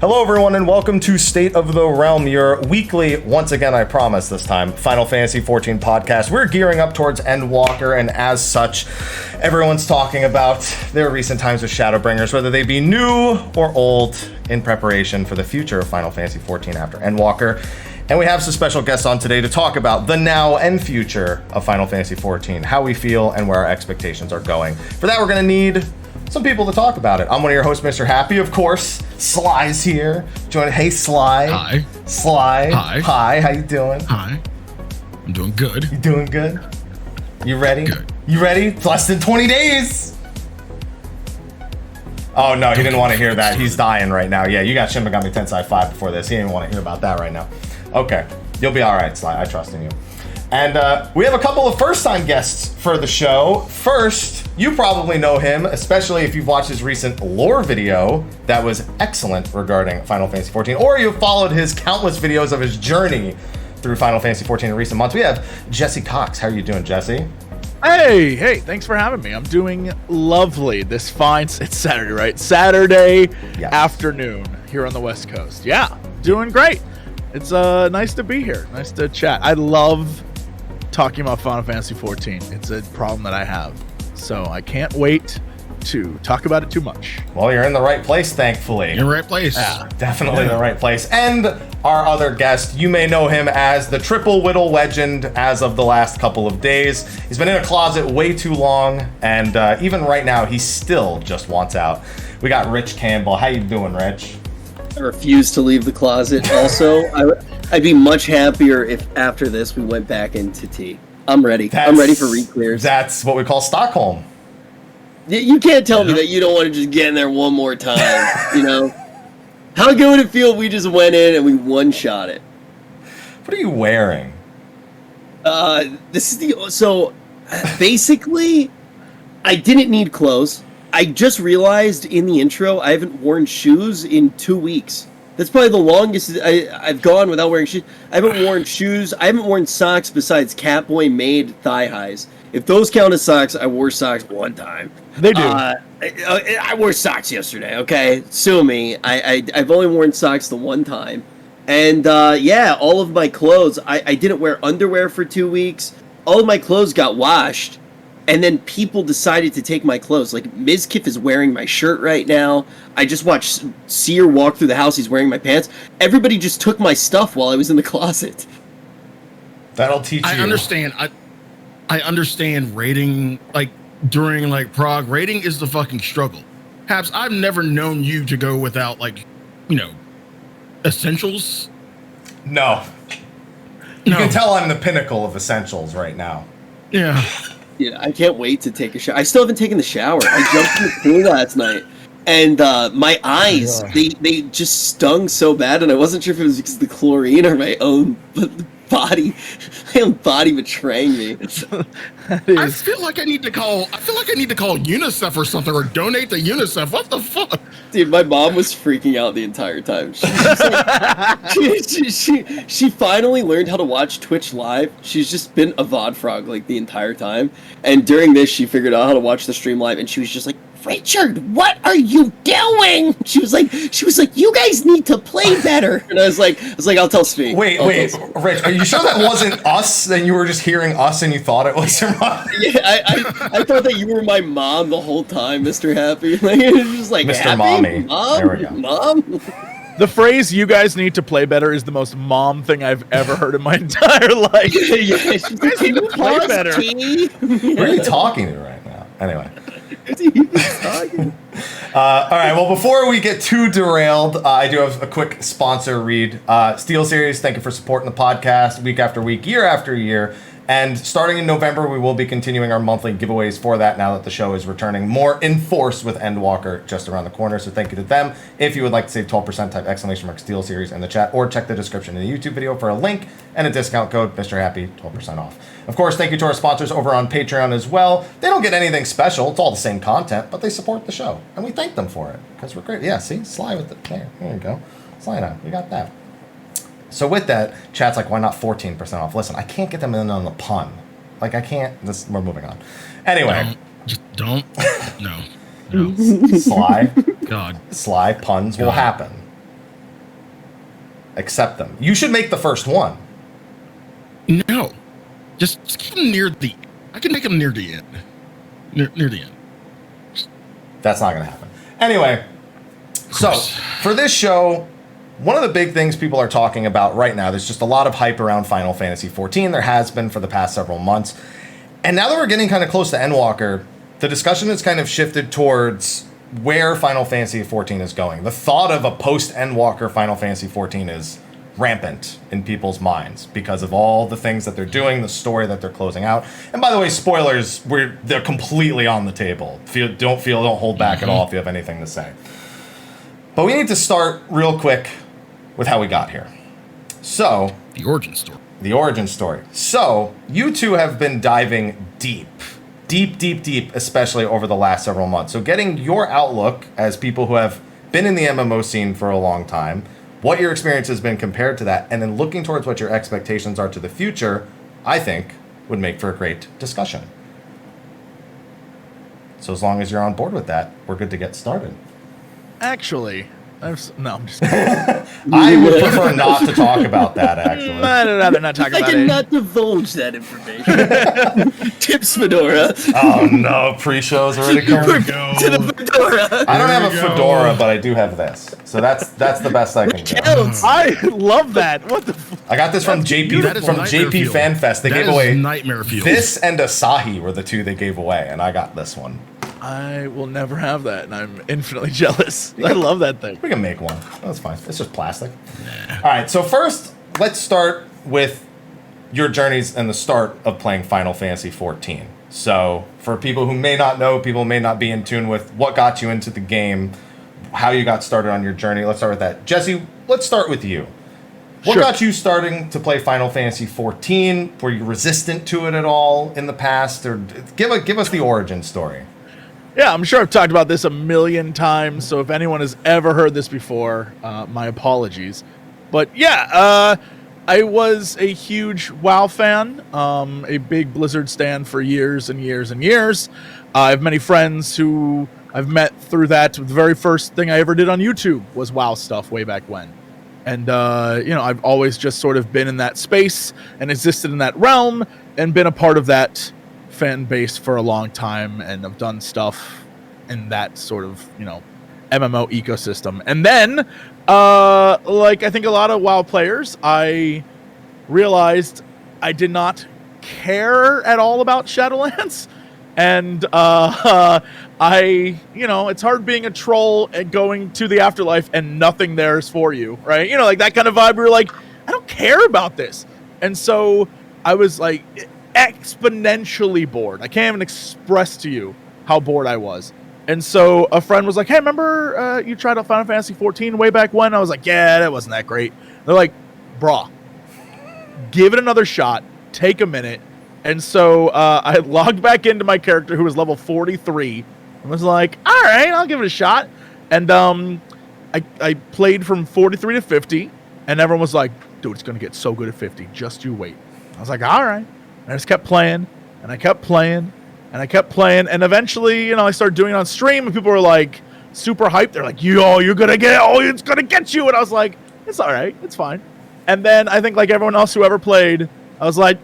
Hello everyone and welcome to State of the Realm, your weekly, once again I promise this time, Final Fantasy XIV podcast. We're gearing up towards Endwalker, and as such, everyone's talking about their recent times with Shadowbringers, whether they be new or old, in preparation for the future of Final Fantasy XIV after Endwalker. And we have some special guests on today to talk about the now and future of Final Fantasy XIV, how we feel and where our expectations are going. For that, we're going to need some people to talk about it. I'm one of your hosts, Mr. Happy, of course. Sly's here. Hey, Sly. Hi. Sly. Hi. Hi, how you doing? Hi. I'm doing good. You doing good? You ready? Good. You ready? It's less than 20 days. Oh, no, he didn't want to hear that. He's dying right now. Yeah, you got Shin Megami Tensei 5 before this. He didn't want to hear about that right now. Okay. You'll be all right, Sly. I trust in you. And we have a couple of first-time guests for the show. First, you probably know him, especially if you've watched his recent lore video that was excellent regarding Final Fantasy XIV, or you've followed his countless videos of his journey through Final Fantasy XIV in recent months. We have JesseCox. How are you doing, Jesse? Hey, thanks for having me. I'm doing lovely. It's Saturday, right? Saturday afternoon here on the West Coast. Yeah, doing great. It's nice to be here. Nice to chat. I love talking about Final Fantasy XIV. It's a problem that I have. So I can't wait to talk about it too much. Well, you're in the right place, thankfully. You're in the right place. Yeah, definitely the right place. And our other guest, you may know him as the Triple Whittle legend as of the last couple of days. He's been in a closet way too long, and even right now, he still just wants out. We got Rich Campbell. How you doing, Rich? I refuse to leave the closet. Also, I'd be much happier if after this we went back into tea. I'm ready. I'm ready for re-clears. That's what we call Stockholm. You can't tell me that you don't want to just get in there one more time, you know? How good would it feel if we just went in and we one-shot it? What are you wearing? Basically, I didn't need clothes. I just realized in the intro I haven't worn shoes in 2 weeks. That's probably the longest I've gone without wearing shoes. I haven't worn shoes. I haven't worn socks besides Catboy made thigh highs. If those count as socks, I wore socks one time. They do. I wore socks yesterday, okay? Sue me. I've only worn socks the one time. And all of my clothes, I didn't wear underwear for 2 weeks. All of my clothes got washed. And then people decided to take my clothes. Like, Mizkif is wearing my shirt right now. I just watched Seer walk through the house. He's wearing my pants. Everybody just took my stuff while I was in the closet. That'll teach you. I understand. I understand raiding, like, during, like, Prague. Raiding is the fucking struggle. Perhaps I've never known you to go without, like, essentials. No. You can tell I'm the pinnacle of essentials right now. Yeah. Yeah, I can't wait to take a shower. I still haven't taken the shower. I jumped in the pool last night, and my eyes, they just stung so bad, and I wasn't sure if it was because of the chlorine or my own body betraying me. I feel like I need to call UNICEF or something, or donate to UNICEF. What the fuck? Dude, my mom was freaking out the entire time. She finally learned how to watch Twitch live. She's just been a VOD frog like the entire time. And during this, she figured out how to watch the stream live, and she was just like, Richard, what are you doing? She was like, you guys need to play better. And I was like, I'll tell Speak. Wait, Rich, are you sure that wasn't us? Then you were just hearing us and you thought it was your mom? Yeah, I thought that you were my mom the whole time, Mr. Happy. Like, it was just like, Mr. Happy? Mommy. Mom? There we go. Mom? The phrase "you guys need to play better" is the most mom thing I've ever heard in my entire life. Yeah, she's like, can you play better? Who are you talking to right now? Anyway. All right, well, before we get too derailed, I do have a quick sponsor read. Steel Series, thank you for supporting the podcast week after week, year after year. And starting in November, we will be continuing our monthly giveaways for that now that the show is returning more in force with Endwalker just around the corner. So thank you to them. If you would like to save 12%, type !Steel Series in the chat or check the description in the YouTube video for a link and a discount code, Mr. Happy, 12% off. Of course, thank you to our sponsors over on Patreon as well. They don't get anything special. It's all the same content, but they support the show. And we thank them for it because we're great. Yeah, see? Sly with it. There you go. Sly now. We got that. So with that, chat's like, why not 14% off? Listen, I can't get them in on the pun. Like, I can't. We're moving on. Anyway. Don't. No. Sly. God. Sly puns will happen. accept them. You should make the first one. No, just keep them near the. I can make them near the end. Near the end. That's not going to happen. Anyway, so for this show, one of the big things people are talking about right now, there's just a lot of hype around Final Fantasy XIV. There has been for the past several months. And now that we're getting kind of close to Endwalker, the discussion has kind of shifted towards where Final Fantasy XIV is going. The thought of a post-Endwalker Final Fantasy XIV is rampant in people's minds because of all the things that they're doing, the story that they're closing out. And by the way, spoilers, they're completely on the table. Don't hold back at all if you have anything to say. But we need to start real quick with how we got here. So, the origin story. The origin story. So, you two have been diving deep, especially over the last several months. So getting your outlook as people who have been in the MMO scene for a long time, what your experience has been compared to that, and then looking towards what your expectations are to the future, I think would make for a great discussion. So as long as you're on board with that, we're good to get started. Actually, I'm just I would prefer not to talk about that, actually. I'd rather not talk about I it. cannot divulge that information. Tips Fedora. Oh no, pre-show's already coming. To the Fedora. I don't have a fedora, but I do have this. So that's the best I can do. Counts. I love that. What the? I got this from JP FanFest. They gave away Nightmare Fuel. This and Asahi were the two they gave away, and I got this one. I will never have that, and I'm infinitely jealous. I love that thing. We can make one. That's fine. It's just plastic. All right, so first, let's start with your journeys and the start of playing Final Fantasy XIV. So, for people who may not know, people may not be in tune with what got you into the game, how you got started on your journey, let's start with that. Jesse, let's start with you. What got you starting to play Final Fantasy XIV? Were you resistant to it at all in the past? Or give us the origin story. Yeah, I'm sure I've talked about this a million times, so if anyone has ever heard this before, my apologies. But yeah, I was a huge WoW fan, a big Blizzard stan for years and years and years. I have many friends who I've met through that. The very first thing I ever did on YouTube was WoW stuff way back when. And, I've always just sort of been in that space and existed in that realm and been a part of that fan base for a long time, and I've done stuff in that sort of, MMO ecosystem. And then, I think a lot of WoW players, I realized I did not care at all about Shadowlands. And it's hard being a troll and going to the afterlife and nothing there is for you, right? Like that kind of vibe where you're like, I don't care about this. And so I was like exponentially bored. I can't even express to you how bored I was. And so a friend was like, hey, remember you tried out Final Fantasy XIV way back when? I was like, yeah, that wasn't that great. They're like, brah, give it another shot. Take a minute. And so I logged back into my character who was level 43 and was like, all right, I'll give it a shot. And I played from 43 to 50, and everyone was like, dude, it's going to get so good at 50. Just you wait. I was like, all right. And I just kept playing, and I kept playing, and I kept playing. And eventually, I started doing it on stream, and people were like super hyped. They're like, you're going to get it. Oh, it's going to get you. And I was like, it's all right. It's fine. And then I think like everyone else who ever played, I was like,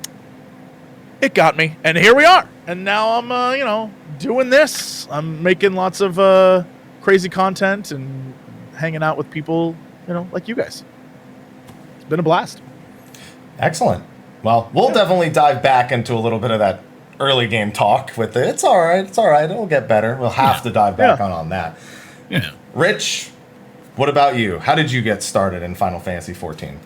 it got me. And here we are. And now I'm, doing this. I'm making lots of crazy content and hanging out with people, like you guys. It's been a blast. Excellent. Well, we'll definitely dive back into a little bit of that early game talk with it. It's all right. It'll get better. We'll have to dive back on that. Yeah. Rich, what about you? How did you get started in Final Fantasy XIV?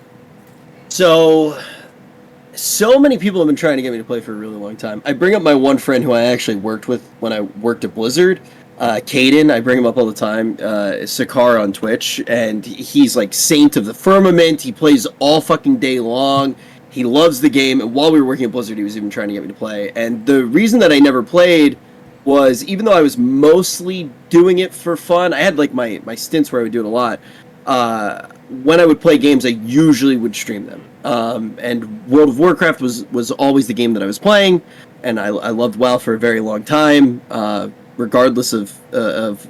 So many people have been trying to get me to play for a really long time. I bring up my one friend who I actually worked with when I worked at Blizzard, Caden. I bring him up all the time, Sakar on Twitch, and he's like saint of the firmament. He plays all fucking day long. He loves the game, and while we were working at Blizzard, he was even trying to get me to play. And the reason that I never played was, even though I was mostly doing it for fun, I had like my stints where I would do it a lot. When I would play games, I usually would stream them. And World of Warcraft was always the game that I was playing, and I loved WoW for a very long time, regardless of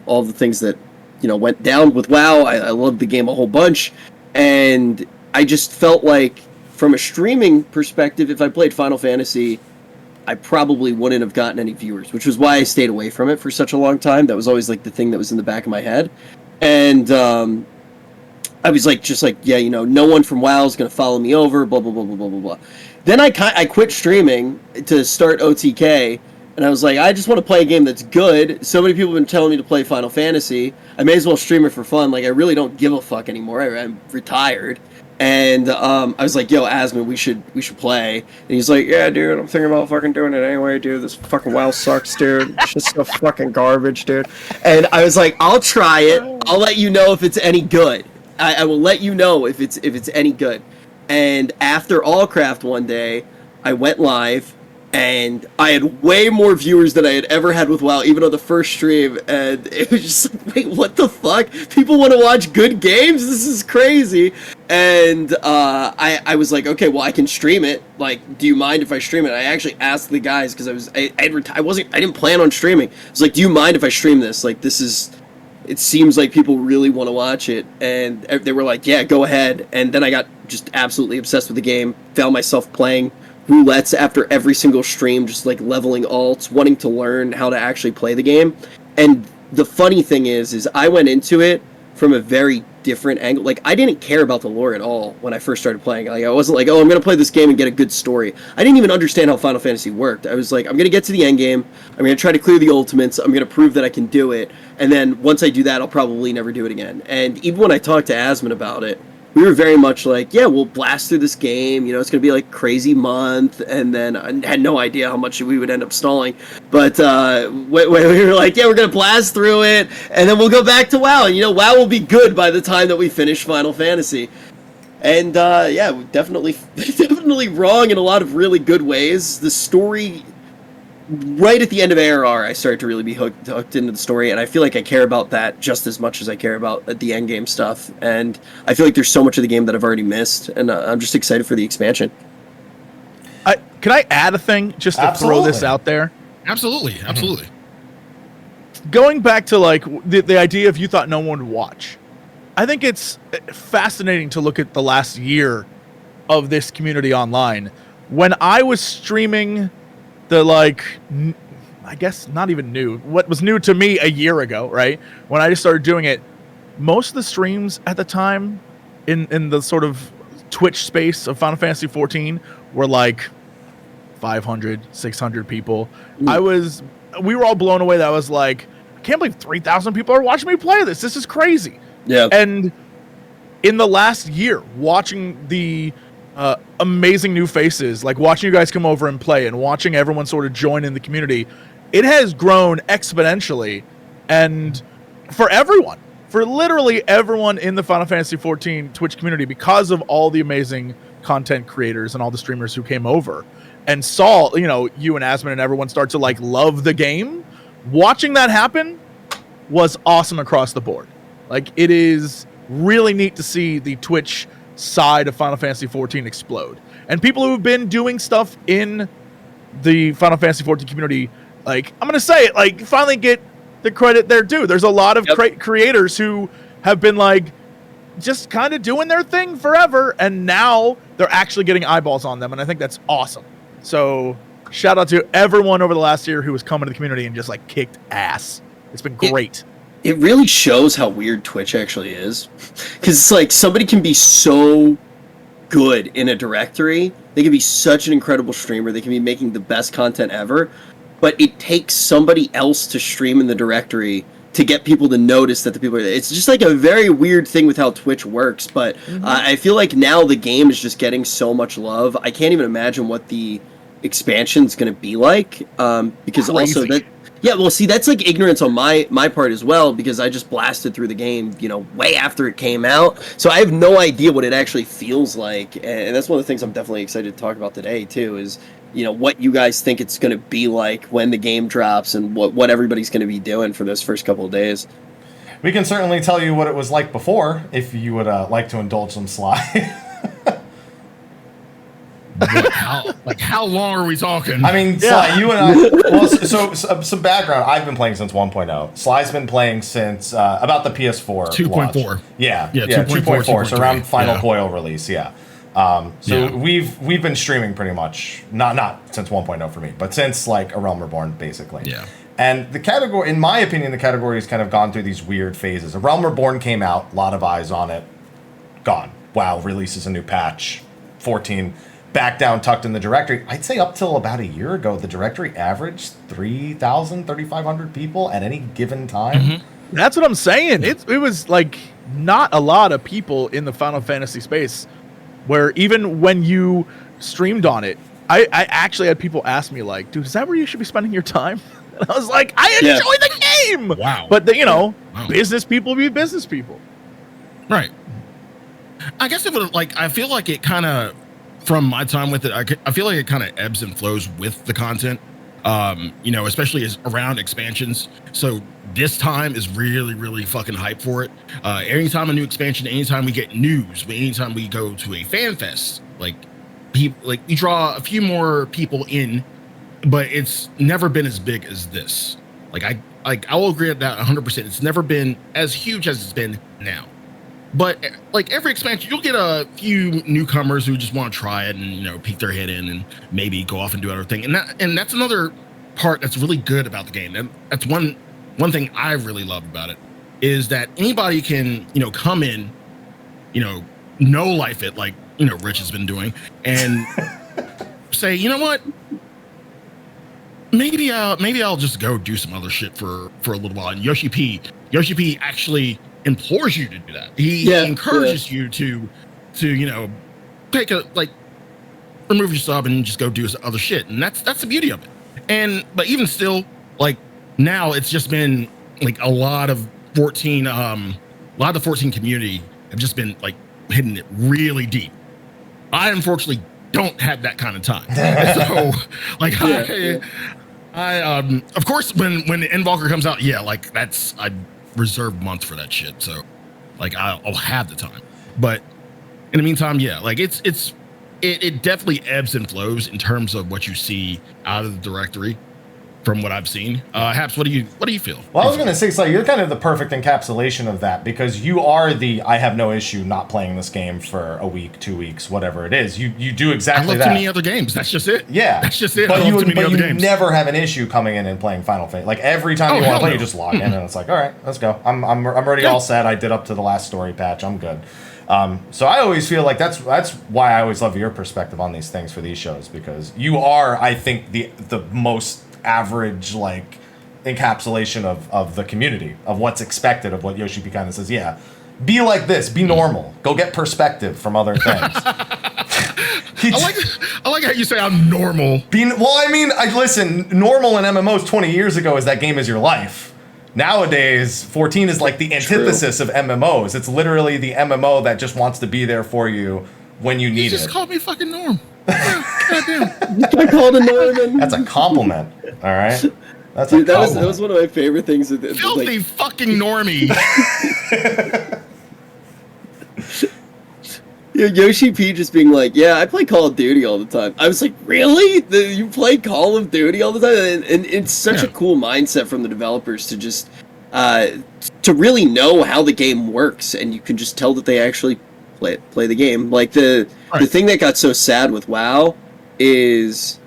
all the things that went down with WoW. I loved the game a whole bunch, and I just felt like, from a streaming perspective, if I played Final Fantasy, I probably wouldn't have gotten any viewers, which was why I stayed away from it for such a long time. That was always like the thing that was in the back of my head. And I was like, yeah, you know, no one from WoW is going to follow me over, blah, blah, blah, blah, blah, blah, blah. Then I quit streaming to start OTK, and I was like, I just want to play a game that's good. So many people have been telling me to play Final Fantasy. I may as well stream it for fun. Like, I really don't give a fuck anymore. I'm retired. And I was like, yo, Asmund, we should play. And he's like, yeah, dude, I'm thinking about fucking doing it anyway, dude. This fucking WoW sucks, dude. It's just so fucking garbage, dude. And I was like, I'll try it. I'll let you know if it's any good. I will let you know if it's any good. And after Allcraft one day, I went live, and I had way more viewers than I had ever had with WoW, even on the first stream, and it was just like, wait, what the fuck? People want to watch good games? This is crazy. And I was like, okay, well, I can stream it. Like, do you mind if I stream it? I actually asked the guys, because I didn't plan on streaming. I was like, do you mind if I stream this? Like, it seems like people really want to watch it. And they were like, yeah, go ahead. And then I got just absolutely obsessed with the game, found myself playing roulettes after every single stream, just like leveling alts, wanting to learn how to actually play the game. And the funny thing is I went into it from a very different angle. Like, I didn't care about the lore at all when I first started playing. Like, I wasn't like, oh, I'm going to play this game and get a good story. I didn't even understand how Final Fantasy worked. I was like, I'm going to get to the end game. I'm going to try to clear the ultimates. I'm going to prove that I can do it. And then once I do that, I'll probably never do it again. And even when I talked to Asmund about it, we were very much like, yeah, we'll blast through this game. You know, it's going to be like crazy month. And then I had no idea how much we would end up stalling. But we were like, yeah, we're going to blast through it. And then we'll go back to WoW. And, you know, WoW will be good by the time that we finish Final Fantasy. And, yeah, definitely wrong in a lot of really good ways. The story... Right at the end of ARR, I started to really be hooked into the story, and I feel like I care about that just as much as I care about the endgame stuff. And I feel like there's so much of the game that I've already missed, and I'm just excited for the expansion. Can I add a thing just to throw this out there? Absolutely. Going back to like the idea of you thought no one would watch, I think it's fascinating to look at the last year of this community online. When I was streaming the, like, I guess not even new, what was new to me a year ago, right? When I just started doing it, most of the streams at the time in the sort of Twitch space of Final Fantasy 14 were like 500, 600 people. We were all blown away. That I was like, I can't believe 3,000 people are watching me play this. This is crazy. Yeah. And in the last year, watching the amazing new faces, like watching you guys come over and play and watching everyone sort of join in the community, it has grown exponentially. And for everyone, for literally everyone in the Final Fantasy 14 Twitch community, because of all the amazing content creators and all the streamers who came over and saw, you know, you and Asmund and everyone start to like love the game, watching that happen was awesome across the board. Like, it is really neat to see the Twitch side of Final Fantasy 14 explode, and people who've been doing stuff in the Final Fantasy 14 community, like, I'm gonna say it, like, finally get the credit they're due. There's a lot of creators who have been like just kind of doing their thing forever, and now they're actually getting eyeballs on them, and I think that's awesome. So shout out to everyone over the last year who was coming to the community and just like kicked ass. It's been great. It really shows how weird Twitch actually is. Because it's like, somebody can be so good in a directory. They can be such an incredible streamer. They can be making the best content ever. But it takes somebody else to stream in the directory to get people to notice that the people are there. It's just like a very weird thing with how Twitch works. But I feel like now the game is just getting so much love. I can't even imagine what the expansion's going to be like. Because Crazy. also that... Yeah, well, see, that's like ignorance on my part as well, because I just blasted through the game, you know, way after it came out. So I have no idea what it actually feels like. And that's one of the things I'm definitely excited to talk about today, too, is, you know, what you guys think it's going to be like when the game drops and what everybody's going to be doing for those first couple of days. We can certainly tell you what it was like before, if you would like to indulge some Sly. How how long are we talking? I mean, Sly, you and I. Well, so some background. I've been playing since 1.0. Sly's been playing since about the PS4 2.4. Yeah, 2.4. So around Final Coil release. Yeah. We've been streaming pretty much not since 1.0 for me, but since like A Realm Reborn, basically. Yeah. And the category, in my opinion, the category has kind of gone through these weird phases. A Realm Reborn came out, a lot of eyes on it, gone. WoW releases a new patch, 14. Back down, tucked in the directory. I'd say up till about a year ago, the directory averaged 3,000, 3,500 people at any given time. Mm-hmm. That's what I'm saying. It was like not a lot of people in the Final Fantasy space, where even when you streamed on it, I actually had people ask me like, dude, is that where you should be spending your time? And I was like, I enjoy the game. Wow. But business people be business people. Right. I guess it would I feel like it kind of, from my time with it, I feel like it kind of ebbs and flows with the content, especially as around expansions. So this time is really, really fucking hype for it. Anytime a new expansion, anytime we get news, anytime we go to a fan fest, we draw a few more people in, but it's never been as big as this. I will agree with that 100%. It's never been as huge as it's been now. But every expansion, you'll get a few newcomers who just want to try it and peek their head in and maybe go off and do other thing. And that's another part that's really good about the game. And that's one thing I really love about it, is that anybody can come in, no life it like Rich has been doing, and say, you know what, maybe I'll just go do some other shit for a little while. And Yoshi P actually implores you to do that. He encourages you to take remove your sub and just go do other shit. And that's the beauty of it. But even still, now it's just been a lot of the 14 community have just been hitting it really deep. I unfortunately don't have that kind of time. So I of course when the Endwalker comes out, I reserve months for that shit. So I'll have the time. But in the meantime, it definitely ebbs and flows in terms of what you see out of the directory from what I've seen. Haps, what do you feel? Well, I was going to say, Sly, you're kind of the perfect encapsulation of that, because you are I have no issue not playing this game for a week, 2 weeks, whatever it is. You do exactly that. I love too many other games. That's just it. Yeah. That's just it. But you games. never have an issue coming in and playing Final Fantasy. Every time you want to play, you just log in and it's all right, let's go. I'm already all set. I did up to the last story patch. I'm good. So I always feel like that's why I always love your perspective on these things for these shows, because you are, I think, the most average encapsulation of the community, of what's expected, of what Yoshi P kind of says. Be like this, be normal, go get perspective from other things. I like how you say I'm normal. Listen, normal in MMOs 20 years ago is that game is your life. Nowadays 14 is the antithesis of MMOs. It's literally the MMO that just wants to be there for you when you need it. You just called me fucking norm. Goddamn. I called a Norman. That's a compliment. All right. That was one of my favorite things. Filthy fucking normie. Yoshi P just being I play Call of Duty all the time. I was like, really? You play Call of Duty all the time? And it's such a cool mindset from the developers to just to really know how the game works, and you can just tell that they actually play the game. The thing that got so sad with WoW is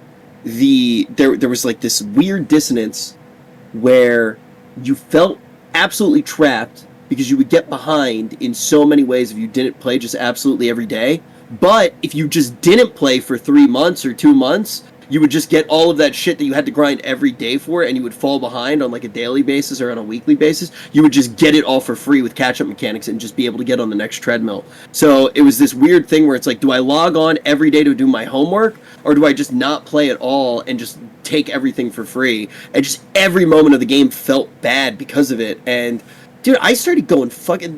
there was this weird dissonance where you felt absolutely trapped because you would get behind in so many ways if you didn't play just absolutely every day. But if you just didn't play for 3 months or 2 months, you would just get all of that shit that you had to grind every day for, and you would fall behind on a daily basis or on a weekly basis. You would just get it all for free with catch-up mechanics and just be able to get on the next treadmill. So it was this weird thing where it's do I log on every day to do my homework, or do I just not play at all and just take everything for free? And just every moment of the game felt bad because of it. And dude, I started going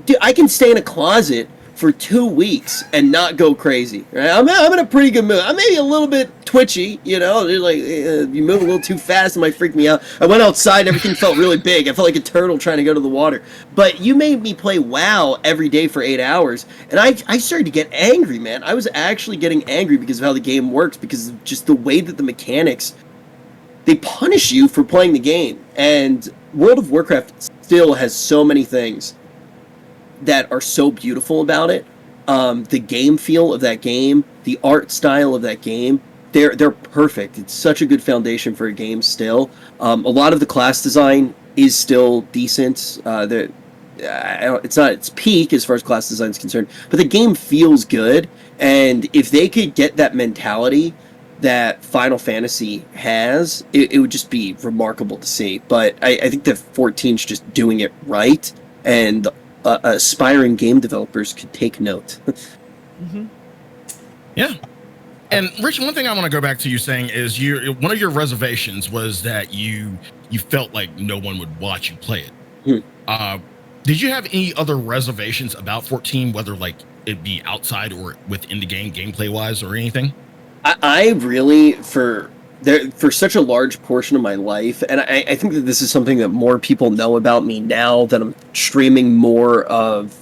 dude, I can stay in a closet for 2 weeks and not go crazy. Right? I'm in a pretty good mood. I'm maybe a little bit twitchy, you know, like you move a little too fast, it might freak me out. I went outside and everything felt really big. I felt like a turtle trying to go to the water. But you made me play WoW every day for 8 hours, and I started to get angry, man. I was actually getting angry because of how the game works, because of just the way that the mechanics, they punish you for playing the game. And World of Warcraft still has so many things that are so beautiful about it. The game feel of that game, the art style of that game, they're perfect. It's such a good foundation for a game still. A lot of the class design is still decent. It's not its peak as far as class design is concerned, but the game feels good. And if they could get that mentality that Final Fantasy has, it would just be remarkable to see. But I think that 14's just doing it right, and aspiring game developers could take note. Mm-hmm. Yeah. And Rich, one thing I want to go back to you saying is one of your reservations was that you felt like no one would watch you play it. Did you have any other reservations about 14, whether like it be outside or within the game, gameplay wise, or anything? I really, for such a large portion of my life, and I think that this is something that more people know about me now that I'm streaming more of.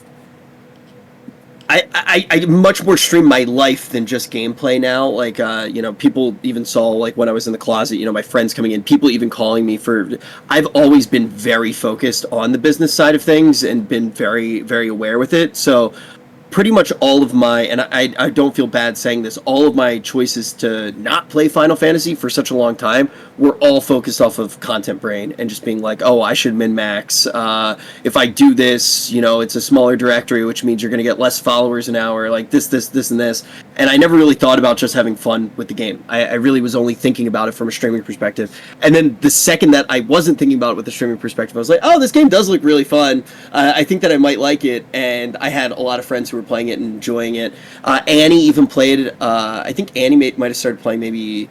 I much more stream my life than just gameplay now. Like, you know, people even saw, like, when I was in the closet, you know, my friends coming in, people even calling me for... I've always been very focused on the business side of things and been very, very aware with it. So pretty much all of my, and I don't feel bad saying this, all of my choices to not play Final Fantasy for such a long time were all focused off of content brain and just being like, oh, I should min-max. If I do this, you know, it's a smaller directory, which means you're going to get less followers an hour, like this, and this. And I never really thought about just having fun with the game. I really was only thinking about it from a streaming perspective. And then the second that I wasn't thinking about it with the streaming perspective, I was like, oh, this game does look really fun. I think that I might like it. And I had a lot of friends who were playing it and enjoying it. Annie even played it. I think Annie might have started playing maybe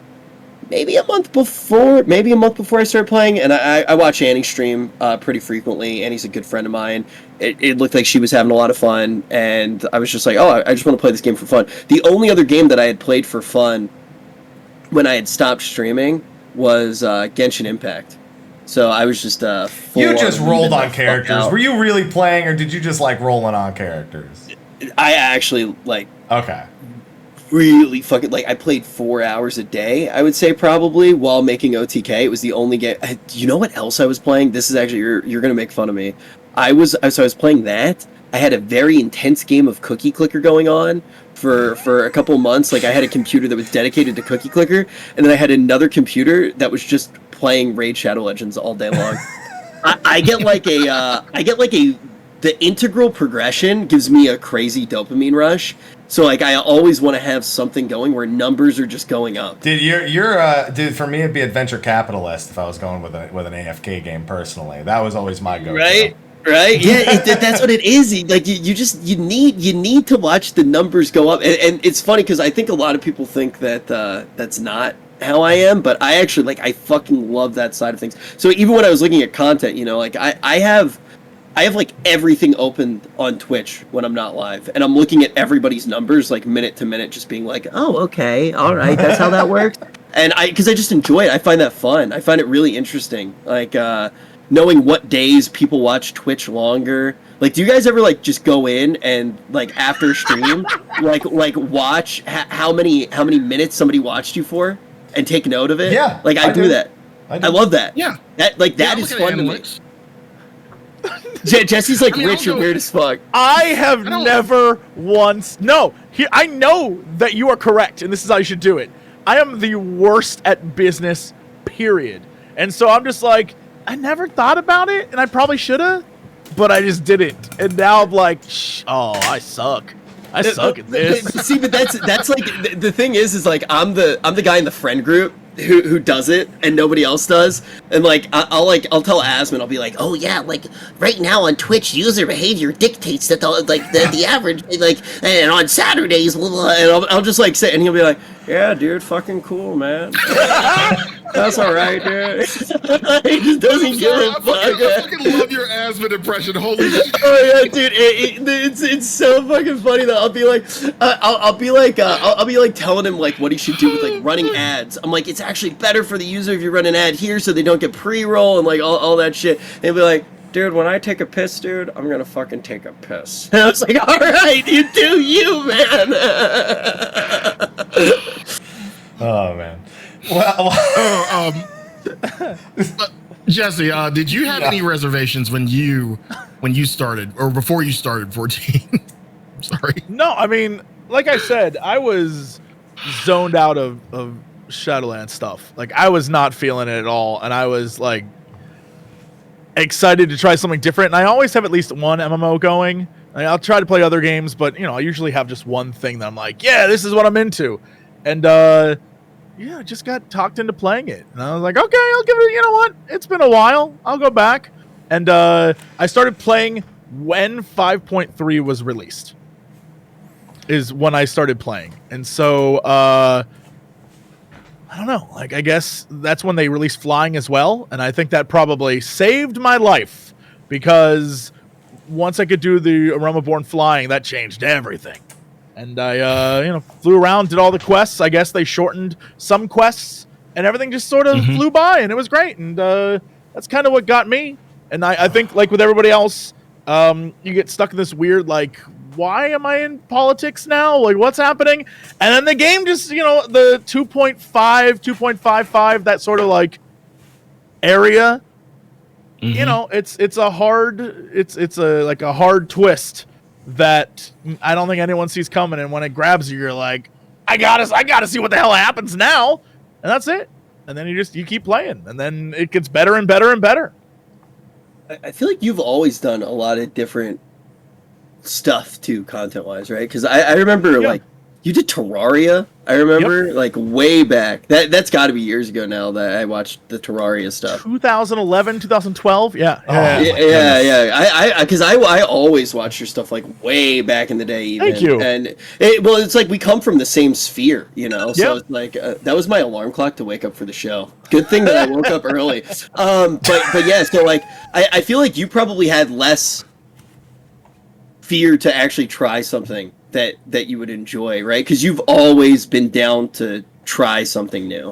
a month before I started playing, and I watch Annie stream pretty frequently. Annie's a good friend of mine. It looked like she was having a lot of fun, and I was just like, oh, I just want to play this game for fun. The only other game that I had played for fun when I had stopped streaming was Genshin Impact. So I was just you just rolled on characters. Were you really playing, or did you just like rolling on characters? I actually like. Okay. Really fucking, like, I played 4 hours a day, I would say, probably, while making OTK. It was the only game. You know what else I was playing? This is actually, you're gonna make fun of me. I was playing that. I had a very intense game of Cookie Clicker going on for a couple months. Like, I had a computer that was dedicated to Cookie Clicker, and then I had another computer that was just playing Raid Shadow Legends all day long. I get the integral progression gives me a crazy dopamine rush. So, like, I always want to have something going where numbers are just going up. Dude, for me, it'd be Adventure Capitalist if I was going with an AFK game personally. That was always my go-to. Right? Yeah, that's what it is. Like, you need to watch the numbers go up. And it's funny because I think a lot of people think that that's not how I am, but I actually, like, I fucking love that side of things. So even when I was looking at content, you know, like, I have like everything open on Twitch when I'm not live, and I'm looking at everybody's numbers like minute to minute, just being like, oh, okay, all right, that's how that works. And because I just enjoy it. I find that fun. I find it really interesting. Like, knowing what days people watch Twitch longer. Like, do you guys ever like just go in and like after stream, like watch how many minutes somebody watched you for, and take note of it? Yeah, like I do that. I love that. Yeah, that is fun to me. Jesse's like, Rich, you're weird as fuck. I have never once... No, I know that you are correct, and this is how you should do it. I am the worst at business, period. And so I'm just like, I never thought about it, and I probably should have, but I just didn't. And now I'm like, I suck. I suck at this. See, but that's like, the thing is like, I'm the guy in the friend group who does it and nobody else does, and like I'll tell Asmon, I'll be like, oh yeah, like right now on Twitch user behavior dictates that the average, like, and on Saturdays, and I'll just like say, and he'll be like, yeah dude, fucking cool, man. That's all right, dude. He just doesn't give a fuck. I fucking love your Asmund impression. Holy shit. Oh yeah, dude, it's so fucking funny though. I'll be like telling him like what he should do with like running ads. I'm like, it's actually better for the user if you run an ad here so they don't get pre-roll and like all that shit. And he'll be like, dude, when I take a piss, dude, I'm gonna fucking take a piss. And I was like, all right, you do you, man. Oh man. Well, Jesse, did you have any reservations when you started or before you started 14? I'm sorry. No, I mean, like I said, I was zoned out of Shadowlands stuff. Like, I was not feeling it at all, and I was like excited to try something different. And I always have at least one MMO going. I'll try to play other games, but I usually have just one thing that I'm like, yeah, this is what I'm into. And yeah, I just got talked into playing it. And I was like, okay, I'll give it, you know what? It's been a while. I'll go back. And I started playing when 5.3 was released. Is when I started playing. And so, I don't know. Like, I guess that's when they released flying as well. And I think that probably saved my life. Because once I could do the Aromaborn flying, that changed everything. And I, flew around, did all the quests. I guess they shortened some quests, and everything just sort of flew by, and it was great. And that's kind of what got me. And I think, like with everybody else, you get stuck in this weird, like, why am I in politics now? Like, what's happening? And then the game just, the 2.5, 2.55, that sort of like area. It's a hard twist that I don't think anyone sees coming, and when it grabs you, you're like, I gotta see what the hell happens now, and that's it. And then you keep playing, and then it gets better and better and better. I feel like you've always done a lot of different stuff too, content-wise, right? Because I remember like you did Terraria. I remember like way back. That's got to be years ago now that I watched the Terraria stuff. 2011, 2012. Yeah. Because I always watch your stuff like way back in the day. Even. Thank you. And it's like we come from the same sphere, So it's like that was my alarm clock to wake up for the show. Good thing that I woke up early. But yeah, so like I feel like you probably had less fear to actually try something that you would enjoy, right? Because you've always been down to try something new.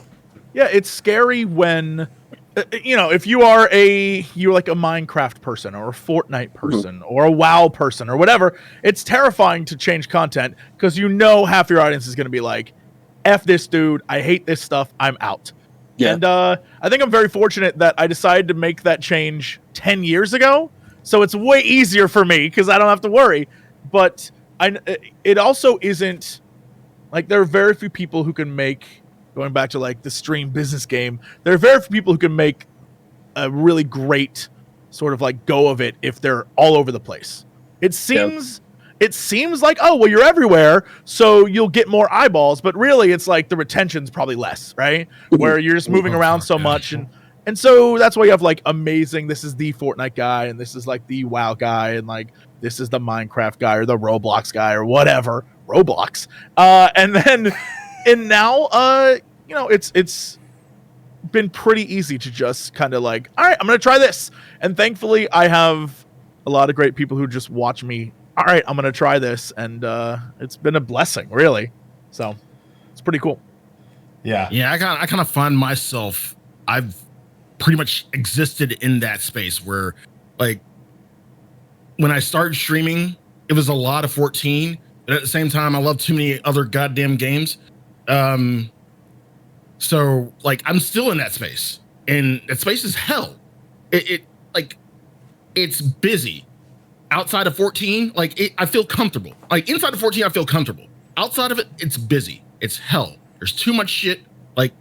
Yeah, it's scary when, if you're like a Minecraft person or a Fortnite person or a WoW person or whatever, it's terrifying to change content because half your audience is going to be like, F this dude, I hate this stuff, I'm out. Yeah. And I think I'm very fortunate that I decided to make that change 10 years ago, so it's way easier for me because I don't have to worry. But it also isn't like there are very few people who can make, going back to like the stream business game, there are very few people who can make a really great sort of like go of it if they're all over the place. It seems like, oh, well, you're everywhere, so you'll get more eyeballs, but really it's like the retention's probably less, right? Where you're just moving around so much. And so that's why you have like amazing, this is the Fortnite guy, and this is like the WoW guy, and like this is the Minecraft guy or the Roblox guy or whatever. Roblox. And now, it's been pretty easy to just kind of like, all right, I'm going to try this. And thankfully I have a lot of great people who just watch me. All right, I'm going to try this. And it's been a blessing, really. So it's pretty cool. Yeah. Yeah. I kind of find myself, I've pretty much existed in that space where like, when I started streaming, it was a lot of 14, but at the same time, I love too many other goddamn games. So like I'm still in that space, and that space is hell. It's busy. Outside of 14, I feel comfortable. Like inside of 14, I feel comfortable. Outside of it, it's busy. It's hell. There's too much shit. Like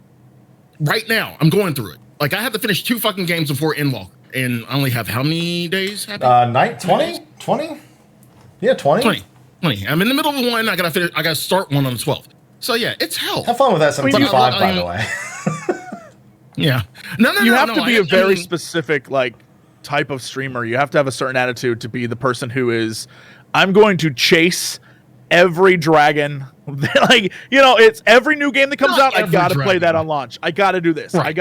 right now, I'm going through it. Like I have to finish 2 fucking games before Endwalker. And I only have how many days? 20? 20? Yeah, 20. 20. I'm in the middle of one. I gotta start one on the 12th. So yeah, it's hell. Have fun with that 75, by the way. Yeah. No. You have to be a very specific like type of streamer. You have to have a certain attitude to be the person who is, I'm going to chase every dragon. Like, you know, it's every new game that comes Not out, I every gotta play dragon. that on launch. I gotta do this. Right.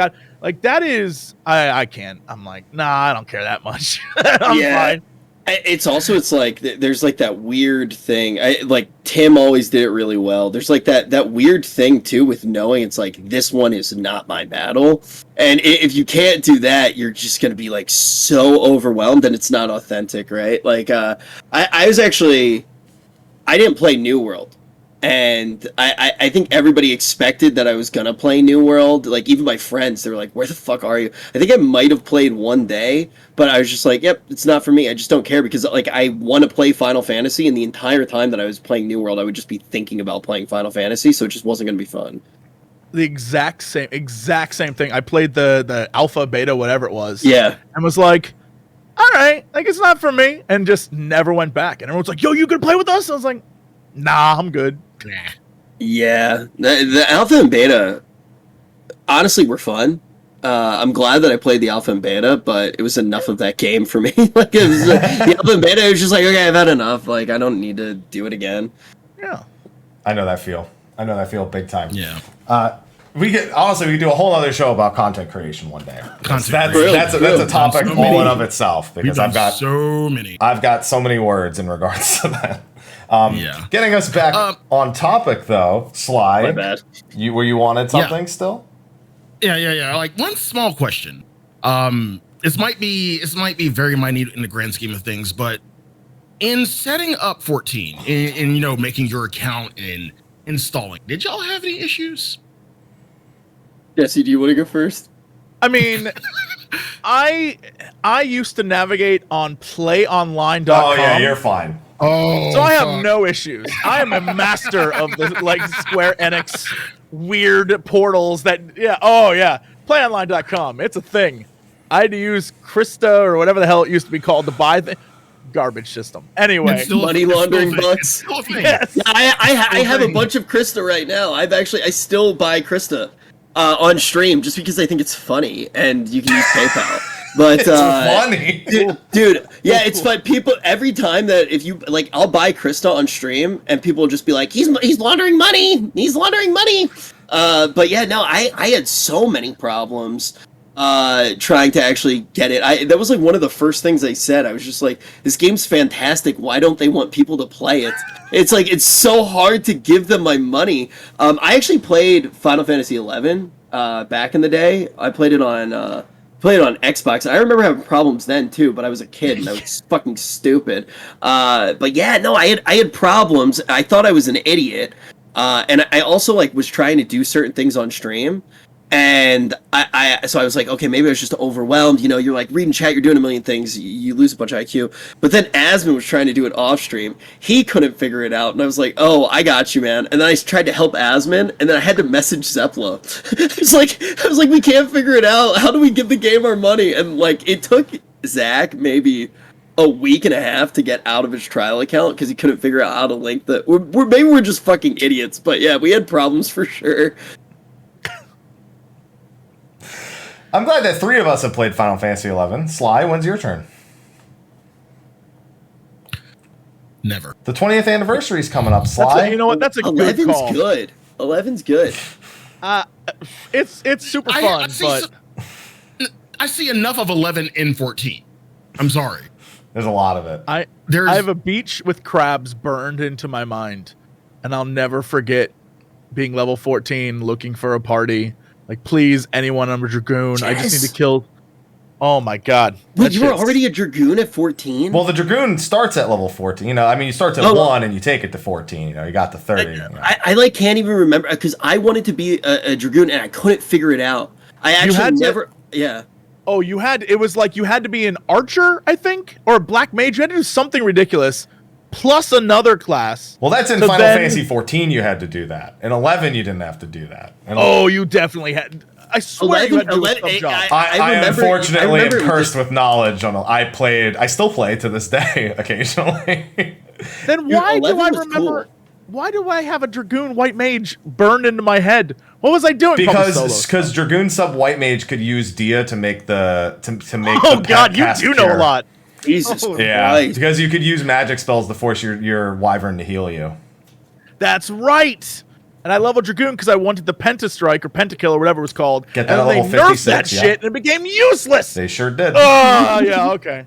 That is, I can't. I'm like, nah, I don't care that much. I'm fine. It's like there's like that weird thing. Like Tim always did it really well. There's like that weird thing too with knowing it's like this one is not my battle, and if you can't do that, you're just gonna be like so overwhelmed, and it's not authentic, right? Like I didn't play New World. And I think everybody expected that I was gonna play New World. Like, even my friends, they were like, where the fuck are you? I think I might have played one day, but I was just like, yep, it's not for me. I just don't care, because like I want to play Final Fantasy, and the entire time that I was playing New World, I would just be thinking about playing Final Fantasy, so it just wasn't gonna be fun. The exact same thing. I played the alpha, beta, whatever it was. Yeah. And was like, all right, like, it's not for me, and just never went back. And everyone's like, yo, you could play with us? I was like, nah, I'm good. Yeah, the alpha and beta honestly were fun. I'm glad that I played the alpha and beta, but it was enough of that game for me. Like, it was, the alpha and beta was just like, okay, I've had enough. Like, I don't need to do it again. Yeah. I know that feel big time. Yeah. We could do a whole other show about content creation one day. That's a topic So all many. in of itself, because I've got so many words in regards to that. Getting us back on topic though, Sly. My bad. You wanted something still? Yeah. Like, one small question. This might be very minute in the grand scheme of things, but in setting up 14, in you know, making your account and installing, did y'all have any issues? Jesse, do you want to go first? I mean, I used to navigate on playonline.com. Oh yeah, you're fine. Oh, So I have no issues. I am a master of the like Square Enix weird portals that playonline.com. It's a thing. I had to use Krista or whatever the hell it used to be called to buy the garbage system. Anyway, Money laundering bucks. yes. Yeah, I have a bunch of Krista right now. I still buy Krista on stream just because I think it's funny, and you can use PayPal. But It's funny. dude, yeah, it's fun. People, every time that if you like, I'll buy Krista on stream, and people will just be like, he's laundering money. He's laundering money. But yeah, no, I had so many problems trying to actually get it. That was like one of the first things I said. I was just like, this game's fantastic. Why don't they want people to play it? It's like, it's so hard to give them my money. I actually played Final Fantasy XI back in the day. I played it on Xbox. I remember having problems then too, but I was a kid and I was fucking stupid. But yeah, no, I had problems. I thought I was an idiot. And I also like was trying to do certain things on stream. And so I was like, okay, maybe I was just overwhelmed. You know, you're like reading chat, you're doing a million things, you lose a bunch of IQ. But then Asmon was trying to do it off stream. He couldn't figure it out, and I was like, oh, I got you, man. And then I tried to help Asmon, and then I had to message Zepla. I was like, we can't figure it out. How do we give the game our money? And like, it took Zach maybe a week and a half to get out of his trial account because he couldn't figure out how to link the. Maybe we're just fucking idiots, but yeah, we had problems for sure. I'm glad that 3 of us have played Final Fantasy XI. Sly, when's your turn? Never. The 20th anniversary is coming up, Sly. You know what? That's a good 11's call. good. 11's good. It's super fun, but I see enough of 11 in 14. I'm sorry. There's a lot of it. I have a beach with crabs burned into my mind, and I'll never forget being level 14, looking for a party. Like, please, anyone, I'm a Dragoon. I just need to kill. Oh my god. Wait, you were already a Dragoon at 14? Well, the Dragoon starts at level 14. You know, I mean, you start at 1 and you take it to 14. You know, you got the 30. You know. I like can't even remember because I wanted to be a Dragoon and I couldn't figure it out. I actually never. Yeah. Oh, it was like you had to be an archer, I think, or a black mage. You had to do something ridiculous, plus another class. Well, that's in Final Fantasy 14. You had to do that. In 11, you didn't have to do that. You definitely had. I swear 11, you had to do some job. I unfortunately am cursed with knowledge on. I still play to this day occasionally. Then why do I remember? Cool. Why do I have a Dragoon White Mage burned into my head? What was I doing? Because Dragoon Sub White Mage could use Dia to make the Oh god, you do know a lot. Jesus Yeah, Christ. because you could use magic spells to force your wyvern to heal you. That's right. And I leveled Dragoon because I wanted the Pentastrike or Pentakill or whatever it was called. Get that and at level they nerfed 56, that shit and it became useless. They sure did. Oh, yeah, okay.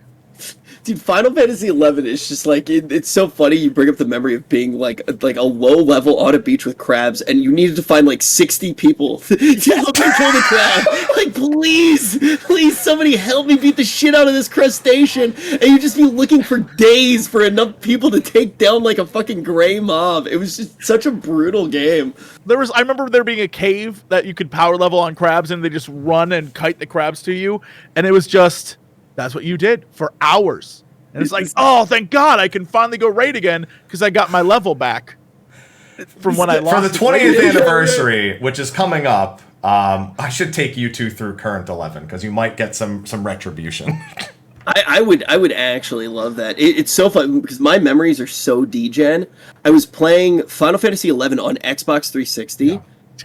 Dude, Final Fantasy XI is just like it's so funny. You bring up the memory of being like a low level on a beach with crabs, and you needed to find like 60 people to help you kill the crab. Like, please, somebody help me beat the shit out of this crustacean. And you just be looking for days for enough people to take down like a fucking gray mob. It was just such a brutal game. I remember there being a cave that you could power level on crabs, and they just run and kite the crabs to you, and it was just. That's what you did for hours. And it's like, oh, thank God, I can finally go raid again because I got my level back from when I lost. For the 20th anniversary, which is coming up, I should take you two through current 11 because you might get some retribution. I would actually love that. It's so fun because my memories are so degen. I was playing Final Fantasy XI on Xbox 360. Yeah.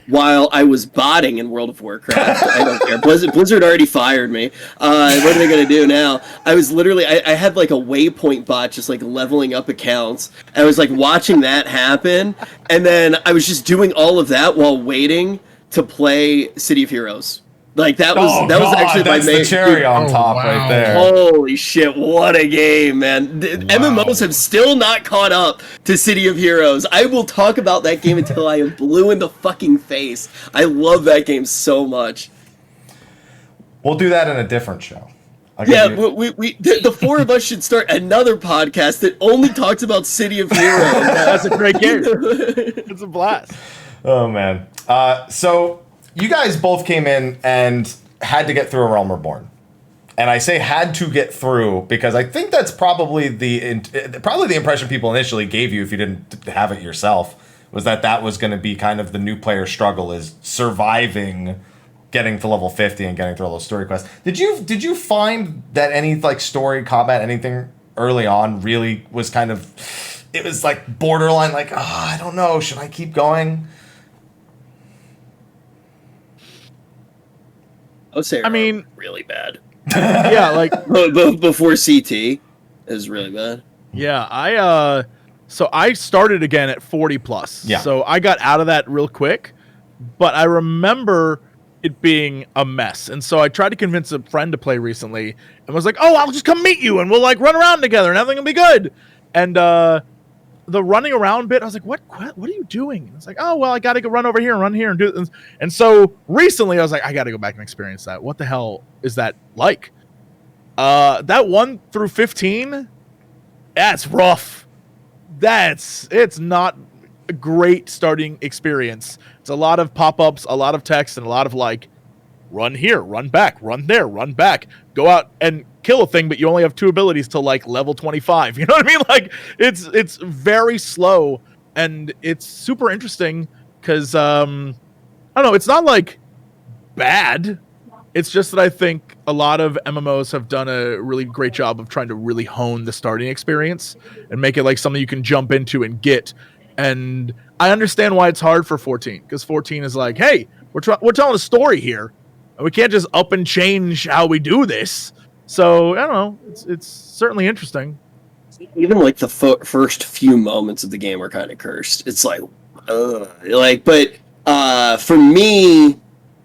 While I was botting in World of Warcraft. I don't care. Blizzard already fired me. What are they going to do now? I was literally, I had like a waypoint bot just like leveling up accounts. And I was like watching that happen. And then I was just doing all of that while waiting to play City of Heroes. Like that was actually my main. That's the cherry on top right there. Holy shit! What a game, man! MMOs have still not caught up to City of Heroes. I will talk about that game until I am blue in the fucking face. I love that game so much. We'll do that in a different show. The four of us should start another podcast that only talks about City of Heroes. That's a great game. It's a blast. Oh man. So. You guys both came in and had to get through A Realm Reborn. And I say had to get through because I think that's probably the impression people initially gave you if you didn't have it yourself, was that was going to be kind of the new player struggle, is surviving getting to level 50 and getting through all those story quests. Did you find that any like story, combat, anything early on really was kind of, it was like borderline like, I don't know, should I keep going? I would say really bad. Yeah, like before CT is really bad. Yeah, I started again at 40 plus. Yeah. So I got out of that real quick, but I remember it being a mess. And so I tried to convince a friend to play recently and was like, "Oh, I'll just come meet you and we'll like run around together and everything will be good." And the running around bit, I was like, what are you doing? And it's like, oh, well, I got to go run over here and run here and do this. And so recently I was like, I got to go back and experience that. What the hell is that like? That 1 through 15, that's rough. It's not a great starting experience. It's a lot of pop-ups, a lot of text, and a lot of like, run here, run back, run there, run back, go out and kill a thing, but you only have 2 abilities till like level 25. You know what I mean? Like it's very slow and it's super interesting because I don't know, it's not like bad. It's just that I think a lot of MMOs have done a really great job of trying to really hone the starting experience and make it like something you can jump into and get. And I understand why it's hard for 14, because 14 is like, hey, we're telling a story here. And we can't just up and change how we do this. So, I don't know. It's certainly interesting. Even like the first few moments of the game are kind of cursed. It's like, but for me,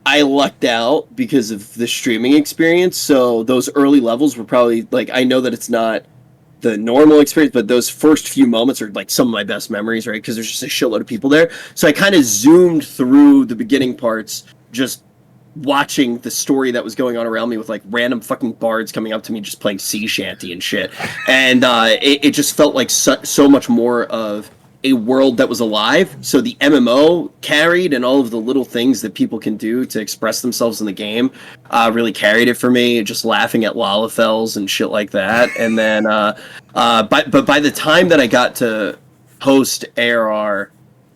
I lucked out because of the streaming experience. So those early levels were probably like, I know that it's not the normal experience, but those first few moments are like some of my best memories, right? Because there's just a shitload of people there. So I kind of zoomed through the beginning parts, just watching the story that was going on around me with like random fucking bards coming up to me just playing sea shanty and shit. And it just felt like so much more of a world that was alive. So the MMO carried, and all of the little things that people can do to express themselves in the game really carried it for me, just laughing at Lalafels and shit like that. And then but by the time that I got to post ARR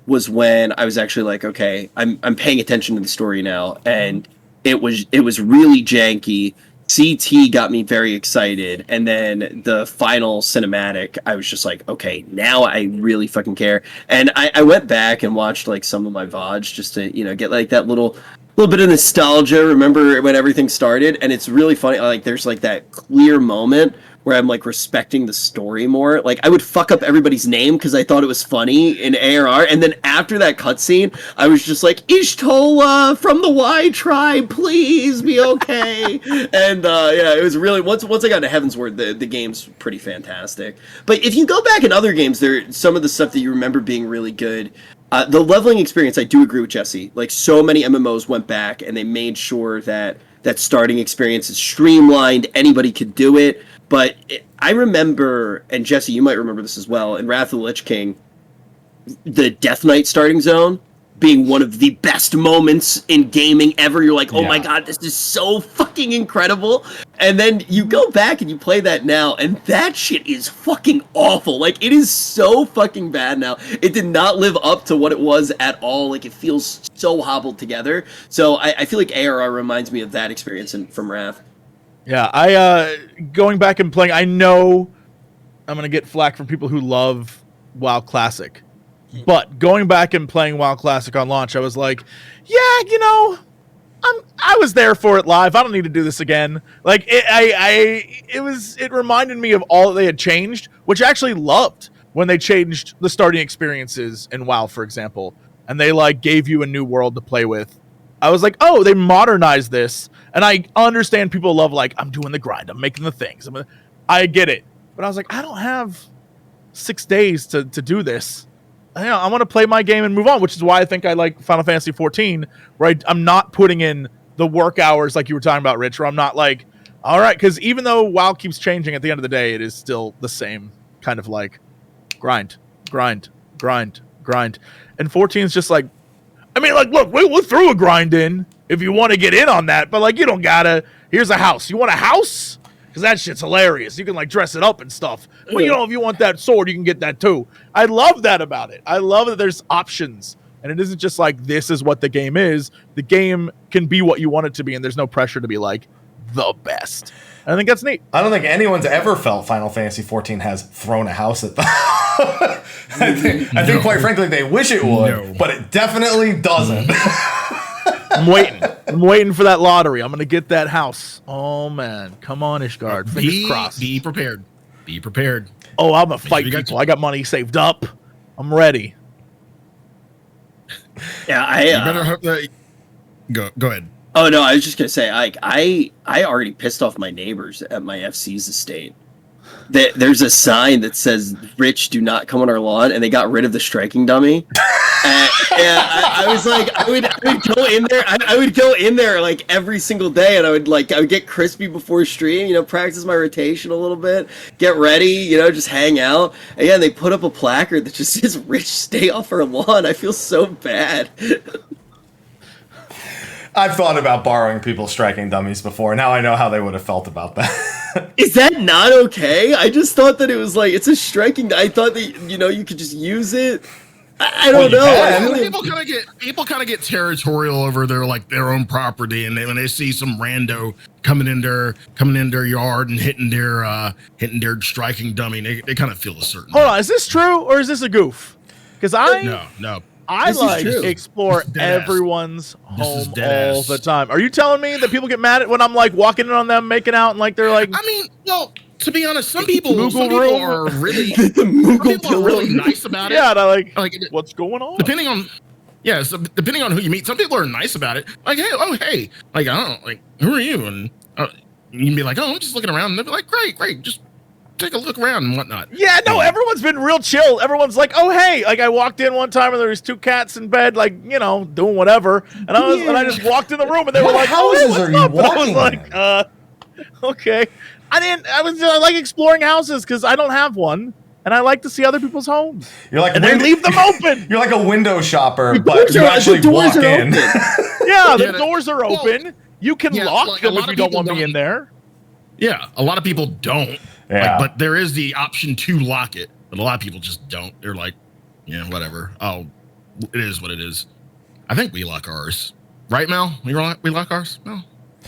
was when I was actually like, okay, I'm paying attention to the story now, and it was really janky. CT got me very excited, and then the final cinematic, I was just like, okay, now I really fucking care. And I went back and watched like some of my VODs just to, get like that little bit of nostalgia, remember when everything started. And it's really funny, like there's like that clear moment where I'm like respecting the story more. Like I would fuck up everybody's name because I thought it was funny in ARR, and then after that cutscene, I was just like, Ishtola from the Y tribe, please be okay. And yeah, it was really once I got to Heavensward, the game's pretty fantastic. But if you go back in other games, there some of the stuff that you remember being really good. The leveling experience, I do agree with Jesse. Like so many MMOs went back and they made sure that starting experience is streamlined. Anybody could do it. But I remember, and Jesse, you might remember this as well, in Wrath of the Lich King, the Death Knight starting zone being one of the best moments in gaming ever. You're like, oh my god, this is so fucking incredible. And then you go back and you play that now, and that shit is fucking awful. Like, it is so fucking bad now. It did not live up to what it was at all. Like, it feels so hobbled together. So I feel like ARR reminds me of that experience from Wrath. Yeah, I going back and playing, I know I'm gonna get flack from people who love WoW Classic. But going back and playing WoW Classic on launch, I was like, yeah, you know, I was there for it live. I don't need to do this again. Like it reminded me of all that they had changed, which I actually loved when they changed the starting experiences in WoW, for example, and they like gave you a new world to play with. I was like, oh, they modernized this, and I understand people love like I'm doing the grind, I'm making the things, I get it, but I was like, I don't have 6 days to do this. I want to play my game and move on, which is why I think I like Final Fantasy XIV, where I'm not putting in the work hours like you were talking about, Rich, where I'm not like, all right, because even though WoW keeps changing, at the end of the day, it is still the same kind of like grind. And 14 is just like, I mean, like, look, we threw a grind in if you want to get in on that, but like, you don't gotta, here's a house. You want a house? Because that shit's hilarious. You can like dress it up and stuff. Well, you know, if you want that sword, you can get that too. I love that about it. I love that there's options. And it isn't just like, this is what the game is. The game can be what you want it to be, and there's no pressure to be like the best. And I think that's neat. I don't think anyone's ever felt Final Fantasy XIV has thrown a house at them. I think, quite frankly, they wish it would, but it definitely doesn't. I'm waiting for that lottery. I'm going to get that house. Oh, man. Come on, Ishgard. Fingers crossed. Be prepared. Be prepared. Oh, I'm going to fight people. I got money saved up. I'm ready. Yeah, you better hope that... Go ahead. Oh, no, I was just going to say, I already pissed off my neighbors at my FC's estate. There's a sign that says, Rich, do not come on our lawn, and they got rid of the striking dummy. I was like, I would go in there. I would go in there like every single day, and I would get crispy before stream, you know, practice my rotation a little bit, get ready, you know, just hang out. And yeah, they put up a placard that just says, Rich, stay off our lawn. I feel so bad. I've thought about borrowing people's striking dummies before. Now I know how they would have felt about that. Is that not okay? I just thought that it was like, it's a striking. I thought that, you know, you could just use it. I don't know. People kind of get territorial over their own property, and when they see some rando coming in their yard and hitting their striking dummy, they kind of feel a certain. Hold on, is this true or is this a goof? Because no. I like explore everyone's home all the time. Are you telling me that people get mad at when I'm like walking in on them, making out, and like they're like? I mean, well, to be honest, some people are really nice about it. Yeah, and I like what's going on. Depending on who you meet, some people are nice about it. Like, hey, like I don't like, who are you? And you can be like, oh, I'm just looking around, and they'll be like, great, just take a look around and whatnot. Yeah, no, everyone's been real chill. Everyone's like, oh, hey, like I walked in one time and there was 2 cats in bed, like, you know, doing whatever. And I just walked in the room and they were like, houses are you walking? I was like, okay. I like exploring houses because I don't have one. And I like to see other people's homes. You're like, and then leave them open. You're like a window shopper, but you actually walk in. Yeah, the doors are open. You can lock them if you don't want me in there. Yeah, a lot of people don't. Yeah. But there is the option to lock it, but a lot of people just don't. They're like, yeah, whatever. Oh, it is what it is. I think we lock ours, right, Mal? We lock ours. No.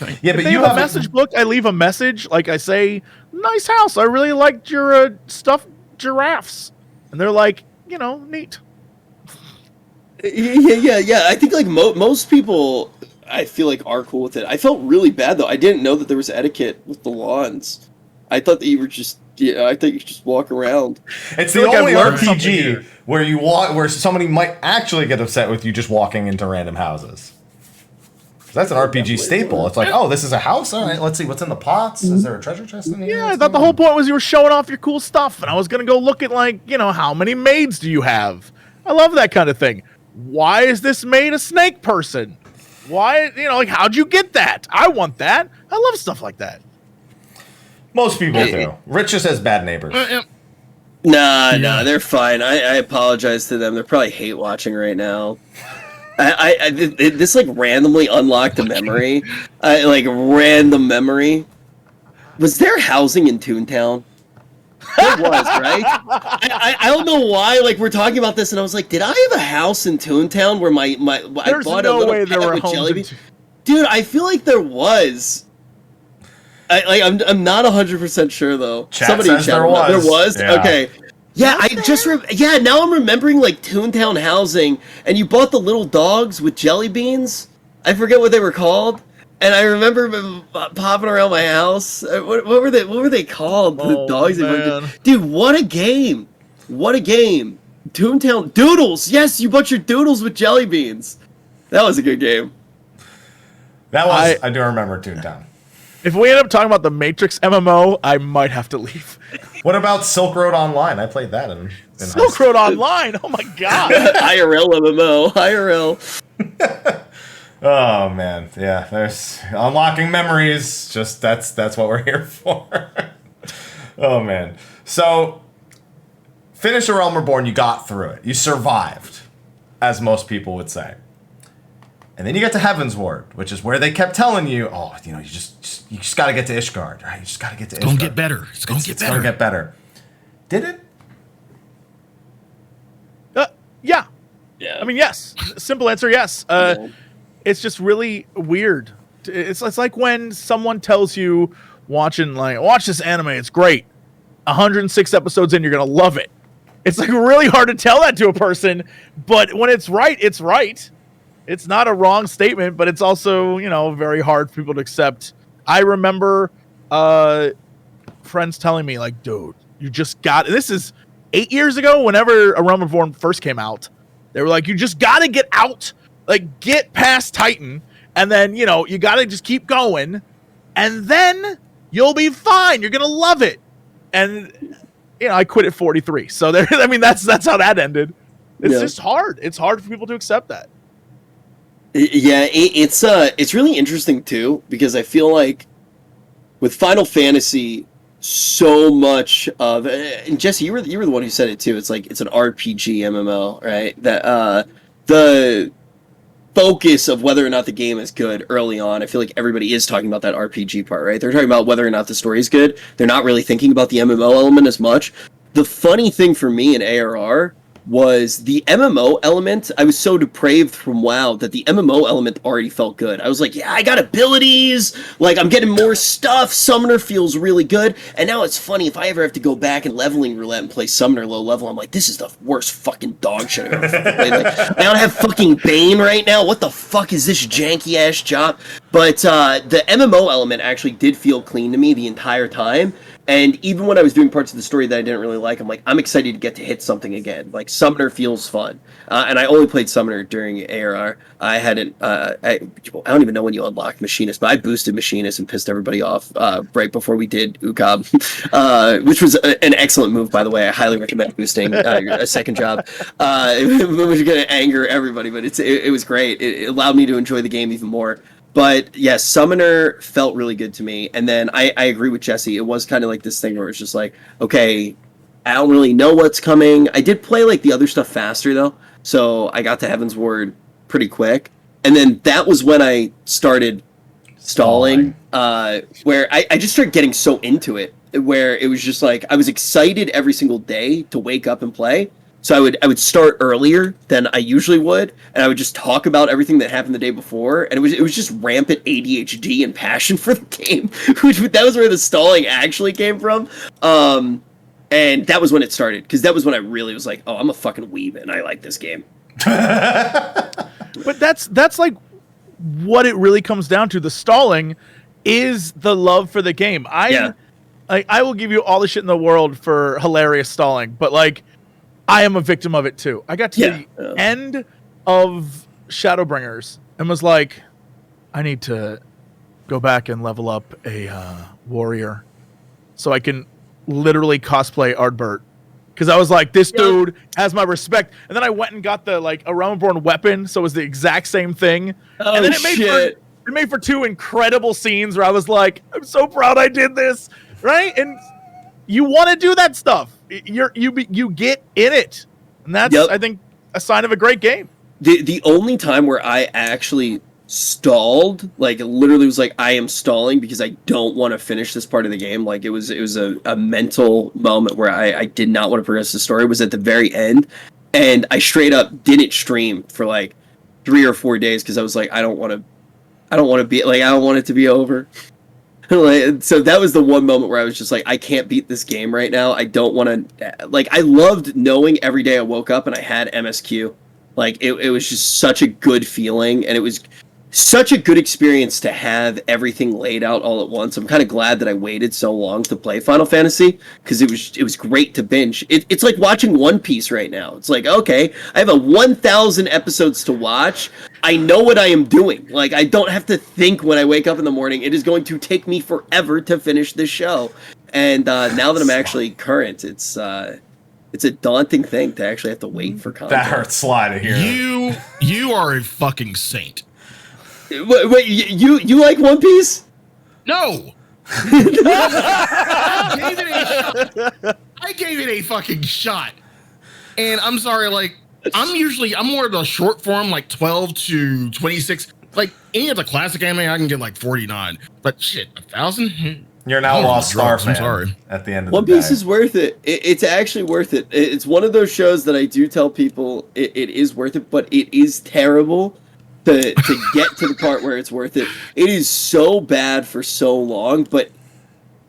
Okay. Yeah, but you have a message book. I leave a message, like I say, "Nice house. I really liked your stuffed giraffes," and they're like, you know, neat. Yeah. I think like most people, I feel like are cool with it. I felt really bad though. I didn't know that there was etiquette with the lawns. I thought that you were just. Yeah, I think you just walk around. It's the only RPG where you walk, where somebody might actually get upset with you just walking into random houses. That's an RPG staple. It's like, oh, this is a house. All right, let's see what's in the pots. Is there a treasure chest in here? Yeah, I thought the whole point was you were showing off your cool stuff, and I was gonna go look at how many maids do you have? I love that kind of thing. Why is this maid a snake person? Why, how'd you get that? I want that. I love stuff like that. Most people do. Rich just has bad neighbors. Nah, they're fine. I apologize to them. They're probably hate watching right now. This randomly unlocked a memory. Random memory. Was there housing in Toontown? There was, right? I don't know why. We're talking about this, and I was like, did I have a house in Toontown where I bought a little pet with jelly beans? Dude, I feel like there was. I'm not 100% sure though. Somebody says there was. There was? Yeah. Okay. Yeah, now I'm remembering Toontown housing, and you bought the little dogs with jelly beans. I forget what they were called, and I remember them popping around my house. What were they called? The dogs. Dude, what a game! What a game! Toontown Doodles. Yes, you bought your Doodles with jelly beans. That was a good game. That was. I do remember Toontown. If we end up talking about the Matrix MMO, I might have to leave. What about Silk Road Online? I played that in Silk Road Online. Oh my god. IRL MMO. IRL. Oh man, yeah. There's unlocking memories. Just that's what we're here for. Oh man. So, finish A Realm Reborn. You got through it. You survived, as most people would say. And then you get to Heaven's Ward, which is where they kept telling you, you just got to get to Ishgard, right? You just got to get to Ishgard. It's going to get better. It's going to get better. Did it? Yeah. Yeah. I mean, yes. Simple answer, yes. It's just really weird. It's like when someone tells you watch this anime, it's great. 106 episodes in, you're going to love it. It's really hard to tell that to a person, but when it's right, it's right. It's not a wrong statement, but it's also, very hard for people to accept. I remember friends telling me, dude, you just got... This is 8 years ago, whenever A Realm Reborn first came out. They were like, you just got to get out, get past Titan, and then, you got to just keep going, and then you'll be fine. You're going to love it. And, I quit at 43. So, that's how that ended. It's just hard. It's hard for people to accept that. Yeah, it's really interesting too, because I feel like with Final Fantasy, so much of, and Jesse, you were the one who said it too. It's it's an RPG MMO, right? That the focus of whether or not the game is good early on, I feel like everybody is talking about that RPG part, right? They're talking about whether or not the story is good. They're not really thinking about the MMO element as much. The funny thing for me in ARR was the MMO element. I was so depraved from WoW that the MMO element already felt good. I was like, yeah, I got abilities, I'm getting more stuff, Summoner feels really good, and now it's funny, if I ever have to go back in leveling roulette and play Summoner low level, I'm like, this is the worst fucking dog shit I've ever fucking played. I don't have fucking Bane right now, what the fuck is this janky ass job? But the MMO element actually did feel clean to me the entire time. And even when I was doing parts of the story that I didn't really like, I'm excited to get to hit something again. Summoner feels fun. And I only played Summoner during ARR. I hadn't, I don't even know when you unlocked Machinist, but I boosted Machinist and pissed everybody off right before we did Icabus, which was an excellent move, by the way. I highly recommend boosting a second job. It was going to anger everybody, but it was great. It allowed me to enjoy the game even more. But yeah, Summoner felt really good to me. And then I agree with Jesse. It was kind of this thing where it's just okay, I don't really know what's coming. I did play the other stuff faster though. So I got to Heaven's Ward pretty quick. And then that was when I started stalling, where I just started getting so into it, where it was just I was excited every single day to wake up and play. So I would start earlier than I usually would, and I would just talk about everything that happened the day before, and it was just rampant ADHD and passion for the game, that was where the stalling actually came from. And that was when it started, because that was when I really was like, oh, I'm a fucking weeb, and I like this game. But that's what it really comes down to. The stalling is the love for the game. Like, I will give you all the shit in the world for hilarious stalling, but like, I am a victim of it too. I got to the end of Shadowbringers and was like, I need to go back and level up a warrior so I can literally cosplay Ardbert. Because I was like, this dude has my respect. And then I went and got the like a Realm-Born weapon, so it was the exact same thing. Oh, and then it made for two incredible scenes where I was like, I'm so proud I did this, right? And you want to do that stuff. You get in it, and that's I think a sign of a great game. The only time where I actually stalled, like literally was like, I am stalling because I don't want to finish this part of the game. Like it was a mental moment where I did not want to progress the story, was at the very end, and I straight up didn't stream for like 3 or 4 days because I was like, I don't want it to be over. Like, so that was the one moment where I was just like, I can't beat this game right now. I don't want to, like, I loved knowing every day I woke up and I had MSQ. Like, it was just such a good feeling, and it was such a good experience to have everything laid out all at once. I'm kind of glad that I waited so long to play Final Fantasy, because it was great to binge. It's like watching One Piece right now. It's like, okay, I have 1,000 episodes to watch. I know what I am doing. Like, I don't have to think when I wake up in the morning. It is going to take me forever to finish this show. And now that I'm actually current, it's a daunting thing to actually have to wait for content. That hurts Sly to hear. You are a fucking saint. Wait, you like One Piece? No. I gave it a fucking shot. And I'm sorry, like, I'm more of the short form, like 12 to 26. Like, any of the classic anime, I can get like 49. But shit, 1,000? You're now Lost Star fan. I'm sorry. At the end of One the day. Piece is worth it. It's actually worth it. It's one of those shows that I do tell people it is worth it, but it is terrible to get to the part where it's worth it. It is so bad for so long, but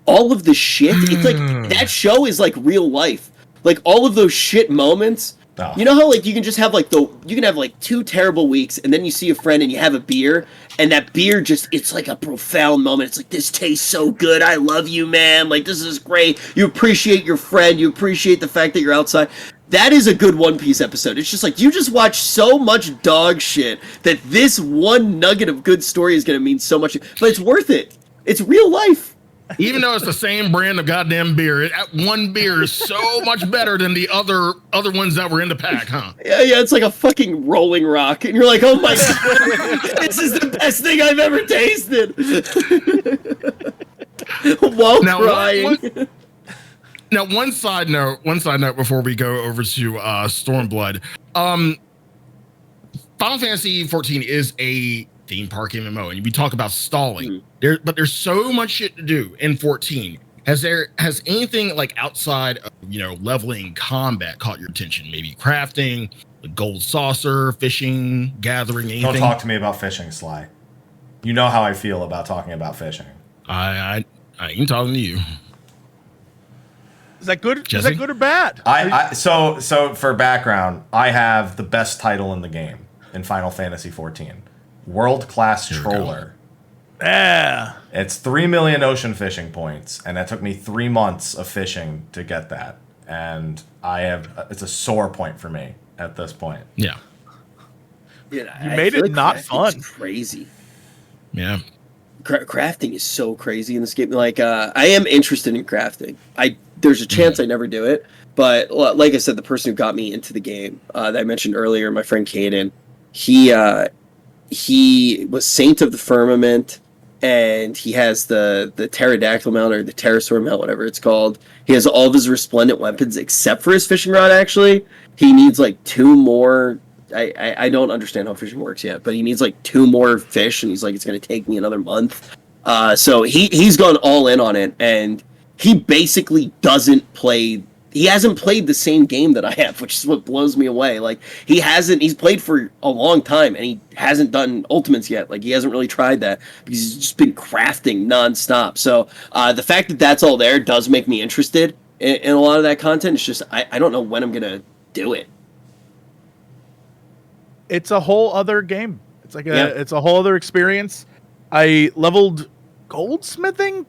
all of the shit, it's like, that show is like real life. Like, all of those shit moments. Oh. You know how, like, you can just have, like, you can have, like, 2 terrible weeks, and then you see a friend and you have a beer, and that beer just, it's like a profound moment. It's like, this tastes so good. I love you, man. Like, this is great. You appreciate your friend. You appreciate the fact that you're outside. That is a good One Piece episode. It's just like, you just watch so much dog shit that this one nugget of good story is going to mean so much. But it's worth it. It's real life. Even though it's the same brand of goddamn beer, one beer is so much better than the other ones that were in the pack, huh? Yeah, it's like a fucking Rolling Rock, and you're like, oh my god, this is the best thing I've ever tasted. While crying. Now, one side note before we go over to Stormblood. Final Fantasy 14 is a theme park MMO, and we talk about stalling. But there's so much shit to do in 14. Has anything like outside of, leveling combat caught your attention? Maybe crafting, the gold saucer, fishing, gathering, anything? Don't talk to me about fishing, Sly. You know how I feel about talking about fishing. I ain't talking to you. Is that good? Jesse? Is that good or bad? So for background, I have the best title in the game in Final Fantasy 14. World-class Troller. Yeah. It's 3 million ocean fishing points, and it took me 3 months of fishing to get that. And it's a sore point for me at this point. Yeah. You made it not fun. Crazy. Yeah. Crafting is so crazy in this game. Like, I am interested in crafting. There's a chance I never do it, but like I said, the person who got me into the game that I mentioned earlier, my friend Caden, he was Saint of the Firmament, and he has the pterodactyl mount, or the pterosaur mount, whatever it's called. He has all of his resplendent weapons except for his fishing rod. Actually, he needs like 2 more. I don't understand how fishing works yet, but he needs like 2 more fish, and he's like, it's going to take me another month. So he's gone all in on it, and he basically doesn't play. He hasn't played the same game that I have, which is what blows me away. Like, he's played for a long time, and he hasn't done Ultimates yet. Like, he hasn't really tried that, because he's just been crafting nonstop. So, the fact that that's all there does make me interested in a lot of that content. It's just, I don't know when I'm going to do it. It's a whole other game. It's like it's a whole other experience. I leveled goldsmithing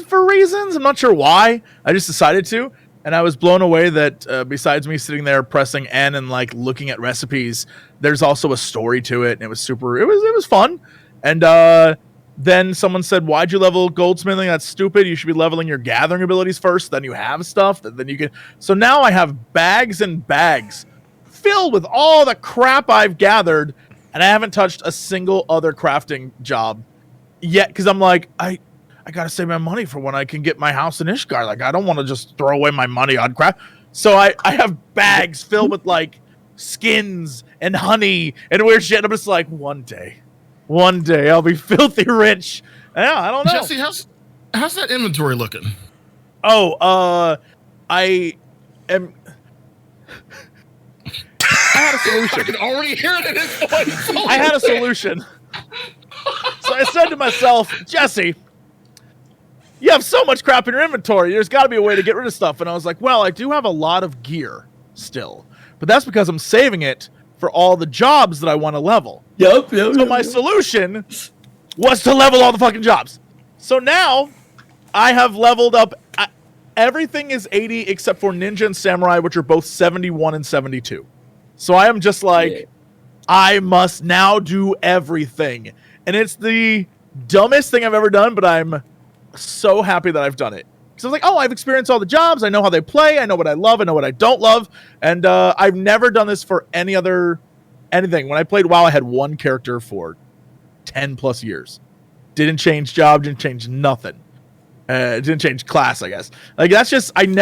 for reasons. I'm not sure why. I just decided to. And I was blown away that besides me sitting there pressing N and like looking at recipes, there's also a story to it. And it was it was fun. And then someone said, why'd you level goldsmithing? That's stupid. You should be leveling your gathering abilities first. Then you have stuff that then you can. So now I have bags and bags filled with all the crap I've gathered. And I haven't touched a single other crafting job yet. Because I'm like, I got to save my money for when I can get my house in Ishgard. Like, I don't want to just throw away my money on crap. So I have bags filled with like skins and honey and weird shit. I'm just like, one day I'll be filthy rich. Yeah, I don't know. Jesse, how's that inventory looking? Oh, I am. I had a solution. I can already hear it in his voice. I had a solution. So I said to myself, Jesse, you have so much crap in your inventory. There's got to be a way to get rid of stuff. And I was like, well, I do have a lot of gear still, but that's because I'm saving it for all the jobs that I want to level. Yep. So my solution was to level all the fucking jobs. So now I have leveled up. Everything is 80 except for Ninja and Samurai, which are both 71 and 72. So I am just like, yeah. I must now do everything. And it's the dumbest thing I've ever done, but I'm so happy that I've done it. So I was like, oh, I've experienced all the jobs. I know how they play. I know what I love. I know what I don't love. And I've never done this for anything. When I played WoW, I had one character for 10 plus years. Didn't change job, didn't change nothing. Didn't change class, I guess. Like, that's just, in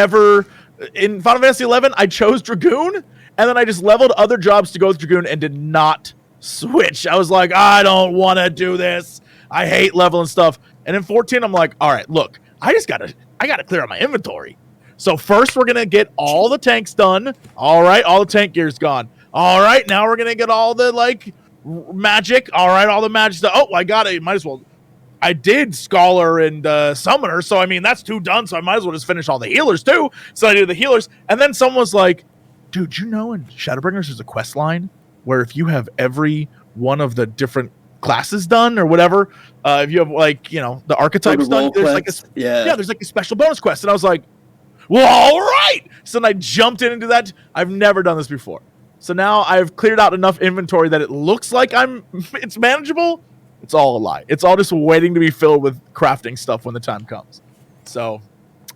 Final Fantasy XI, I chose Dragoon, and then I just leveled other jobs to go with Dragoon and did not switch. I was like, I don't want to do this. I hate leveling stuff. And in 14, I'm like, all right, look, I gotta clear out my inventory. So first we're gonna get all the tanks done. All right, all the tank gear's gone. All right, now we're gonna get all the like magic. All right, all the magic stuff. Oh, I got it. Might as well. I did Scholar and Summoner, so I mean that's 2 done. So I might as well just finish all the healers too. So I did the healers, and then someone was like, "Dude, you know in Shadowbringers there's a quest line where if you have every one of the different classes done or whatever, if you have like, you know, the archetypes done, there's like there's like a special bonus quest." And I was like, well, all right. So then I jumped in and do that. I've never done this before. So now I've cleared out enough inventory that it looks like it's manageable. It's all a lie. It's all just waiting to be filled with crafting stuff when the time comes. So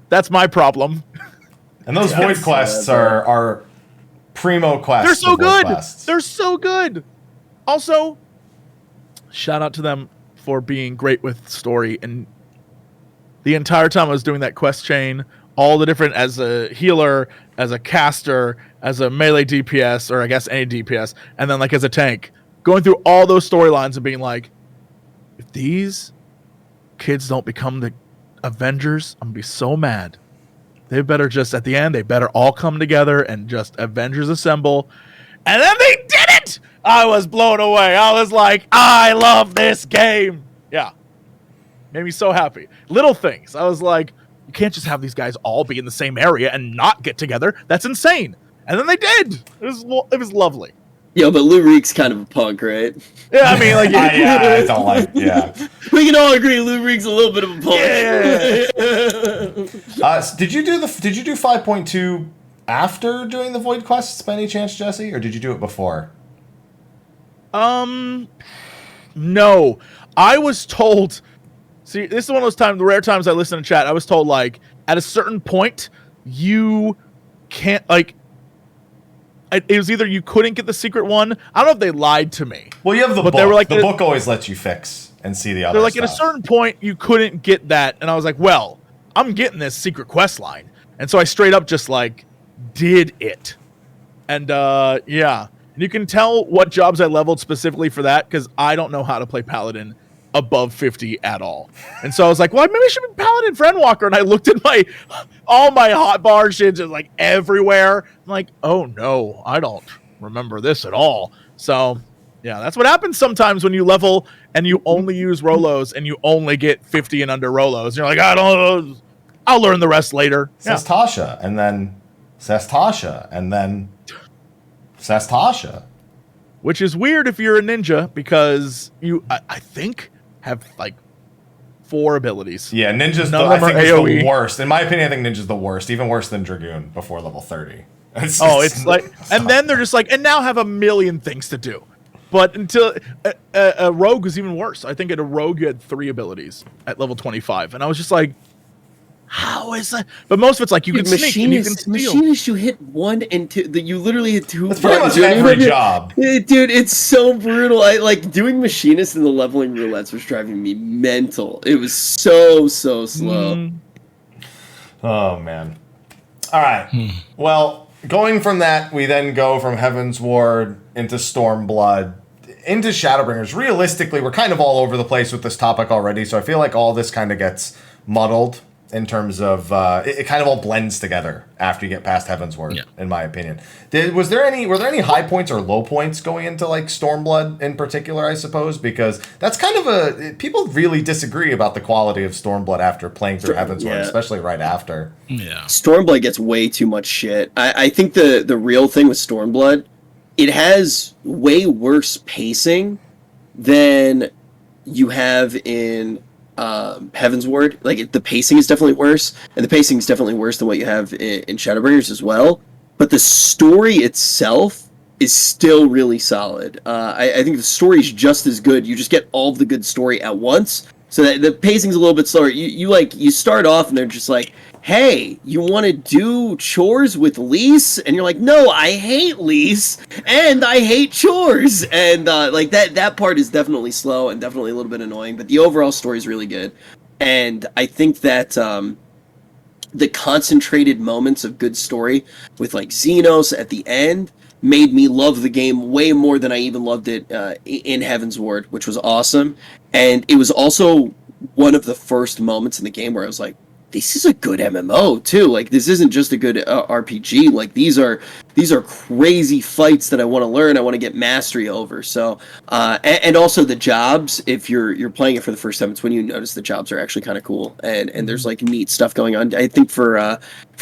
that's my problem. And those void quests are primo quests. They're so good. Quests. They're so good. Also, shout out to them for being great with story. And the entire time I was doing that quest chain, all the different, as a healer, as a caster, as a melee DPS, or I guess any DPS, and then like as a tank, going through all those storylines and being like, if these kids don't become the Avengers, I'm going to be so mad. They better just, at the end, they better all come together and just Avengers assemble. And then they did it! I was blown away. I was like, I love this game. Yeah. Made me so happy. Little things. I was like, you can't just have these guys all be in the same area and not get together. That's insane. And then they did. It was lovely. Yo, but Lou Reek's kind of a punk, right? Yeah, I mean, like, I don't like, yeah. We can all agree Lou Reek's a little bit of a punk. Yeah. Did you do 5.2 after doing the void quests by any chance, Jesse, or did you do it before? No. I was told. See, this is one of those times, the rare times I listen to chat. I was told, like, at a certain point, you can't, like. It was either you couldn't get the secret one. I don't know if they lied to me. Well, you have the book. They were like, the book always lets you fix and see the other They're like, stuff. at a certain point, you couldn't get that. And I was like, well, I'm getting this secret quest line. And so I straight up just, like, did it. And, yeah. And you can tell what jobs I leveled specifically for that, because I don't know how to play Paladin above 50 at all. And so I was like, well, maybe I should be Paladin for Endwalker. And I looked at all my hotbar shit just like everywhere. I'm like, oh no, I don't remember this at all. So yeah, that's what happens sometimes when you level and you only use Rolos and you only get 50 and under Rolos. You're like, I don't know, I'll learn the rest later. Says Tasha, and then says Tasha, and then says Tasha. Which is weird if you're a ninja, because you, I think, have like 4 abilities. Yeah, Ninja's None of them I think are is the AoE. worst. In my opinion, I think Ninja's the worst, even worse than Dragoon before level 30. It's like, and then they're just like, and now have a million things to do. But until a rogue was even worse. I think at a rogue you had 3 abilities at level 25, and I was just like, how is that? But most of it's like you can sneak and you can steal. Machinist, you hit 1 and 2. You literally hit 2 That's pretty much buttons. every job. Dude, it's so brutal. I like doing Machinist in the leveling roulettes was driving me mental. It was so slow. Oh man. All right. Well, going from that, we then go from Heaven's Ward into Stormblood into Shadowbringers. Realistically, we're kind of all over the place with this topic already, so I feel like all this kind of gets muddled in terms of it kind of all blends together after you get past Heaven's Ward, in my opinion. Were there any high points or low points going into like Stormblood in particular, I suppose? Because that's kind of people really disagree about the quality of Stormblood after playing through Heaven's Ward, especially right after. Yeah. Stormblood gets way too much shit. I think the real thing with Stormblood, it has way worse pacing than you have in Heaven's Ward. Like the pacing is definitely worse, and the pacing is definitely worse than what you have in Shadowbringers as well. But the story itself is still really solid. I think the story is just as good. You just get all of the good story at once, so that the pacing's a little bit slower. You start off and they're just like, hey, you want to do chores with Lise? And you're like, no, I hate Lise, and I hate chores. And like that part is definitely slow and definitely a little bit annoying, but the overall story is really good. And I think that the concentrated moments of good story with like Xenos at the end made me love the game way more than I even loved it in Heaven's Ward, which was awesome. And it was also one of the first moments in the game where I was like, this is a good MMO too. Like, this isn't just a good RPG. Like, these are crazy fights that I want to learn. I want to get mastery over. So, and also the jobs. If you're playing it for the first time, it's when you notice the jobs are actually kind of cool, and there's like neat stuff going on. I think for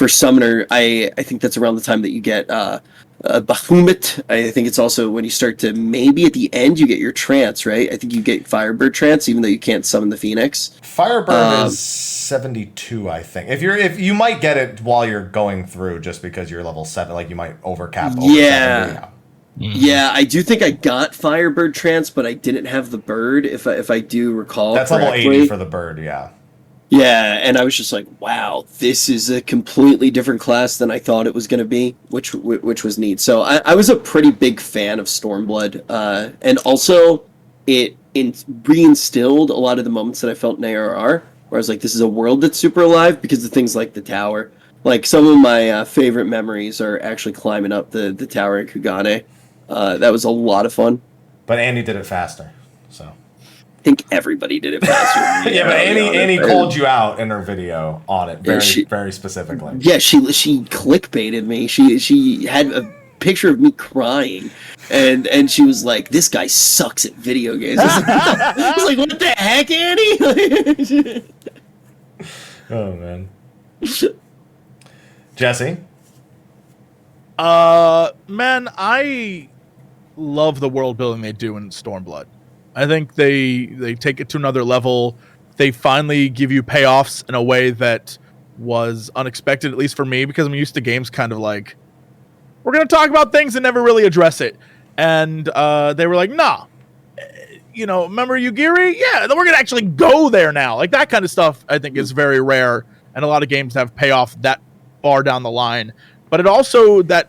Summoner, I think that's around the time that you get Bahamut. I think it's also when you start to, maybe at the end you get your trance, right? I think you get Firebird trance, even though you can't summon the Phoenix. Firebird is 72, I think. If you might get it while you're going through, just because you're level 7, like you might overcap. Over 70. Yeah, I do think I got Firebird trance, but I didn't have the bird. If I do recall, that's correctly. level 80 for the bird. Yeah. Yeah, and I was just like, wow, this is a completely different class than I thought it was going to be, which was neat. So I was a pretty big fan of Stormblood, and also it reinstilled a lot of the moments that I felt in ARR, where I was like, this is a world that's super alive because of things like the tower. Like, some of my favorite memories are actually climbing up the tower in Khuja. That was a lot of fun. But Annie did it faster, so. I think everybody did it faster. Yeah, but Annie called you out in her video on it very specifically. Yeah, she clickbaited me. She had a picture of me crying, and she was like, "This guy sucks at video games." I was like, "What the heck, Annie?" Oh man, Jesse. Man, I love the world building they do in Stormblood. I think they take it to another level. They finally give you payoffs in a way that was unexpected, at least for me, because I'm used to games kind of like, we're going to talk about things and never really address it. And they were like, nah, remember Yugiri? Yeah, then we're going to actually go there now. Like, that kind of stuff, I think, is very rare. And a lot of games have payoff that far down the line. But it also, that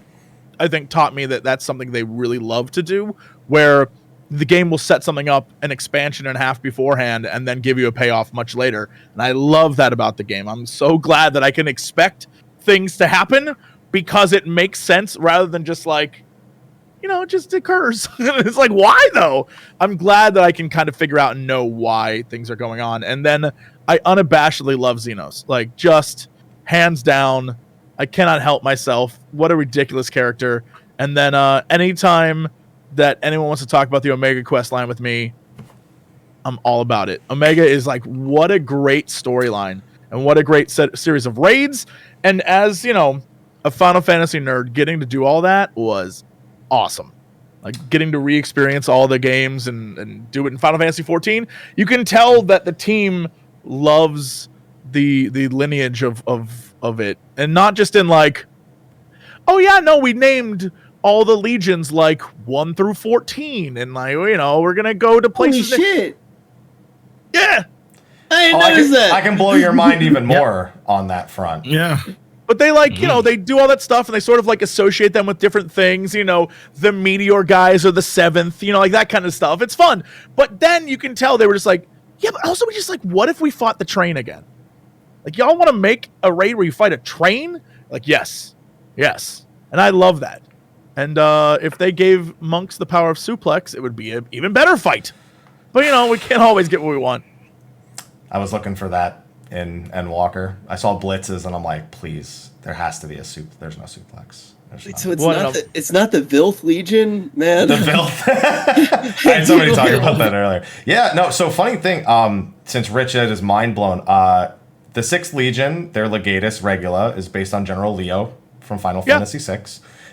I think, taught me that that's something they really love to do, where the game will set something up an expansion and a half beforehand and then give you a payoff much later. And I love that about the game. I'm so glad that I can expect things to happen because it makes sense rather than just like, it just occurs. It's like, why though? I'm glad that I can kind of figure out and know why things are going on. And then I unabashedly love Xenos. Like, just hands down, I cannot help myself. What a ridiculous character. And then anytime that anyone wants to talk about the Omega quest line with me, I'm all about it. Omega is like, what a great storyline and what a great series of raids. And as, a Final Fantasy nerd, getting to do all that was awesome. Like, getting to re-experience all the games and do it in Final Fantasy 14. You can tell that the team loves the lineage of it, and not just in like, oh yeah, no, we named all the legions like 1 through 14, and like, you know, we're gonna go to places. Holy shit! Yeah, I didn't notice that. I can blow your mind even more on that front. Yeah. but they like, you know, they do all that stuff, and they sort of like associate them with different things. You know, the meteor guys are the 7th, you know, like that kind of stuff. It's fun, but then you can tell they were just like, yeah, but also we just like, what if we fought the train again? Like, y'all want to make a raid where you fight a train? Like, yes, and I love that. And if they gave monks the power of suplex, it would be an even better fight. But, you know, we can't always get what we want. I was looking for that in Endwalker. I saw blitzes, and I'm like, please, there has to be a soup. There's no suplex. So it's not the Vilth Legion, man. The Vilth. I had somebody talking about that earlier. Yeah, no. So funny thing, since Rich had his mind blown, the 6th Legion, their Legatus Regula, is based on General Leo from Final Fantasy VI.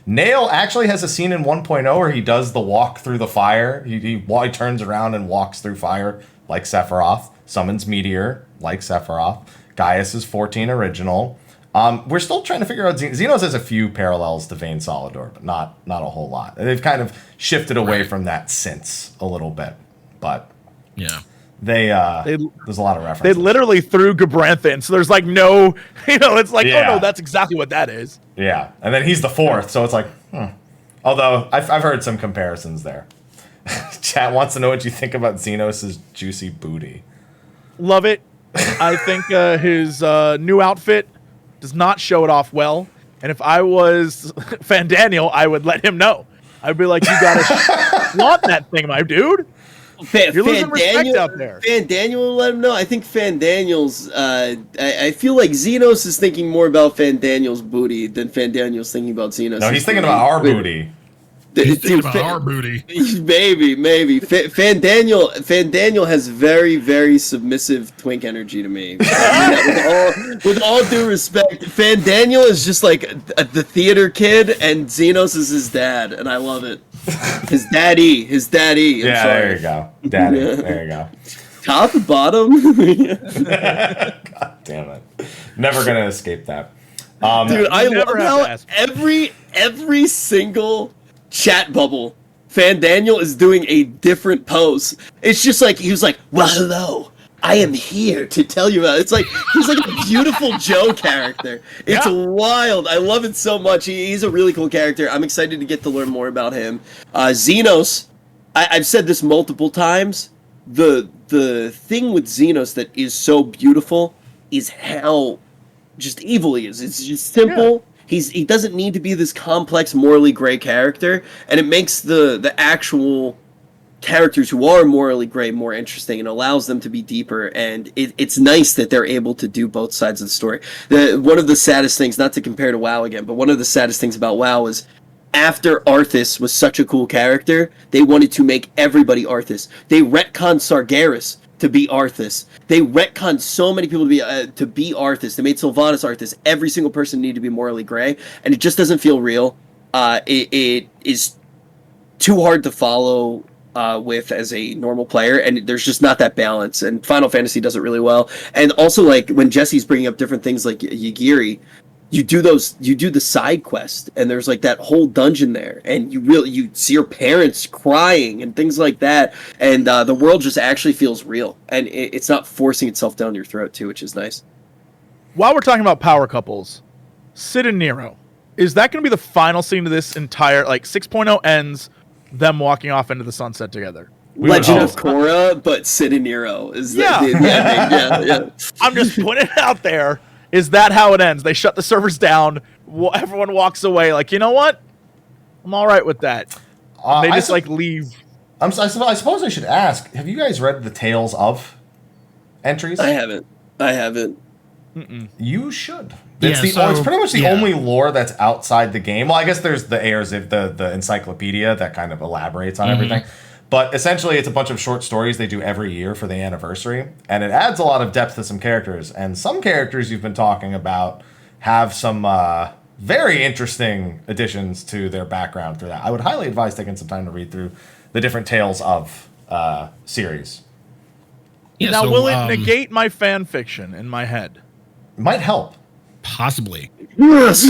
Nail actually has a scene in 1.0 where he does the walk through the fire. He turns around and walks through fire like Sephiroth. Summons Meteor like Sephiroth. Gaius is 14 original. We're still trying to figure out... Xenos has a few parallels to Vayne Solidor, but not a whole lot. They've kind of shifted away from that since a little bit. But yeah, there's a lot of references. They literally threw Gabranth in, so there's like no... You know, it's like, oh no, that's exactly what that is. Yeah, and then he's the 4th, so it's like... Although, I've heard some comparisons there. Chat wants to know what you think about Xenos' juicy booty. Love it. I think his new outfit does not show it off well. And if I was Fandaniel, I would let him know. I'd be like, you gotta flaunt that thing, my dude. You're losing respect out there. Fandaniel will let him know. I think Fandaniel's... I feel like Xenos is thinking more about Fandaniel's booty than Fandaniel's thinking about Xenos. No, he's thinking about our booty. He's thinking about our booty. Maybe. Fandaniel has very, very submissive twink energy to me. with all due respect, Fandaniel is just like the theater kid, and Xenos is his dad, and I love it. His daddy. Yeah, there you go. Daddy. There you go. Top and bottom. God damn it. Never gonna escape that. Dude, I love how every single chat bubble, Fandaniel is doing a different pose. It's just like, he was like, well, hello, I am here to tell you about it. It's like, he's like a beautiful Joe character. It's wild. I love it so much. He's a really cool character. I'm excited to get to learn more about him. Xenos, I've said this multiple times, the thing with Xenos that is so beautiful is how just evil he is. It's just simple. Yeah. He doesn't need to be this complex, morally gray character, and it makes the actual characters who are morally gray more interesting and allows them to be deeper, and it's nice that they're able to do both sides of the story. One of the saddest things, not to compare to WoW again, but one of the saddest things about WoW is after Arthas was such a cool character, they wanted to make everybody Arthas. They retconned Sargeras to be Arthas. They retconned so many people to be Arthas. They made Sylvanas Arthas. Every single person needed to be morally gray, and it just doesn't feel real. It is too hard to follow with as a normal player, and there's just not that balance. And Final Fantasy does it really well. And also, like when Jesse's bringing up different things like Yagiri, you do the side quest, and there's like that whole dungeon there, and you see your parents crying and things like that, and the world just actually feels real, and it's not forcing itself down your throat too, which is nice. While we're talking about power couples, Cid and Nero, is that going to be the final scene of this entire, like 6.0 ends, them walking off into the sunset together? Legend of Korra, but Cid and Nero is the ending. Yeah. I'm just putting it out there. Is that how it ends? They shut the servers down. Everyone walks away. Like, you know what? I'm all right with that. They just leave. I suppose I should ask. Have you guys read the Tales of entries? I haven't. Mm-mm. You should. It's pretty much the only lore that's outside the game. Well, I guess there's the Airziv, the encyclopedia that kind of elaborates on everything. But essentially, it's a bunch of short stories they do every year for the anniversary, and it adds a lot of depth to some characters. And some characters you've been talking about have some very interesting additions to their background through that. I would highly advise taking some time to read through the different Tales of series. Yeah, Now, so, will it negate my fan fiction in my head? Might help. Possibly. Yes.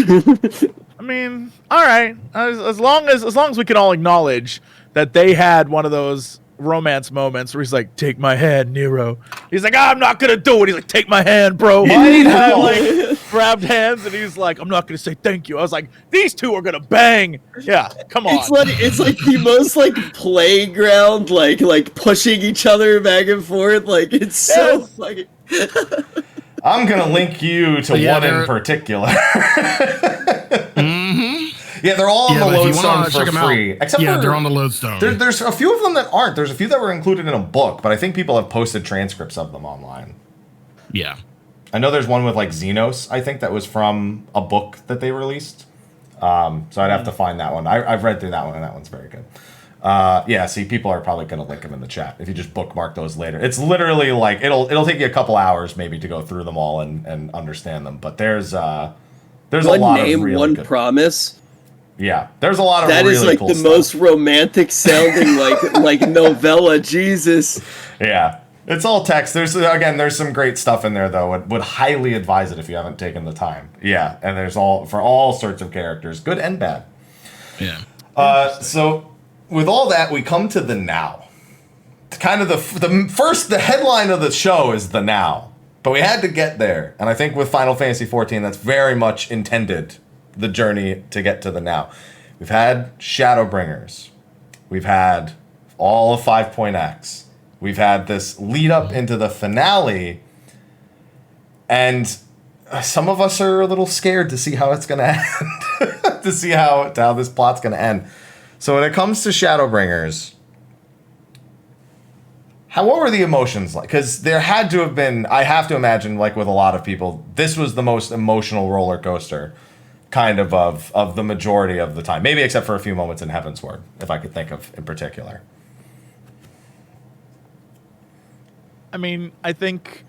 I mean, all right. As long as we can all acknowledge that they had one of those romance moments where he's like, "Take my hand, Nero." He's like, "I'm not gonna do it." He's like, "Take my hand, bro." Might help. Like grabbed hands, and he's like, "I'm not gonna say thank you." I was like, "These two are gonna bang." Yeah, come on. It's like the most like playground, like pushing each other back and forth. Like it's so fucking. I'm gonna link you to one in particular. Yeah, they're all on the Lodestone for free. Except they're on the Lodestone. There's a few of them that aren't. There's a few that were included in a book, but I think people have posted transcripts of them online. Yeah. I know there's one with like Xenos, I think, that was from a book that they released. So I'd have to find that one. I've read through that one, and that one's very good. Yeah, see, people are probably going to link them in the chat if you just bookmark those later. It's literally like it'll take you a couple hours maybe to go through them all and understand them. But there's a lot of really one good. Promise. Yeah, there's a lot of that really is like cool the stuff. most romantic sounding like novella. Jesus. Yeah, it's all text. There's some great stuff in there though. Would highly advise it if you haven't taken the time. Yeah, and there's all sorts of characters, good and bad. Yeah. So with all that, we come to the now. Kind of the headline of the show is the now, but we had to get there, and I think with Final Fantasy XIV, that's very much intended. The journey to get to the now. We've had Shadowbringers. We've had all of 5.x. We've had this lead up into the finale. And some of us are a little scared to see how it's going to end. To see how this plot's going to end. So when it comes to Shadowbringers, what were the emotions like? Because there had to have been, I have to imagine, like with a lot of people, this was the most emotional roller coaster kind of the majority of the time. Maybe except for a few moments in Heavensward, if I could think of in particular. I mean, I think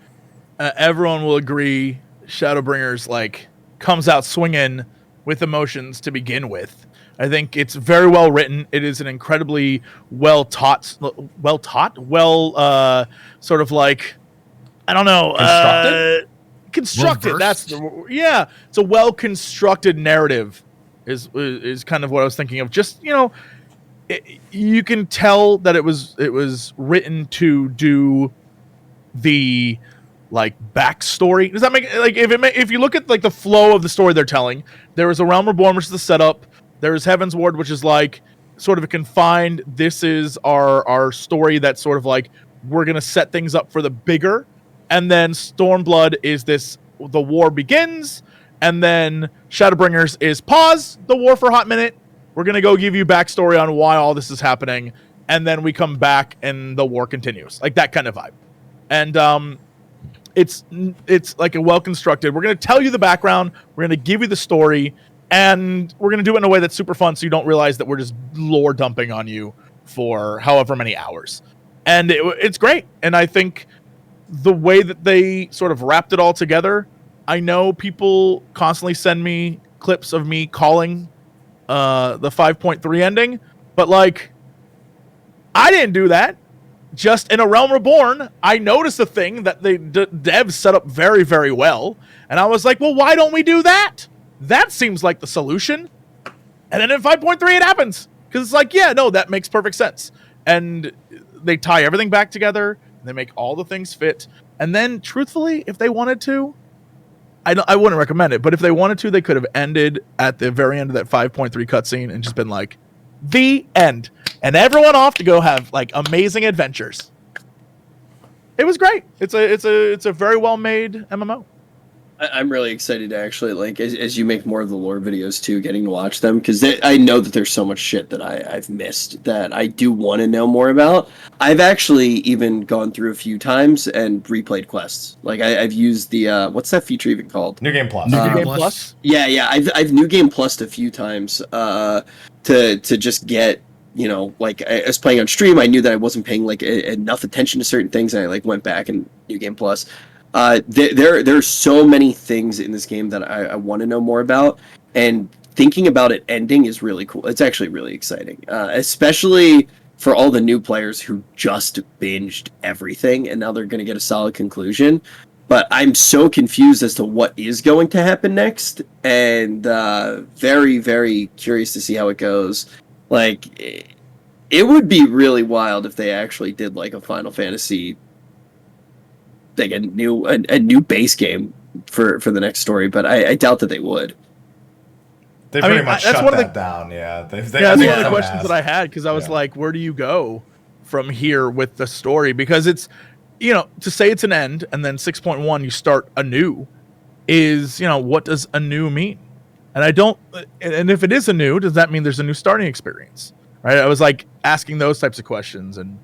everyone will agree Shadowbringers like comes out swinging with emotions to begin with. I think it's very well written. It is an incredibly well sort of like, I don't know, constructed. That's it's a well constructed narrative is kind of what I was thinking of. Just, you can tell that it was written to do the like backstory. Does that make like if you look at like the flow of the story they're telling, there is a Realm Reborn, which is the setup. There is Heavensward, which is like sort of a confined, this is our story that's sort of like we're gonna set things up for the bigger. And then Stormblood is the war begins, and then Shadowbringers is pause the war for a hot minute. We're going to go give you backstory on why all this is happening, and then we come back and the war continues. Like that kind of vibe. And it's like a well-constructed, we're going to tell you the background, we're going to give you the story, and we're going to do it in a way that's super fun so you don't realize that we're just lore dumping on you for however many hours. And it's great, and I think the way that they sort of wrapped it all together, I know people constantly send me clips of me calling the 5.3 ending, but like, I didn't do that. Just in A Realm Reborn, I noticed a thing that the devs set up very, very well, and I was like, well, why don't we do that? That seems like the solution. And then in 5.3 it happens, because it's like, yeah, no, that makes perfect sense. And they tie everything back together. They make all the things fit. And then, truthfully, if they wanted to, I wouldn't recommend it, but if they wanted to, they could have ended at the very end of that 5.3 cutscene and just been like, the end. And everyone off to go have, like, amazing adventures. It was great. It's a very well-made MMO. I'm really excited to actually, like, as you make more of the lore videos too, getting to watch them, because I know that there's so much shit that I've missed that I do want to know more about. I've actually even gone through a few times and replayed quests. Like I've used the what's that feature even called? New Game Plus. New Game Plus. Yeah. I've New Game Plused a few times to just get. Like I was playing on stream, I knew that I wasn't paying like enough attention to certain things, and I like went back and New Game Plus. There are so many things in this game that I want to know more about, and thinking about it ending is really cool. It's actually really exciting, especially for all the new players who just binged everything and now they're going to get a solid conclusion. But I'm so confused as to what is going to happen next, and very, very curious to see how it goes. Like, it would be really wild if they actually did like a Final Fantasy, like a new base game for the next story. But I doubt that they would. They pretty much shut that down. Yeah, that's one of the questions that I had, because I was like, where do you go from here with the story? Because it's, you know, to say it's an end and then 6.1 you start anew is, you know, what does anew mean? And I don't, and if it is anew, does that mean there's a new starting experience? Right? I was like asking those types of questions, and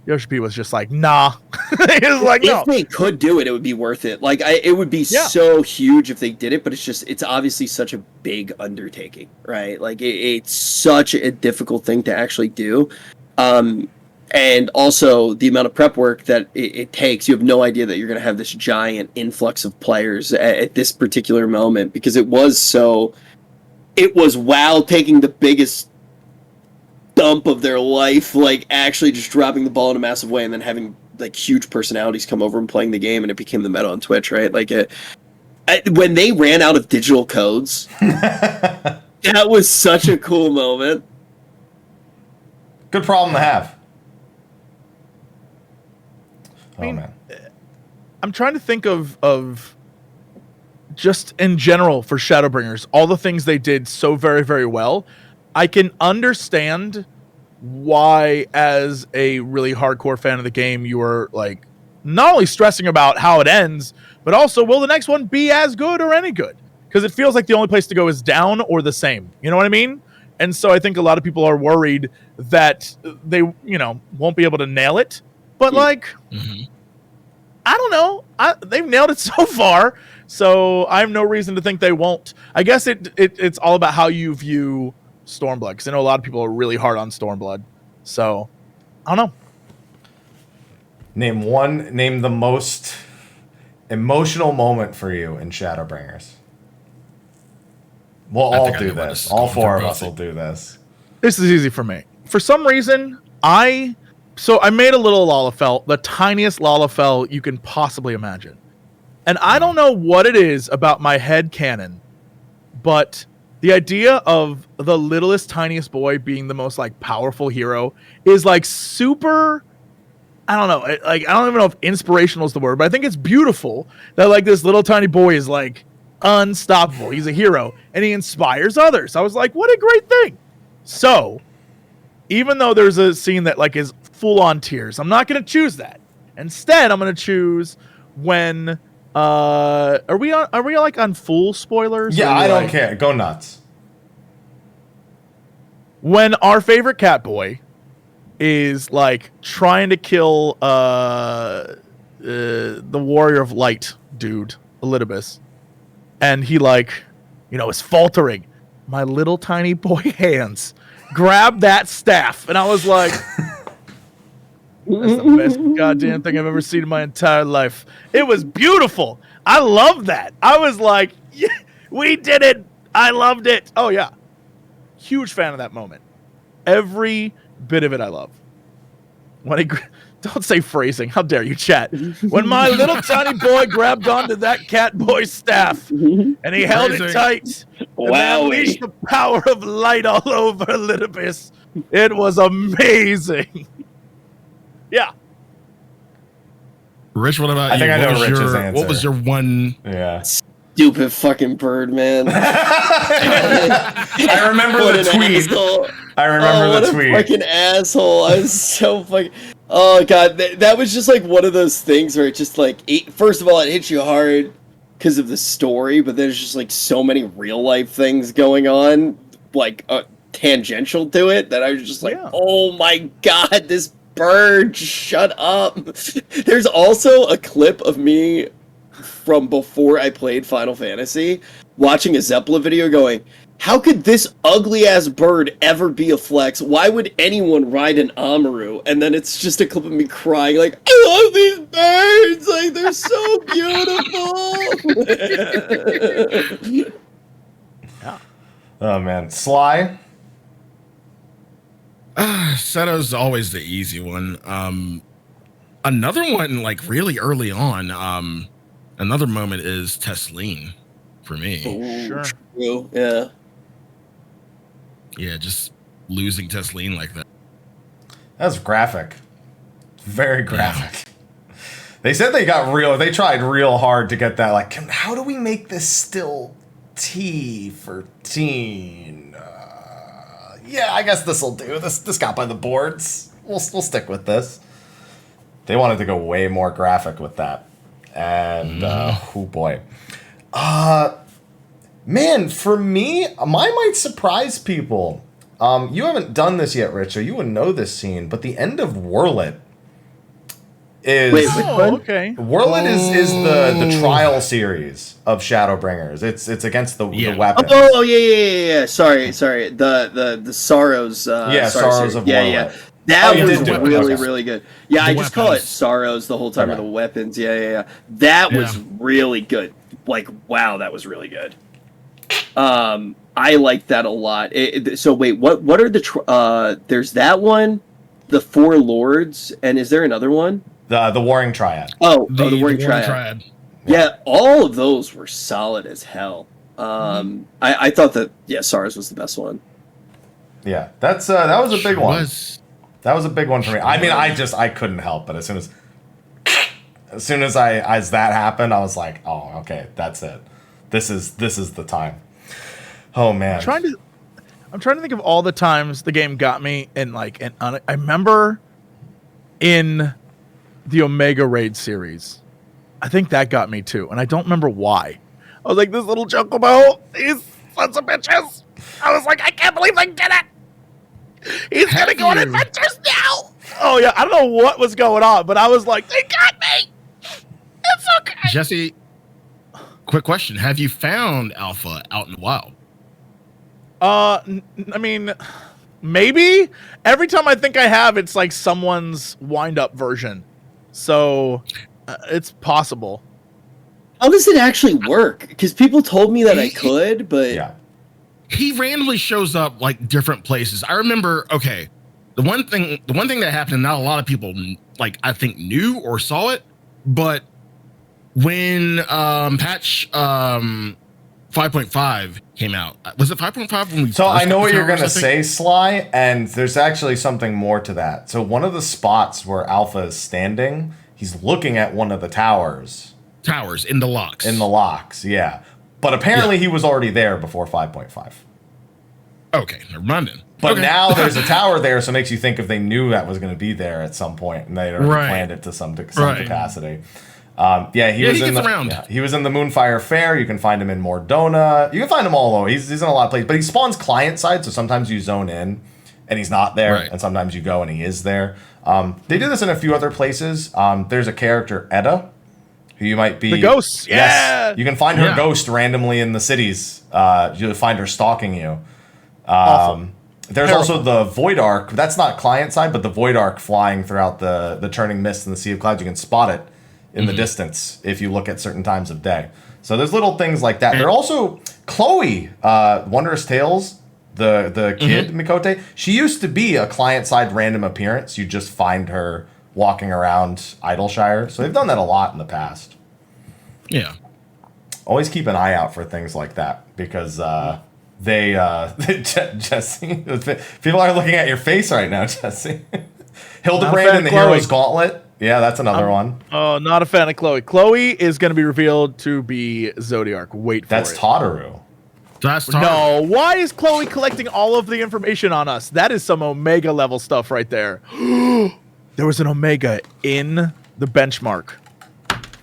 Yoshi P was just like, nah. He was like, no. If they could do it, it would be worth it. Like, it would be so huge if they did it, but it's obviously such a big undertaking, right? Like, it's such a difficult thing to actually do. And also the amount of prep work that it takes. You have no idea that you're going to have this giant influx of players at this particular moment, because it was while taking the biggest dump of their life, like actually just dropping the ball in a massive way and then having like huge personalities come over and playing the game, and it became the meta on Twitch, right? Like when they ran out of digital codes, that was such a cool moment. Good problem to have. I mean, I'm trying to think of just in general for Shadowbringers, all the things they did so very, very well. I can understand why, as a really hardcore fan of the game, you are like not only stressing about how it ends, but also, will the next one be as good or any good? Because it feels like the only place to go is down or the same. You know what I mean? And so I think a lot of people are worried that they, you know, won't be able to nail it. But like, I don't know. They've nailed it so far, so I have no reason to think they won't. I guess it's all about how you view Stormblood, because I know a lot of people are really hard on Stormblood. So I don't know. Name the most emotional moment for you in Shadowbringers. We'll all do this. All four of us will do this. This is easy for me. For some reason, I made a little Lalafell, the tiniest Lalafell you can possibly imagine. And I don't know what it is about my head canon, but the idea of the littlest, tiniest boy being the most like powerful hero is like super, I don't know, like I don't even know if inspirational is the word, but I think it's beautiful that like this little tiny boy is like unstoppable. He's a hero and he inspires others. I was like, what a great thing. So even though there's a scene that like is full on tears, I'm not going to choose that. Instead, I'm going to choose when are we like on full spoilers? Yeah, I don't care. Go nuts. When our favorite cat boy is like trying to kill the warrior of light dude, Ellentill, and he like, you know, is faltering. My little tiny boy hands grab that staff, and I was like, that's the best goddamn thing I've ever seen in my entire life. It was beautiful. I love that. I was like, yeah, we did it. I loved it. Oh yeah, huge fan of that moment. Every bit of it I love. When he don't say phrasing. How dare you, chat? When my little tiny boy grabbed onto that cat boy's staff and he held it tight, and unleashed the power of light all over Ellentill. It was amazing. Yeah. Rich, what about I you? think I know Rich's answer. What was your one? Yeah. Stupid fucking bird, man. I remember the tweet. I remember the tweet. What a fucking asshole. I was so fucking... Oh, God. That was just like one of those things where it just like... First of all, it hits you hard because of the story, but there's just like so many real life things going on, like tangential to it, that I was just like, oh my God, this bird, shut up. There's also a clip of me from before I played Final Fantasy watching a Zeppelin video going, how could this ugly ass bird ever be a flex? Why would anyone ride an Amaru? And then it's just a clip of me crying like, I love these birds, like they're so beautiful. Yeah. Oh man, Sly. Seto's always the easy one. Another one, like really early on, another moment is Tesleen for me. Ooh, Sure. true. Yeah. Yeah, just losing Tesleen like that. That's graphic. Very graphic. They said they tried real hard to get that, like, how do we make this still T for teen? Yeah, I guess this'll do. This got by the boards. We'll stick with this. They wanted to go way more graphic with that. And, oh boy. Man, for me, mine might surprise people. You haven't done this yet, Rich, so you wouldn't know this scene, but the end of Whirlit is... Wait, which one? Okay. Whirlit is the trial series of Shadowbringers. It's against the weapons. Oh, yeah. Sorry. The Sorrows. Sorrows of Whirlit. Yeah. That was really, okay. really good. Yeah, I just call it Sorrows the whole time of the weapons. Yeah. That was really good. Like, wow, that was really good. I like that a lot. So wait, what are the there's that one, the Four Lords, and is there another one? The Warring Triad. The Warring Triad. Yeah, all of those were solid as hell. I thought that SARS was the best one. Yeah, that was a big one. That was a big one for me. I mean, I couldn't help, but as soon as that happened, I was like, oh, okay, that's it. This is the time. Oh man. I'm trying to think of all the times the game got me, and I remember in the Omega Raid series, I think that got me too, and I don't remember why. I was like, this little chocobo, these sons of bitches. I was like, I can't believe they did it. He's gonna go on adventures now. Oh yeah, I don't know what was going on, but I was like, they got me. It's okay. Jesse, quick question: have you found Alpha out in the wild? I mean, maybe. Every time I think I have, it's like someone's wind-up version. So, it's possible. How does it actually work? Because people told me that I could, but... Yeah. He randomly shows up, like, different places. I remember, okay, the one thing that happened, and not a lot of people, like, I think knew or saw it, but when patch 5.5 came out. Was it 5.5 when we... So I know what you're going to say, Sly, and there's actually something more to that. So one of the spots where Alpha is standing, he's looking at one of the towers. Towers, in the locks. In the locks, yeah. But apparently he was already there before 5.5. Okay, never mind then. But now there's a tower there, so it makes you think if they knew that was going to be there at some point, and they already planned it to some capacity. He was in the Moonfire Fair. You can find him in Mordona. You can find him all over. He's in a lot of places, but he spawns client side, so sometimes you zone in and he's not there, and sometimes you go and he is there. They do this in a few other places. There's a character, Edda, who you might be... The ghost, Yes, you can find her ghost randomly in the cities. You'll find her stalking you. There's also the Void Arc. That's not client side, but the Void Arc flying throughout the churning mist and the Sea of Clouds. You can spot it in the distance if you look at certain times of day. So there's little things like that. There are also Chloe, Wondrous Tales, the kid, Mikote. She used to be a client-side random appearance. You just find her walking around Idleshire. So they've done that a lot in the past. Yeah. Always keep an eye out for things like that, because Jesse, people are looking at your face right now, Jesse. Hildebrand and the Hero's Gauntlet. Yeah, that's another one. Oh, not a fan of Chloe. Chloe is going to be revealed to be Zodiark. Wait for That's it. Tataru. That's Tataru. No, why is Chloe collecting all of the information on us? That is some Omega level stuff right there. There was an Omega in the benchmark.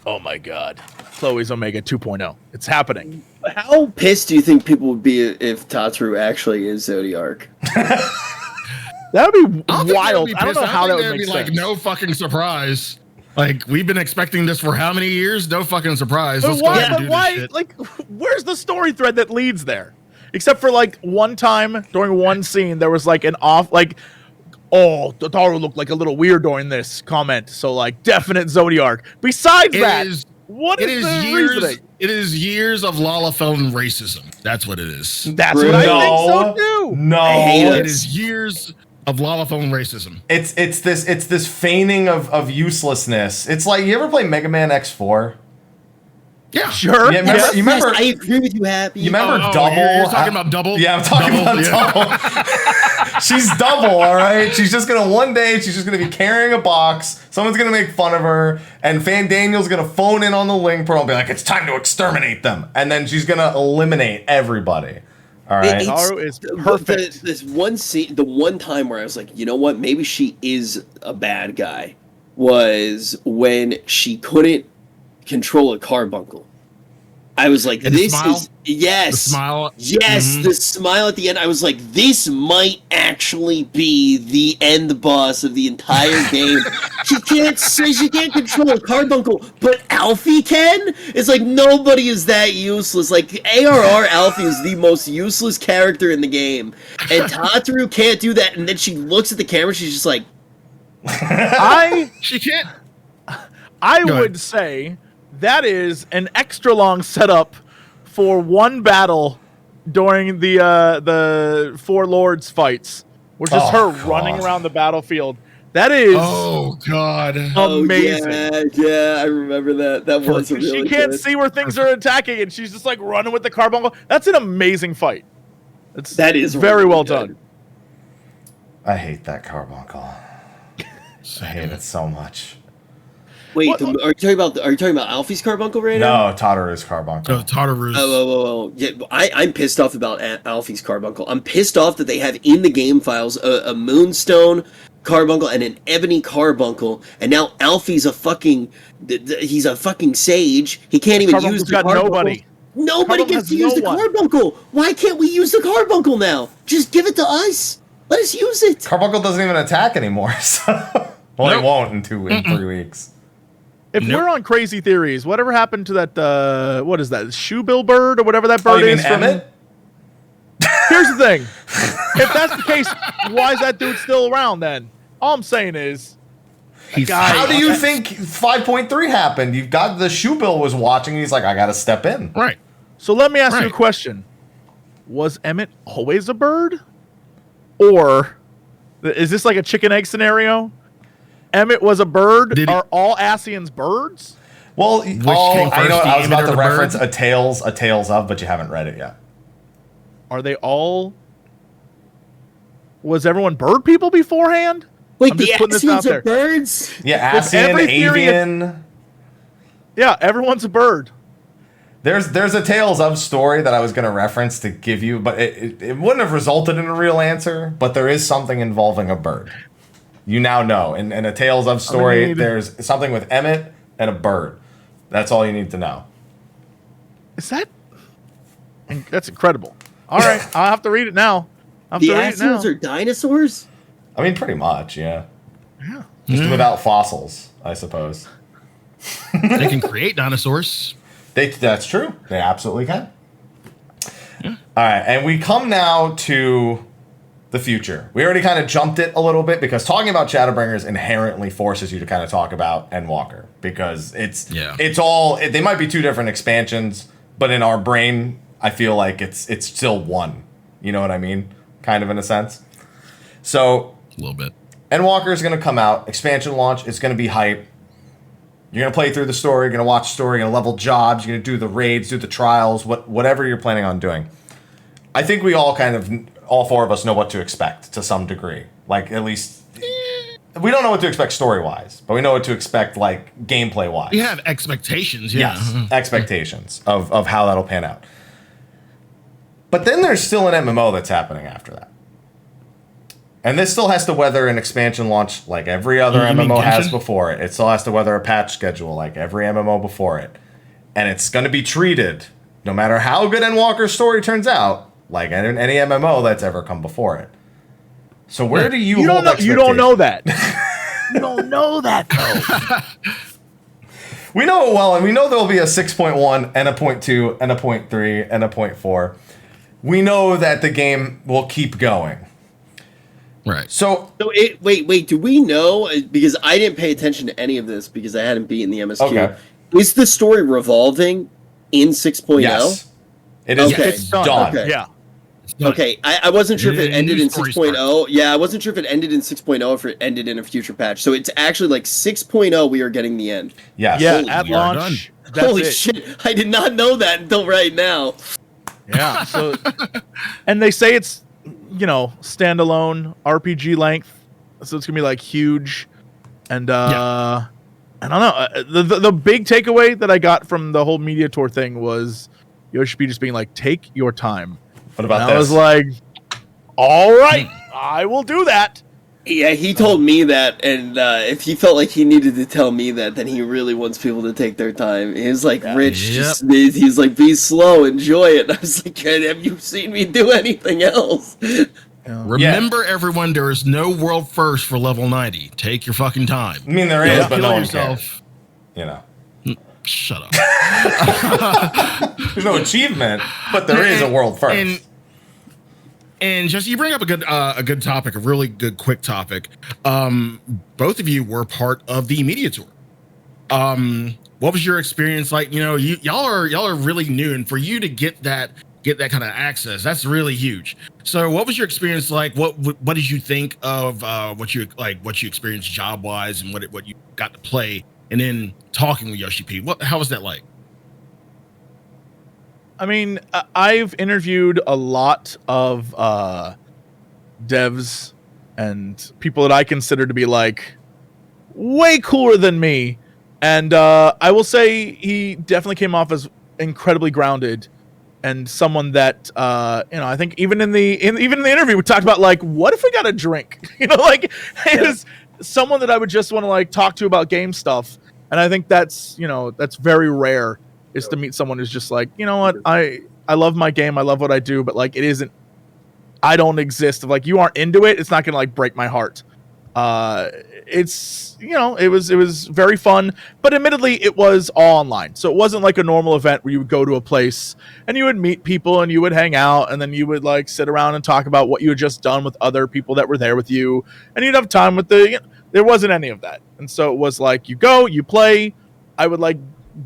Oh my god. Chloe's Omega 2.0. It's happening. How pissed do you think people would be if Tataru actually is Zodiark? That would be wild. I don't know how that would make sense. Like, no fucking surprise. Like, we've been expecting this for how many years? No fucking surprise. Let's go ahead and do this shit. Like, where's the story thread that leads there? Except for, like, one time during one scene, there was, like, an off, like, oh, Tataru looked like a little weird during this comment. So, like, definite Zodiark. Besides that, what is the reasoning? It is years of Lalafell racism. That's what it is. That's what I think so, too. No. It is years of lava phone racism. It's this feigning of uselessness. It's like, you ever play Mega Man X4? Yeah, Sure. Yeah, you remember? I agree with you, Happy. You remember Oh, Double? You're talking about Double? Yeah, I'm talking about Double. She's Double, all right? She's just going to, one day, she's just going to be carrying a box. Someone's going to make fun of her. And Fan Daniel's going to phone in on the Link Pearl and be like, it's time to exterminate them. And then she's going to eliminate everybody. All right? Haru is perfect. This one scene, the one time where I was like, you know what? Maybe she is a bad guy was when she couldn't control a carbuncle. I was like, And the this smile? is yes, The smile. yes, the smile at the end. I was like, this might actually be the end boss of the entire game. She can't control a carbuncle, but Alfie can. It's like nobody is that useless. Like ARR Alfie is the most useless character in the game, and Tataru can't do that. And then she looks at the camera. She's just like, She can't. I Go would ahead. say that is an extra long setup for one battle during the Four Lords fights, which is her running around the battlefield. That is Oh God. amazing. Oh, yeah, I remember that. That was a She really can't good. see where things are attacking, and she's just like running with the carbuncle. That's an amazing fight. That is very really well good. done. I hate that carbuncle. I hate it so much. Wait, What- are you talking about Alfie's carbuncle right now? No, Tataru's carbuncle. So Tartarus. Oh. Yeah, I'm pissed off about Alfie's carbuncle. I'm pissed off that they have in the game files a moonstone carbuncle and an ebony carbuncle, and now Alfie's a fucking he's a fucking sage. He can't even use Carbuncle's the got carbuncle. nobody. Nobody Carbuncle gets to has use no the one. carbuncle. Why can't we use the carbuncle now? Just give it to us. Let us use it. Carbuncle doesn't even attack anymore, so... Well, Nope. it won't in 3 weeks. If Nope. we're on crazy theories, whatever happened to that? What is that? Shoebill bird or whatever that bird Oh, you mean is? from- Emmett? Here's the thing: if that's the case, why is that dude still around? Then all I'm saying is, guy. How do you think 5.3 happened? You've got the Shoebill was watching. He's like, I got to step in. Right. So let me ask you a Right. question: was Emmett always a bird, or is this like a chicken egg scenario? Emmett was a bird. Did he- Are all Asians birds? Well, came I first, know the I was about Emmett or to the reference bird? a Tales of, but you haven't read it yet. Are they all? Was everyone bird people beforehand? Wait, I'm the just putting this out Asians are there. birds? Yeah, If Asian, every theory- avian. Yeah, everyone's a bird. There's a Tales of story that I was going to reference to give you, but it wouldn't have resulted in a real answer. But there is something involving a bird. You now know. In a Tales of story, mean- there's something with Emmett and a bird. That's all you need to know. Is that? That's incredible. All right, I'll have to read it now. I have The to read it now. Asians are dinosaurs? I mean, pretty much, yeah. Yeah. Just without fossils, I suppose. They can create dinosaurs. That's true. They absolutely can. All right, and we come now to the future. We already kind of jumped it a little bit because talking about Shadowbringers inherently forces you to kind of talk about Endwalker because it's all they might be two different expansions, but in our brain, I feel like it's still one. You know what I mean? Kind of in a sense. So A little bit. Endwalker is going to come out. Expansion launch. It's going to be hype. You're going to play through the story. You're going to watch the story. You're going to level jobs. You're going to do the raids, do the trials, whatever you're planning on doing. I think we all all four of us know what to expect to some degree. Like, at least, we don't know what to expect story-wise, but we know what to expect, like, gameplay-wise. We have expectations. Yeah. Yes, expectations of how that'll pan out. But then there's still an MMO that's happening after that. And this still has to weather an expansion launch like every other You mean MMO has Genshin? before it. It still has to weather a patch schedule like every MMO before it. And it's going to be treated, no matter how good Endwalker's story turns out, like any MMO that's ever come before it. So where do you hold You don't know expectations? that. You don't know that though. We know it well, and we know there'll be a 6.1 and a 0.2 and a 0.3 and a 0.4. We know that the game will keep going. Right. So So wait, do we know? Because I didn't pay attention to any of this because I hadn't beaten the MSQ. Okay. Is the story revolving in 6.0? yes, it is Okay. It's done. done. Okay. Yeah. Okay, I wasn't sure if it ended in New story 6.0. Yeah, I wasn't sure if it ended in 6.0 or if it ended in a future patch. So it's actually like 6.0 we are getting the end. Yes. Yeah, Holy at we are launch. That's Holy it. shit, I did not know that until right now. Yeah. So, and they say it's, standalone RPG length, so it's gonna be like huge, and I don't know. The big takeaway that I got from the whole media tour thing was Yoshi P just being like, "Take your time." What about and this? I was like, "All right, I will do that." Yeah, he told me that, and if he felt like he needed to tell me that, then he really wants people to take their time. He's like, Rich, he's like, be slow, enjoy it. And I was like, have you seen me do anything else? Remember, everyone, there is no world first for level 90. Take your fucking time. I mean, there is, but Kill no one yourself. cares. Shut up. There's no achievement, but there is a world first. And Jesse, you bring up a good topic, a really good quick topic. Both of you were part of the media tour. What was your experience like? Y'all are really new, and for you to get that kind of access, that's really huge. So, what was your experience like? What did you think of what you experienced job wise, and what you got to play, and then talking with Yoshi P? How was that like? I mean, I've interviewed a lot of devs and people that I consider to be like way cooler than me, and I will say he definitely came off as incredibly grounded and someone that I think even in the interview we talked about like, what if we got a drink? It was someone that I would just want to like talk to about game stuff, and I think that's very rare. Is to meet someone who's just like, you know what, I love my game, I love what I do, but like I don't exist. Like, you aren't into it, it's not gonna like break my heart. It's it was very fun, but admittedly it was all online, so it wasn't like a normal event where you would go to a place and you would meet people and you would hang out and then you would like sit around and talk about what you had just done with other people that were there with you, and you'd have time with there wasn't any of that. And so it was like, you go, you play. I would like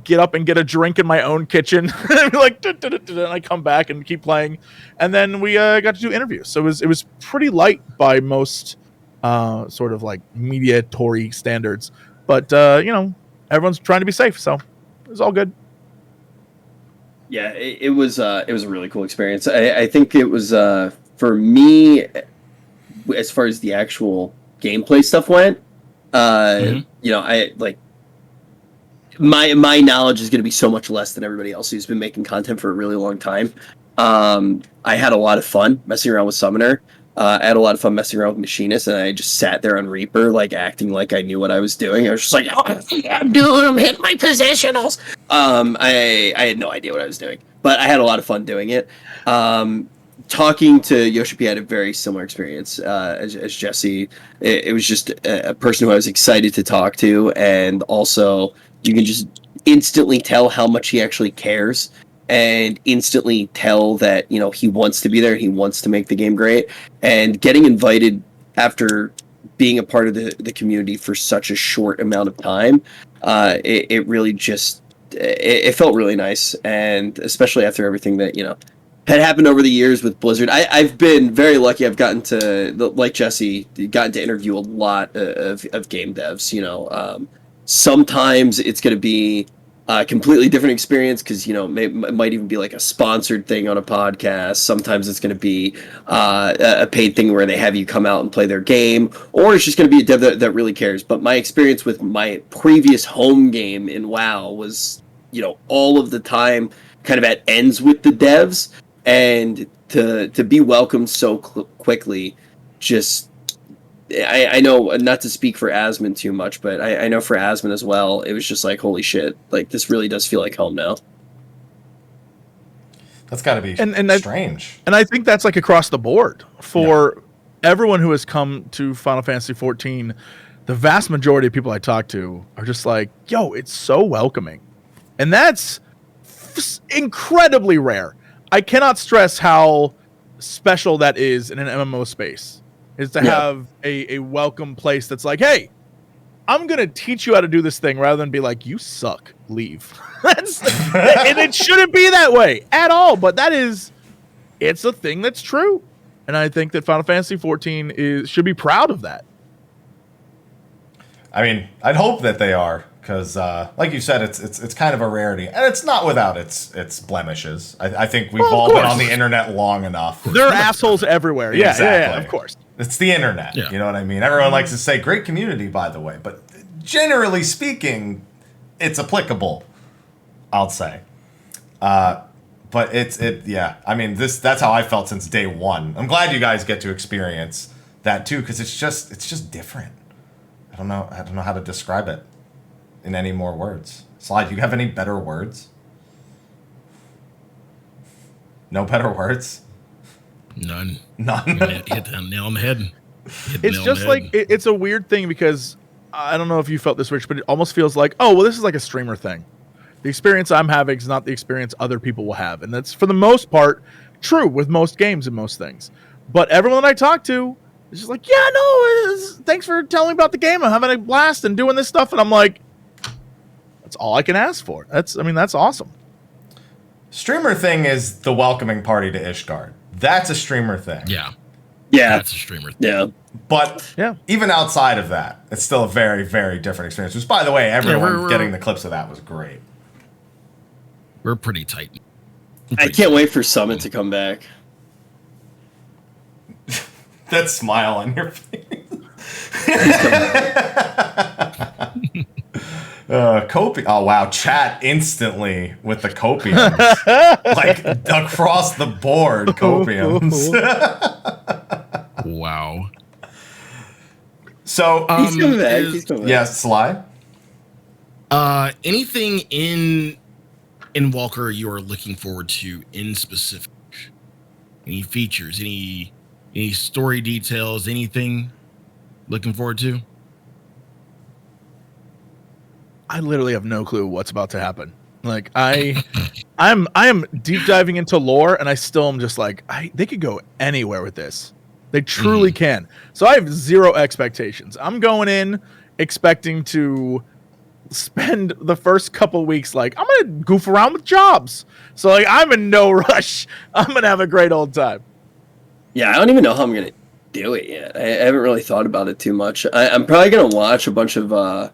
get up and get a drink in my own kitchen and be like, and I come back and keep playing, and then we got to do interviews. So it was pretty light by most sort of like media Tory standards, but everyone's trying to be safe, so it was all good. Yeah, it was a really cool experience. I think it was for me, as far as the actual gameplay stuff went. I like. My knowledge is going to be so much less than everybody else who's been making content for a really long time. I had a lot of fun messing around with Summoner. I had a lot of fun messing around with Machinist, and I just sat there on Reaper, like acting like I knew what I was doing. I was just like, I'm hitting my positionals. I had no idea what I was doing, but I had a lot of fun doing it. Talking to Yoshi P, I had a very similar experience as Jesse. It was just a person who I was excited to talk to, and also you can just instantly tell how much he actually cares, and instantly tell that he wants to be there, he wants to make the game great. And getting invited after being a part of the community for such a short amount of time, it really just it felt really nice, and especially after everything that had happened over the years with Blizzard. I've been very lucky. I've gotten to, like Jesse, gotten to interview a lot of game devs. Sometimes it's going to be a completely different experience because, it might even be like a sponsored thing on a podcast. Sometimes it's going to be a paid thing where they have you come out and play their game, or it's just going to be a dev that really cares. But my experience with my previous home game in WoW was, all of the time kind of at ends with the devs, and to be welcomed so quickly, just... I know, not to speak for Asmon too much, but I know for Asmon as well, it was just like, holy shit, like, this really does feel like home now. That's got to be strange. And I think that's like across the board for everyone who has come to Final Fantasy XIV. The vast majority of people I talk to are just like, yo, it's so welcoming. And that's incredibly rare. I cannot stress how special that is in an MMO space. Is to have a welcome place that's like, hey, I'm going to teach you how to do this thing, rather than be like, you suck, leave. And it shouldn't be that way at all, but it's it's a thing that's true. And I think that Final Fantasy 14 should be proud of that. I mean, I'd hope that they are, because, like you said, it's kind of a rarity, and it's not without its blemishes. I think we've all been on the internet long enough. There are assholes everywhere. Yeah, Exactly. yeah, of course. It's the internet. Yeah. You know what I mean? Everyone likes to say great community, by the way, but generally speaking, it's applicable, I'll say. But yeah. I mean, that's how I felt since day one. I'm glad you guys get to experience that too, because it's just different. I don't know how to describe it in any more words. Slide, do you have any better words? No better words? None. Hit the nail on the head. It's just like it's a weird thing because I don't know if you felt this, Rich, but it almost feels like, oh, well, this is like a streamer thing. The experience I'm having is not the experience other people will have. And that's, for the most part, true with most games and most things. But everyone that I talk to is just like, yeah, no, thanks for telling me about the game. I'm having a blast and doing this stuff. And I'm like, that's all I can ask for. That's awesome. Streamer thing is the welcoming party to Ishgard. That's a streamer thing. Yeah. Yeah. That's a streamer thing. Yeah. But even outside of that, it's still a very, very different experience. Which, by the way, everyone getting the clips of that was great. We're pretty tight. I can't wait for Summit to come back. That smile on your face. Copium. Oh, wow. Chat instantly with the copiums. Like, across the board, copiums. Wow. So, He's coming back. He's coming back. Yes, Sly? Anything in Walker you are looking forward to in specific? Any features? Any story details? Anything looking forward to? I literally have no clue what's about to happen. Like I am deep diving into lore, and I still am just like, they could go anywhere with this. They truly can. So I have zero expectations. I'm going in expecting to spend the first couple weeks like, I'm gonna goof around with jobs. So like, I'm in no rush. I'm gonna have a great old time. Yeah, I don't even know how I'm gonna do it yet. I haven't really thought about it too much. I'm probably gonna watch a bunch of old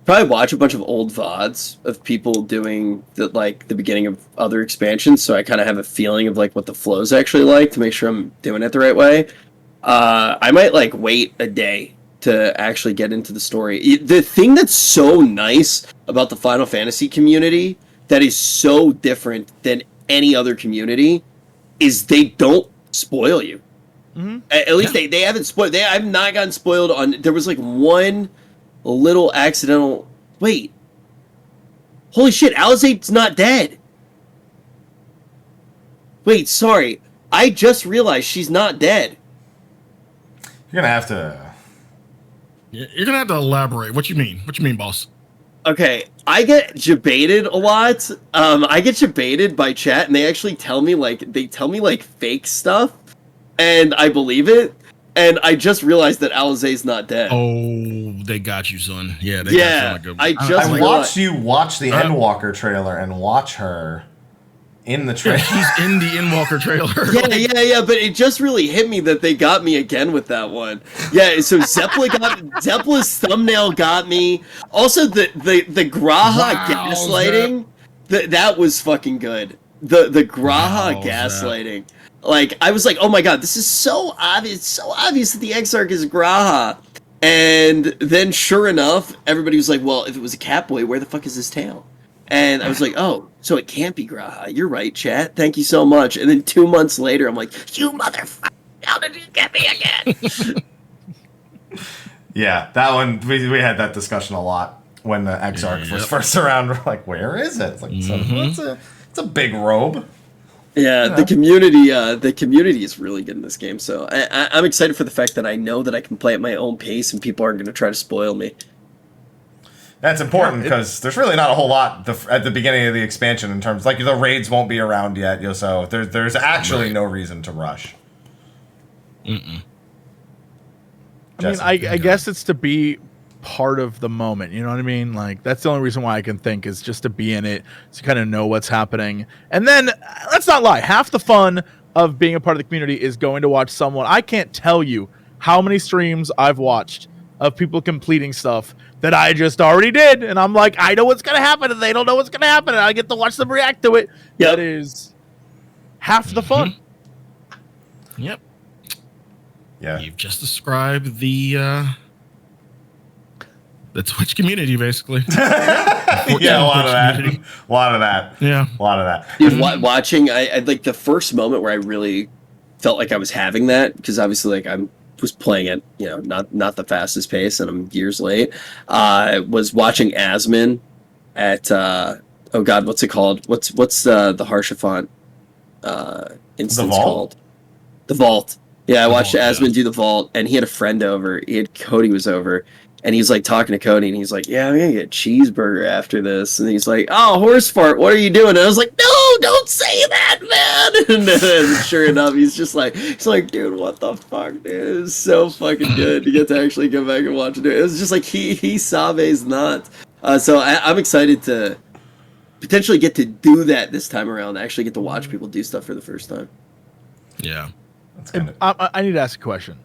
VODs of people doing the beginning of other expansions, so I kind of have a feeling of like what the flow's actually like to make sure I'm doing it the right way. I might like wait a day to actually get into the story. The thing that's so nice about the Final Fantasy community that is so different than any other community is they don't spoil you. Mm-hmm. At least they haven't spoiled. I've not gotten spoiled on. There was like one little accidental. Wait. Holy shit! Alizate's not dead. Wait, sorry. I just realized she's not dead. You're gonna have to. You're gonna have to elaborate. What you mean? What you mean, boss? Okay, I get debated a lot. I get debated by chat, and they actually tell me fake stuff, and I believe it. And I just realized that Alizate's not dead. Oh, they got you, son. Yeah, they got you. I watched you watch the Endwalker trailer and watch her in the trailer. Yeah, she's in the Endwalker trailer. Yeah, but it just really hit me that they got me again with that one. Yeah, so Zeppela's thumbnail got me. Also, the Graha gaslighting, that was fucking good. The Graha gaslighting. Like, I was like, oh my god, this is so obvious. It's so obvious that the Exarch is Graha. And then, sure enough, everybody was like, well, if it was a Catboy, where the fuck is his tail? And I was like, oh, so it can't be Graha. You're right, chat. Thank you so much. And then 2 months later, I'm like, you motherfucker, how did you get me again? Yeah, that one, we had that discussion a lot when the Exarch was first around. We're like, where is it? It's like, it's a big robe. Yeah, the community is really good in this game. So I'm excited for the fact that I know that I can play at my own pace and people aren't going to try to spoil me. That's important because there's really not a whole lot at the beginning of the expansion in terms like the raids won't be around yet, so there's actually no reason to rush. I mean, I guess it's to be part of the moment, you know what I mean? Like, that's the only reason why I can think is just to be in it, to kind of know what's happening. And then, let's not lie, half the fun of being a part of the community is going to watch someone. I can't tell you how many streams I've watched of people completing stuff that I just already did, and I'm like, I know what's gonna happen, and they don't know what's gonna happen, and I get to watch them react to it. That is half the fun. Yep. Yeah. You've just described the Twitch community, basically. Yeah, a lot of that. A lot of that. Yeah. A lot of that. Dude, watching, I like the first moment where I really felt like I was having that, because obviously, like, I was playing it, you know, not the fastest pace, and I'm years late. Was watching Asmin at oh god, what's it called? What's the Harshaphant instance called? The Vault. Yeah, I watched Asmin do the Vault, and he had a friend over. Cody was over, and he's like talking to Cody, and he's like, "Yeah, I'm gonna get a cheeseburger after this." And he's like, "Oh, horse fart, what are you doing?" And I was like, "No, don't say that, man!" And then, sure enough, he's like, "Dude, what the fuck, dude? It's so fucking good to get to actually go back and watch it." It was just like he Sabe's not. So I'm excited to potentially get to do that this time around. Actually, get to watch people do stuff for the first time. Yeah. I need to ask a question.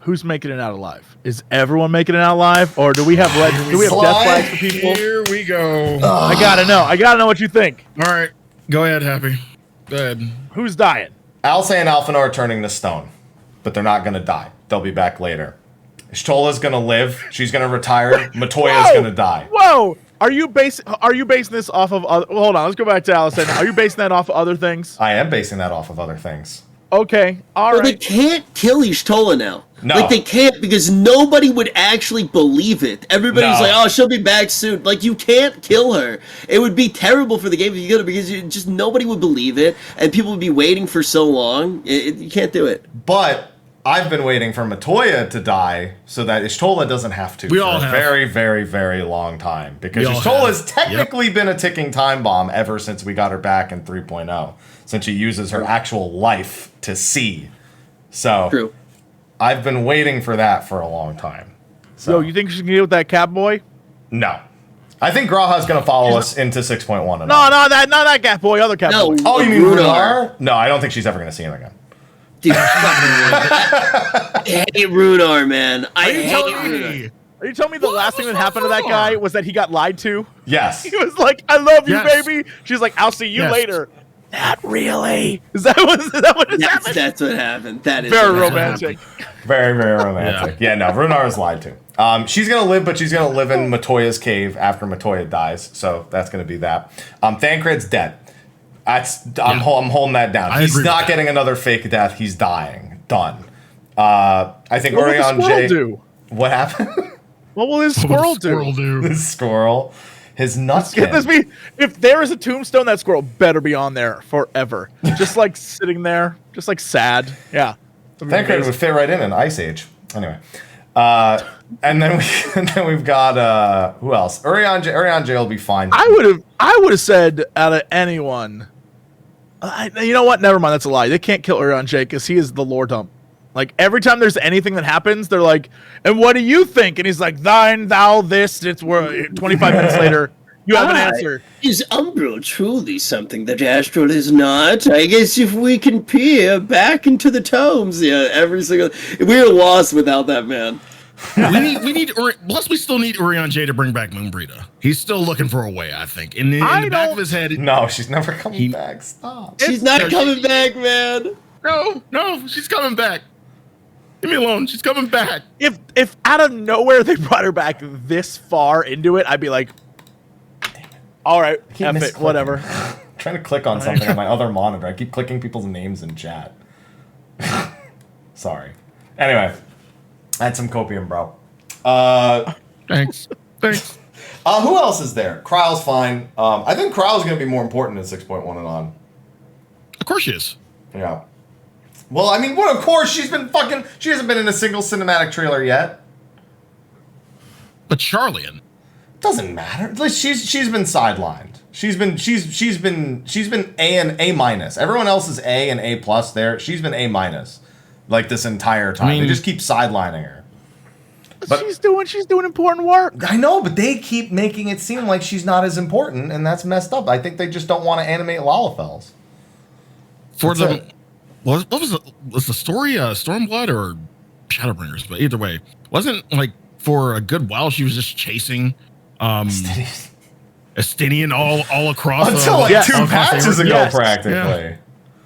Who's making it out alive? Is everyone making it out alive, or do we have death flags for people? Here we go. I gotta know what you think. All right, go ahead, Happy. Go ahead. Who's dying? Alce and Alphanor are turning to stone, but they're not gonna die. They'll be back later. Shtola's gonna live. She's gonna retire. Matoya's gonna die. Whoa! Are you basing this off of other? Hold on, let's go back to Alice. Are you basing that off of other things? I am basing that off of other things. Okay, all right. They can't kill Y'shtola now. No. Like, they can't, because nobody would actually believe it. Everybody's like, "Oh, she'll be back soon." Like, you can't kill her. It would be terrible for the game if you did it, because nobody would believe it, and people would be waiting for so long. You can't do it. But I've been waiting for Matoya to die so that Y'shtola doesn't have to We for all a have. very, very, very long time. Because We all Y'shtola have. has technically been a ticking time bomb ever since we got her back in 3.0, since she uses her actual life to see. So True. I've been waiting for that for a long time. So Yo, you think she can deal with that cat boy? no. I think Graha's going to follow us into 6.1. No, not that cat boy, other cat boy. Oh, you mean Runar. Runar? No, I don't think she's ever going to see him again. Dude, I hate Runar, man. I hate Runar. Are you telling me the last thing that happened to that guy was that he got lied to? Yes. He was like, "I love you, Yes. baby." She's like, "I'll see you Yes. later." Not really. Is that what just happened? That's what happened. That is Very what happened. romantic. Very, very romantic. Yeah, no, Runar is lied to. She's going to live, but she's going to live in Matoya's cave after Matoya dies. So that's going to be that. Thancred's dead. I'm holding that down. I He's agree with not that. getting another fake death. He's dying. Done. I think What will the Orion squirrel J. do? What happened? What will his What would squirrel do? The squirrel. His nuts. Get this be if there is a tombstone, that squirrel better be on there forever. Just like sitting there, just like sad. Yeah. Thancred would fit right in an Ice Age. Anyway. And then we've got who else? Orion J will be fine. I would have said out of anyone. You know what? Never mind. That's a lie. They can't kill Orion J because he is the lore dump. Like every time there's anything that happens, they're like, "And what do you think?" And he's like, "Thine, thou, this." It's 25 minutes later. You have an answer. Is Umbral truly something that Astral is not? I guess if we can peer back into the tomes, every single... We're lost without that man. we need plus we still need Orion J to bring back Moonbreeder. He's still looking for a way, I think. In the back of his head. No, she's never coming back. Stop. She's not coming back, man. No, she's coming back. Leave me alone. She's coming back. If out of nowhere they brought her back this far into it, I'd be like, all right, F it, whatever. I'm trying to click on something on my other monitor. I keep clicking people's names in chat. Sorry. Anyway, I had some copium, bro. Thanks. Who else is there? Kryle's fine. I think Kryle's going to be more important in 6.1 and on. Of course she is. Yeah. Well, I mean, what? Of course, she hasn't been in a single cinematic trailer yet. But Charlian. Doesn't matter. She's been sidelined. She's been A minus. Everyone else is A and A plus there. She's been A minus, like this entire time. I mean, they just keep sidelining her. But she's doing important work. I know, but they keep making it seem like she's not as important, and that's messed up. I think they just don't want to animate Lalafels. For That's the what was the story Stormblood or Shadowbringers? But either way, wasn't like for a good while she was just chasing Estinian all across until like 2 patches ago, yes. practically.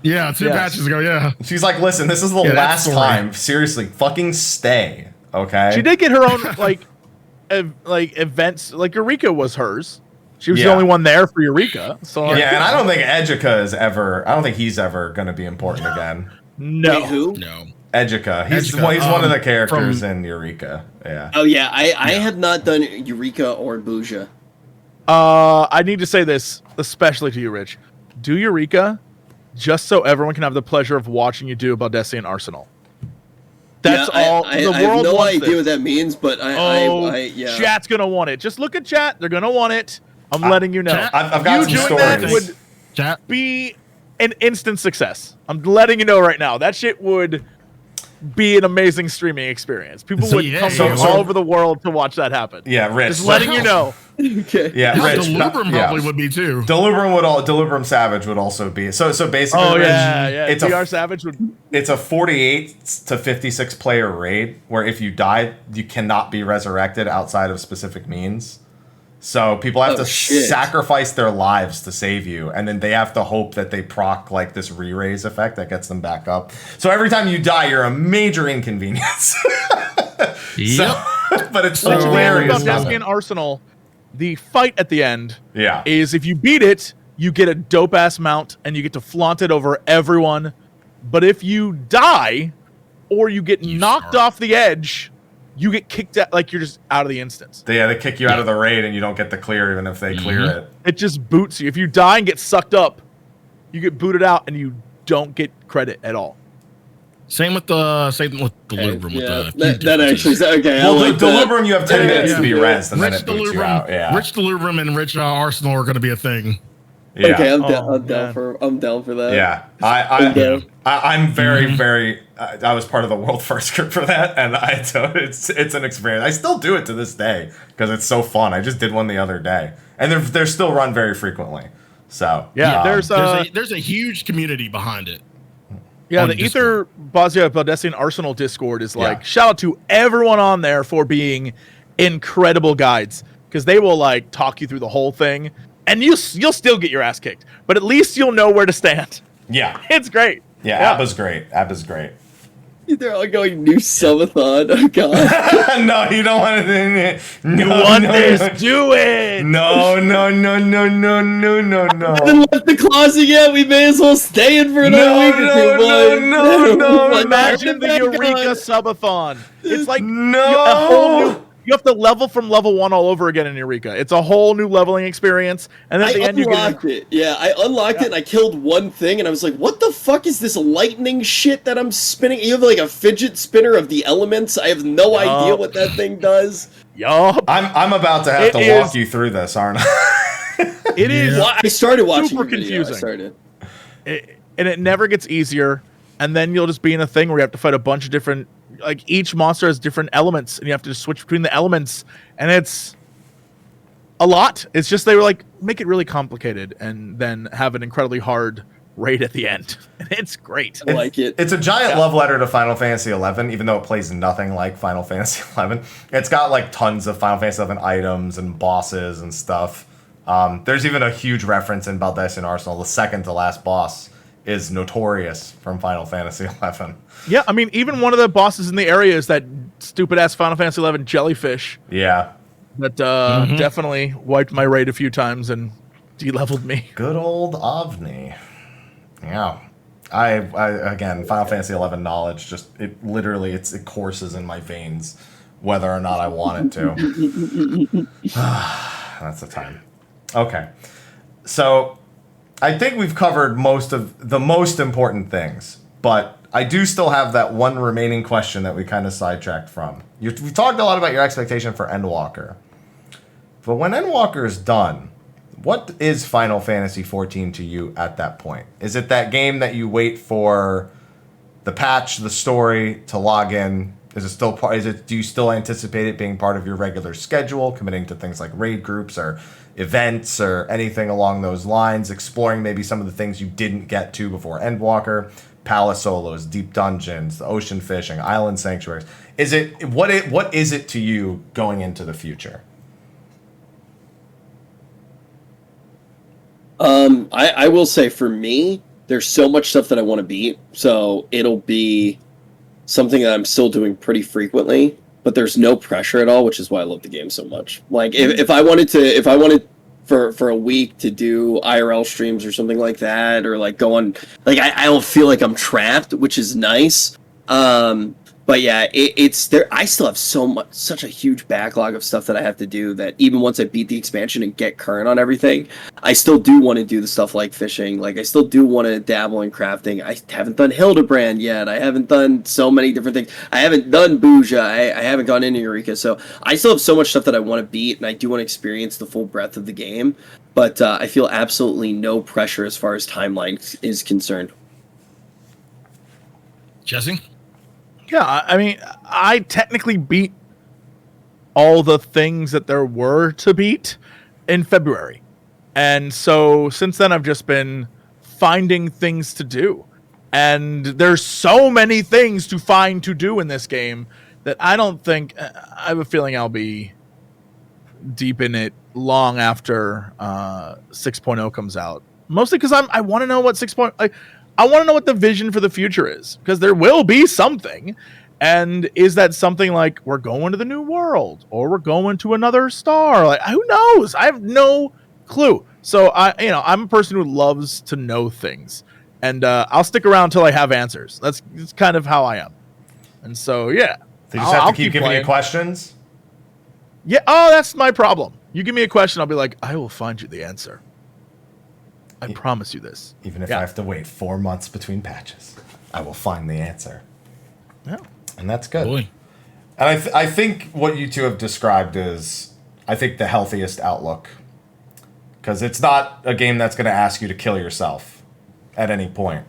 Yeah, 2 patches ago. Yeah, she's like, listen, this is the last time. Seriously, fucking stay. Okay. She did get her own like events. Like Eureka was hers. She was the only one there for Eureka. So and I don't think Edgica is ever. I don't think he's ever going to be important again. No. Wait, who? No. Edgica. He's one of the characters in Eureka. Yeah. Oh yeah, I have not done Eureka or Khuja. I need to say this, especially to you, Rich. Do Eureka just so everyone can have the pleasure of watching you do Baldesion Arsenal. That's all. I The have world no wants idea this. what that means, but Chat's gonna want it. Just look at chat. They're gonna want it. I'm letting you know. Chat, I've got you some doing that stories. would Chat. be an instant success. I'm letting you know right now. That shit would be an amazing streaming experience. People would come from all over the world to watch that happen. Yeah, Rich. Just letting you know. Okay. Yeah, Rich. Delubrum probably would be too. Delubrum Savage would also be. So basically, Oh Rich, yeah. it's DR Savage would. It's a 48 to 56 player raid where if you die, you cannot be resurrected outside of specific means. So people have to sacrifice their lives to save you, and then they have to hope that they proc like this re-raise effect that gets them back up. So every time you die, you're a major inconvenience. But it's hilarious. Baldesion Arsenal, the fight at the end Yeah. is if you beat it, you get a dope ass mount and you get to flaunt it over everyone. But if you die or you get knocked off the edge, you get kicked out, like you're just out of the instance. They kick you out of the raid and you don't get the clear even if they clear it. It just boots you. If you die and get sucked up, you get booted out and you don't get credit at all. Same with Delubrum. That actually okay. Well, I like Delubrum, you have 10 minutes to be rezzed and then Rich it boots you out. Yeah. Rich Delubrum and Rich Arsenal are going to be a thing. Yeah. Okay, I'm down for that. Yeah, I'm very. I was part of the world first group for that, and it's an experience. I still do it to this day because it's so fun. I just did one the other day, and they're still run very frequently. So there's a huge community behind it. Yeah, the Ether Baldesion Arsenal Discord is like shout out to everyone on there for being incredible guides because they will like talk you through the whole thing. And you'll still get your ass kicked, but at least you'll know where to stand. Yeah, it's great. Yeah, Abba's great. They're all going new subathon. Oh god. No, you don't want to. You want this? Do it. No. I haven't left the closet yet. We may as well stay in for another week or two, boys. No. Imagine the Eureka subathon. It's like you have to level from level 1 all over again in Eureka. It's a whole new leveling experience. And then at the end, you unlocked it. Yeah, I unlocked it and I killed one thing and I was like, what the fuck is this lightning shit that I'm spinning? You have like a fidget spinner of the elements. I have no idea what that thing does. Yup. I'm about to have to walk you through this, aren't I? It is. Well, I started watching super confusing. And it never gets easier. And then you'll just be in a thing where you have to fight a bunch of different, like each monster has different elements and you have to just switch between the elements. And it's a lot. It's just, they were like, make it really complicated and then have an incredibly hard raid at the end. And it's great. I like it. It's a giant love letter to Final Fantasy XI, even though it plays nothing like Final Fantasy XI. It's got like tons of Final Fantasy XI items and bosses and stuff. There's even a huge reference in Baldesion Arsenal. The second to last boss is notorious from Final Fantasy XI. Yeah, I mean, even one of the bosses in the area is that stupid-ass Final Fantasy XI jellyfish. Yeah. That definitely wiped my raid a few times and de-leveled me. Good old Avni. Yeah. I again, Final Fantasy XI knowledge, just, it literally, it courses in my veins, whether or not I want it to. That's the time. Okay. So, I think we've covered most of the most important things, but I do still have that one remaining question that we kind of sidetracked from. We talked a lot about your expectation for Endwalker. But when Endwalker is done, what is Final Fantasy XIV to you at that point? Is it that game that you wait for the patch, the story to log in, Is it still part? Do you still anticipate it being part of your regular schedule, committing to things like raid groups or events or anything along those lines, exploring maybe some of the things you didn't get to before Endwalker, palace solos, deep dungeons, the ocean fishing, island sanctuaries? What is it to you going into the future? I will say for me, there's so much stuff that I want to beat, so it'll be something that I'm still doing pretty frequently, but there's no pressure at all, which is why I love the game so much. Like if I wanted for a week to do IRL streams or something like that, or like go on, like I don't feel like I'm trapped, which is nice. But yeah, it's there. I still have such a huge backlog of stuff that I have to do that even once I beat the expansion and get current on everything, I still do want to do the stuff like fishing. Like I still do want to dabble in crafting. I haven't done Hildebrand yet. I haven't done so many different things. I haven't done Khuja. I haven't gone into Eureka. So I still have so much stuff that I want to beat, and I do want to experience the full breadth of the game. But I feel absolutely no pressure as far as timeline is concerned. Jesse? Yeah, I mean, I technically beat all the things that there were to beat in February. And so since then, I've just been finding things to do. And there's so many things to find to do in this game that I don't think... I have a feeling I'll be deep in it long after 6.0 comes out. Mostly because I want to know what 6.0... I want to know what the vision for the future is, because there will be something. And is that something like we're going to the new world or we're going to another star? Like, who knows? I have no clue. So I'm a person who loves to know things, and I'll stick around until I have answers. That's kind of how I am. And so, yeah. They just have to keep giving you questions? Yeah. Oh, that's my problem. You give me a question, I'll be like, I will find you the answer. I promise you this. Even if I have to wait 4 months between patches, I will find the answer. Yeah. And that's good. Boy. And I think what you two have described is, I think, the healthiest outlook. Because it's not a game that's going to ask you to kill yourself at any point.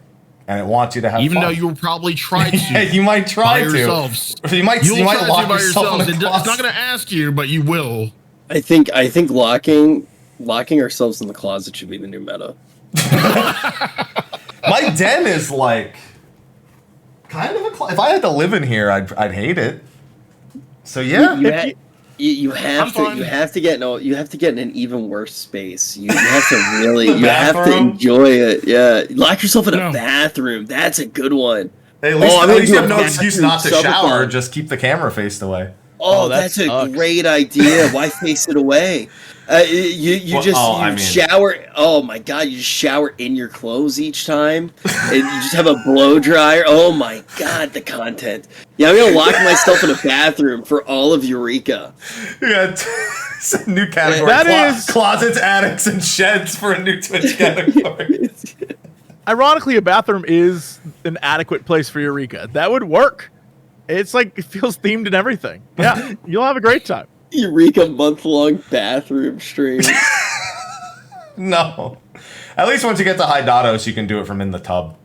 And it wants you to have Even fun. though you will probably try to. Yeah, you might try to. Yourselves. You might lock yourself in a It's not going to ask you, but you will. I think locking ourselves in the closet should be the new meta. My den is like kind of if I had to live in here, I'd hate it. So yeah, you have to get in an even worse space. You have to really have to enjoy it. Yeah, lock yourself in a bathroom. That's a good one. At least you have no excuse not to shower. Just keep the camera faced away. Oh, that's a great idea. Why face it away? You shower. Oh my god, you just shower in your clothes each time, and you just have a blow dryer. Oh my god, the content. Yeah, I'm gonna lock myself in a bathroom for all of Eureka. Yeah, it's a new category. That is closets, attics, and sheds for a new Twitch category. Ironically, a bathroom is an adequate place for Eureka. That would work. It's like, it feels themed and everything. Yeah, you'll have a great time. Eureka month-long bathroom stream. No. At least once you get to High Dados, you can do it from in the tub.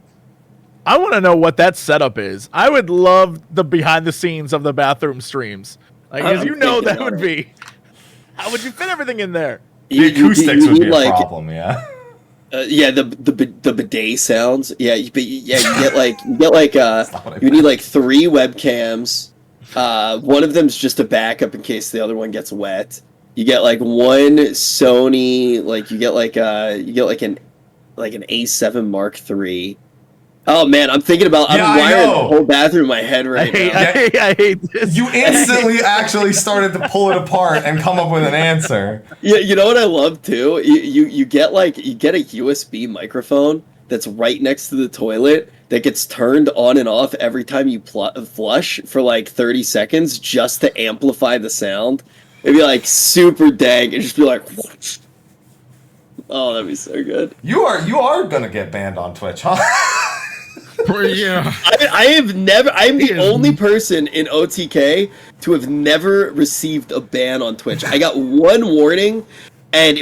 I want to know what that setup is. I would love the behind the scenes of the bathroom streams. Like, as you know, that would be... How would you fit everything in there? The acoustics would be a problem, yeah. Yeah, the bidet sounds. Yeah, you need like 3 webcams. One of them's just a backup in case the other one gets wet. You get like one Sony, like you get like an A7 Mark III. Oh man, I'm thinking about I'm wiring the whole bathroom in my head right now. I hate this. You instantly actually started to pull it apart and come up with an answer. Yeah, you know what I love too? You get a USB microphone that's right next to the toilet that gets turned on and off every time you flush for like 30 seconds just to amplify the sound. It'd be like super dang. It'd just be like, oh, that'd be so good. You are gonna get banned on Twitch, huh? Yeah. I'm the only person in OTK to have never received a ban on Twitch. I got one warning, and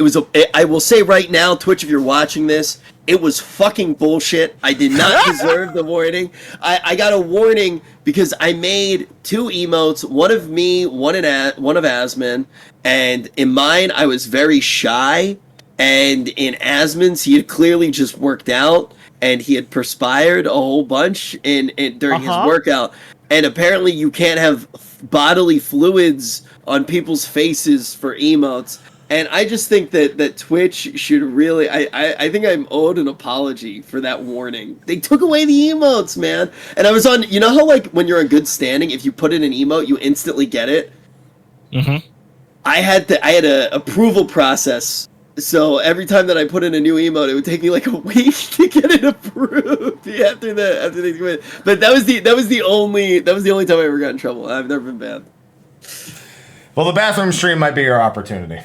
I will say right now, Twitch, if you're watching this, It was fucking bullshit. I did not deserve the warning. I got a warning because I made 2 emotes, one of me, one of Asmin, and in mine I was very shy, and in Asmin's he had clearly just worked out, and he had perspired a whole bunch during his workout, and apparently you can't have bodily fluids on people's faces for emotes. And I just think that Twitch should really... I think I'm owed an apology for that warning. They took away the emotes, man. And I was on... You know how, like, when you're in good standing, if you put in an emote, you instantly get it? Mm-hmm. I had a approval process. So every time that I put in a new emote, it would take me like a week to get it approved after they come in. But that was the only time I ever got in trouble. I've never been banned. Well, the bathroom stream might be your opportunity.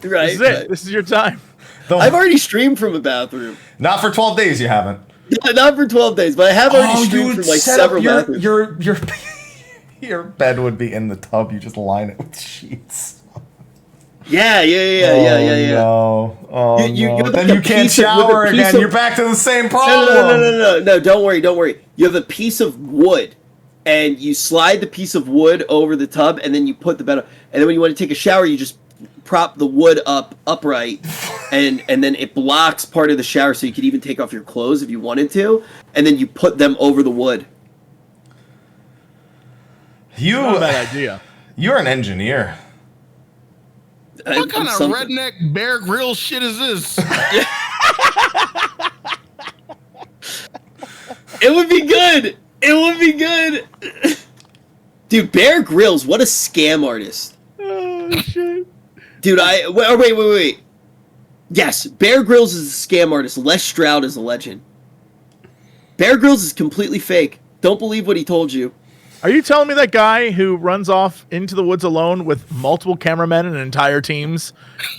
Right. This is it. This is your time. I've already streamed from a bathroom. Not for 12 days, you haven't. Not for 12 days, but I have already streamed from like several bathrooms. Your bed would be in the tub. You just line it with sheets. Yeah. No. Oh, no. Then you can't shower again. You're back to the same problem. No, don't worry. You have a piece of wood, and you slide the piece of wood over the tub, and then you put the bed up. And then when you want to take a shower, you just prop the wood upright, and then it blocks part of the shower, so you could even take off your clothes if you wanted to, and then you put them over the wood. Not a bad idea. You're an engineer. What kind of redneck Bear Grylls shit is this? It would be good. Dude, Bear Grylls, what a scam artist. Oh shit. Dude, wait. Yes, Bear Grylls is a scam artist. Les Stroud is a legend. Bear Grylls is completely fake. Don't believe what he told you. Are you telling me that guy who runs off into the woods alone with multiple cameramen and entire teams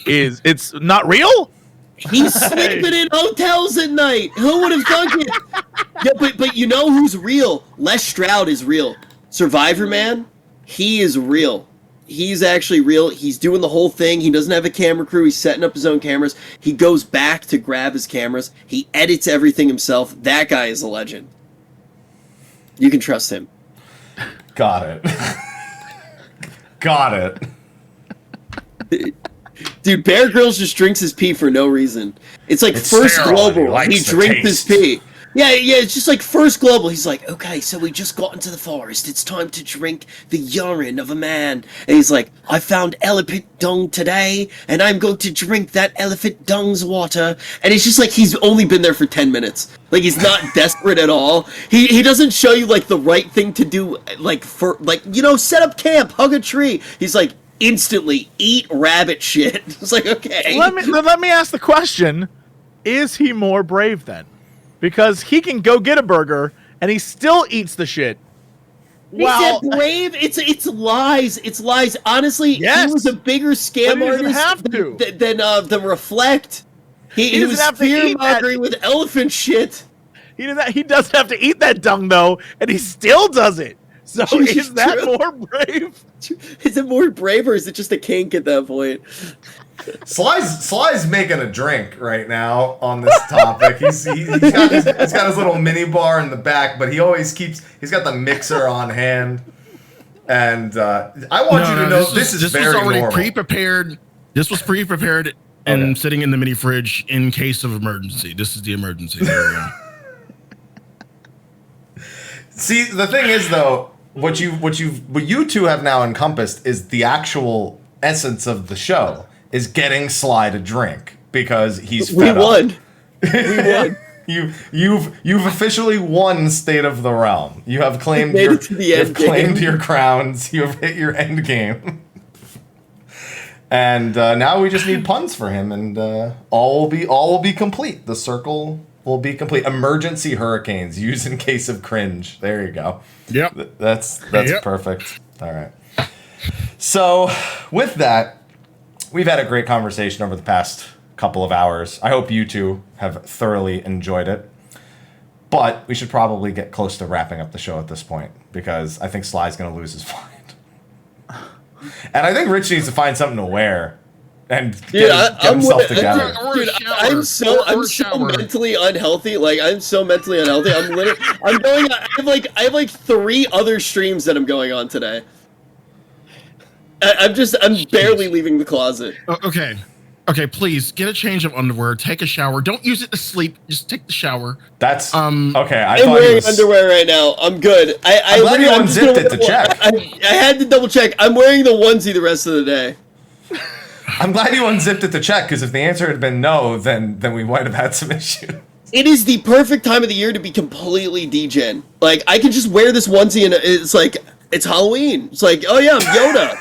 it's not real? He's sleeping in hotels at night. Who would have thunk it? Yeah, but you know who's real? Les Stroud is real. Survivor Man, he is real. He's actually real. He's doing the whole thing. He doesn't have a camera crew. He's setting up his own cameras. He goes back to grab his cameras. He edits everything himself. That guy is a legend. You can trust him. Got it. Dude, Bear Grylls just drinks his pee for no reason. It's like First sterile, Global. He drinks his pee. Yeah, it's just like First Global. He's like, okay, so we just got into the forest. It's time to drink the urine of a man. And he's like, I found elephant dung today, and I'm going to drink that elephant dung's water. And it's just like he's only been there for 10 minutes. Like, he's not desperate at all. He doesn't show you, like, the right thing to do, like, set up camp, hug a tree. He's like, instantly, eat rabbit shit. It's like, okay. Let me ask the question. Is he more brave then? Because he can go get a burger and he still eats the shit. Wow. Is that brave? It's lies. It's lies. Honestly, yes. He was a bigger scam artist than Reflect. He was fear-mongering with elephant shit. He doesn't have to eat that dung, though, and he still does it. So is that more brave? Is it more brave, or is it just a kink at that point? Sly's making a drink right now on this topic. He's got his little mini bar in the back, but he's got the mixer on hand. And I want you to know this is very normal. This was already pre-prepared. This was pre-prepared and sitting in the mini fridge in case of emergency. This is the emergency. There we go. See, the thing is though, what you two have now encompassed is the actual essence of the show. Is getting Sly to drink because he's fed up. We won. You've officially won State of the Realm. You have claimed your crowns. You have hit your end game. And now we just need puns for him, and all will be complete. The circle will be complete. Emergency hurricanes used in case of cringe. There you go. Yep. That's perfect. All right. So with that. We've had a great conversation over the past couple of hours. I hope you two have thoroughly enjoyed it. But we should probably get close to wrapping up the show at this point, because I think Sly's going to lose his mind. And I think Rich needs to find something to wear get himself together. Dude, I'm so mentally unhealthy. Like, I'm so mentally unhealthy. I have like 3 other streams that I'm going on today. I'm barely leaving the closet. Okay, please get a change of underwear, take a shower. Don't use it to sleep. Just take the shower. That's okay. I'm wearing underwear right now. I'm good. I'm glad you unzipped it to check. I had to double check. I'm wearing the onesie the rest of the day. I'm glad you unzipped it to check, because if the answer had been no, then we might have had some issues. It is the perfect time of the year to be completely degen. Like, I could just wear this onesie and it's like, it's Halloween. It's like, oh yeah, I'm Yoda.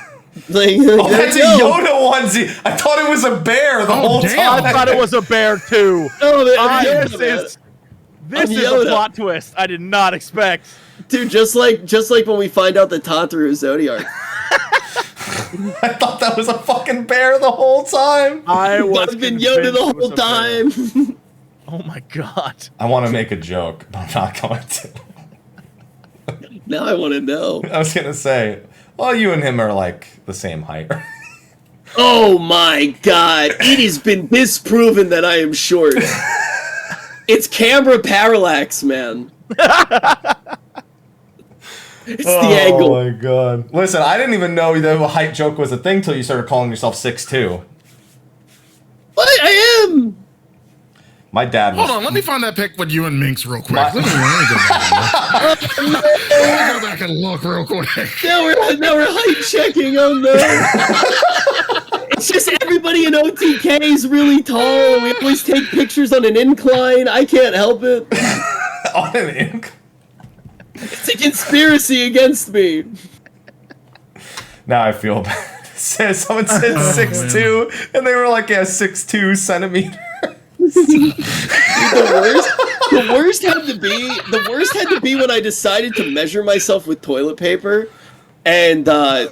Like, that's a Yoda onesie. I thought it was a bear the whole time. I thought it was a bear too. No, this is a plot twist I did not expect. Dude, just like when we find out that Tataru is Zodiac. I thought that was a fucking bear the whole time. I've been Yoda the whole time. Oh my god. I want to make a joke, but I'm not going to. Now I want to know. I was going to say, well, you and him are like the same height. Oh my god. It has been disproven that I am short. It's camera parallax, man. It's the angle. Oh my god. Listen, I didn't even know that a height joke was a thing till you started calling yourself 6'2". What? I am. My dad was... Hold on, let me find that pic with you and Minx real quick. Let me go back and look real quick. Now we're height checking. Oh no. It's just everybody in OTK is really tall, and we always take pictures on an incline. I can't help it. On an incline? It's a conspiracy against me. Now I feel bad. Someone said 6'2", and they were like, yeah, 6'2" centimeters. The worst had to be when I decided to measure myself with toilet paper. And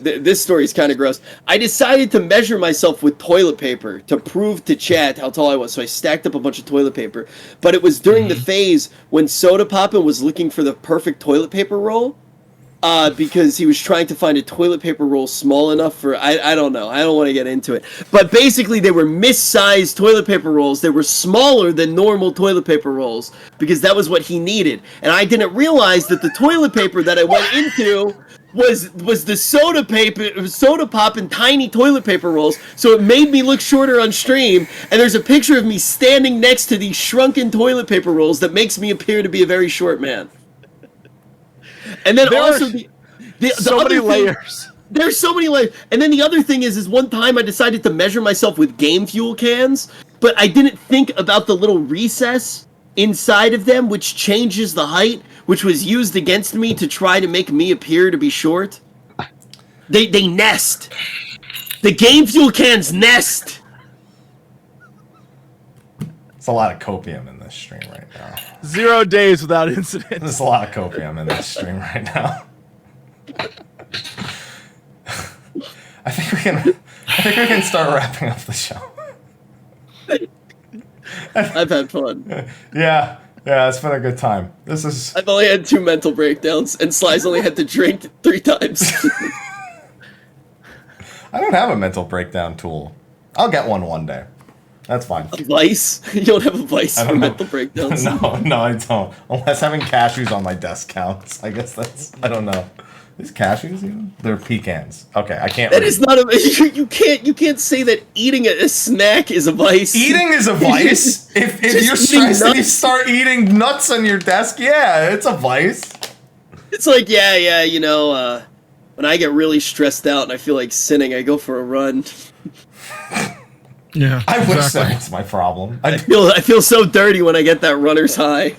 this story is kind of gross. I decided to measure myself with toilet paper to prove to chat how tall I was. So I stacked up a bunch of toilet paper. But it was during the phase when Soda Poppin' was looking for the perfect toilet paper roll. Because he was trying to find a toilet paper roll small enough for... I don't know. I don't want to get into it. But basically, they were missized toilet paper rolls. They were smaller than normal toilet paper rolls. Because that was what he needed. And I didn't realize that the toilet paper that I went into... was the soda pop and tiny toilet paper rolls, so it made me look shorter on stream, and there's a picture of me standing next to these shrunken toilet paper rolls that makes me appear to be a very short man. And then also so many layers. There's so many layers. And then the other thing is one time I decided to measure myself with Game Fuel cans, but I didn't think about the little recess inside of them, which changes the height, which was used against me to try to make me appear to be short. They nest. The Game Fuel cans nest. It's a lot of copium in this stream right now. 0 days without incident. There's a lot of copium in this stream right now. I think we can start wrapping up the show. I've had fun. Yeah, it's been a good time. I've only had 2 mental breakdowns, and Sly's only had to drink 3 times. I don't have a mental breakdown tool. I'll get one day. That's fine. A vice? You don't have a vice for mental breakdowns? No, I don't. Unless having cashews on my desk counts. I guess I don't know. These cashews, even? They're pecans. Okay, I can't. That is not a. You can't say that eating a snack is a vice. Eating is a vice. if you're stressed and you start eating nuts on your desk, yeah, it's a vice. It's like you know, when I get really stressed out and I feel like sinning, I go for a run. Yeah, I wish that was my problem. I feel so dirty when I get that runner's high.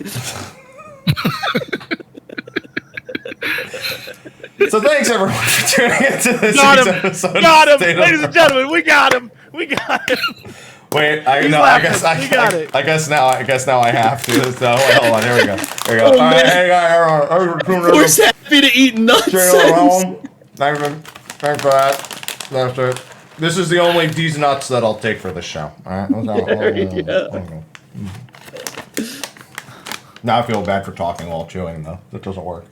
So thanks everyone for tuning into this episode. Got him, ladies and gentlemen. We got him. Wait, I guess now I have to. So hold on, here we go. All right, hey guys, we're happy to eat nuts. Thanks for that. That's it. This is the only these nuts that I'll take for the show. All right. Now I feel bad for talking while chewing though. That doesn't work.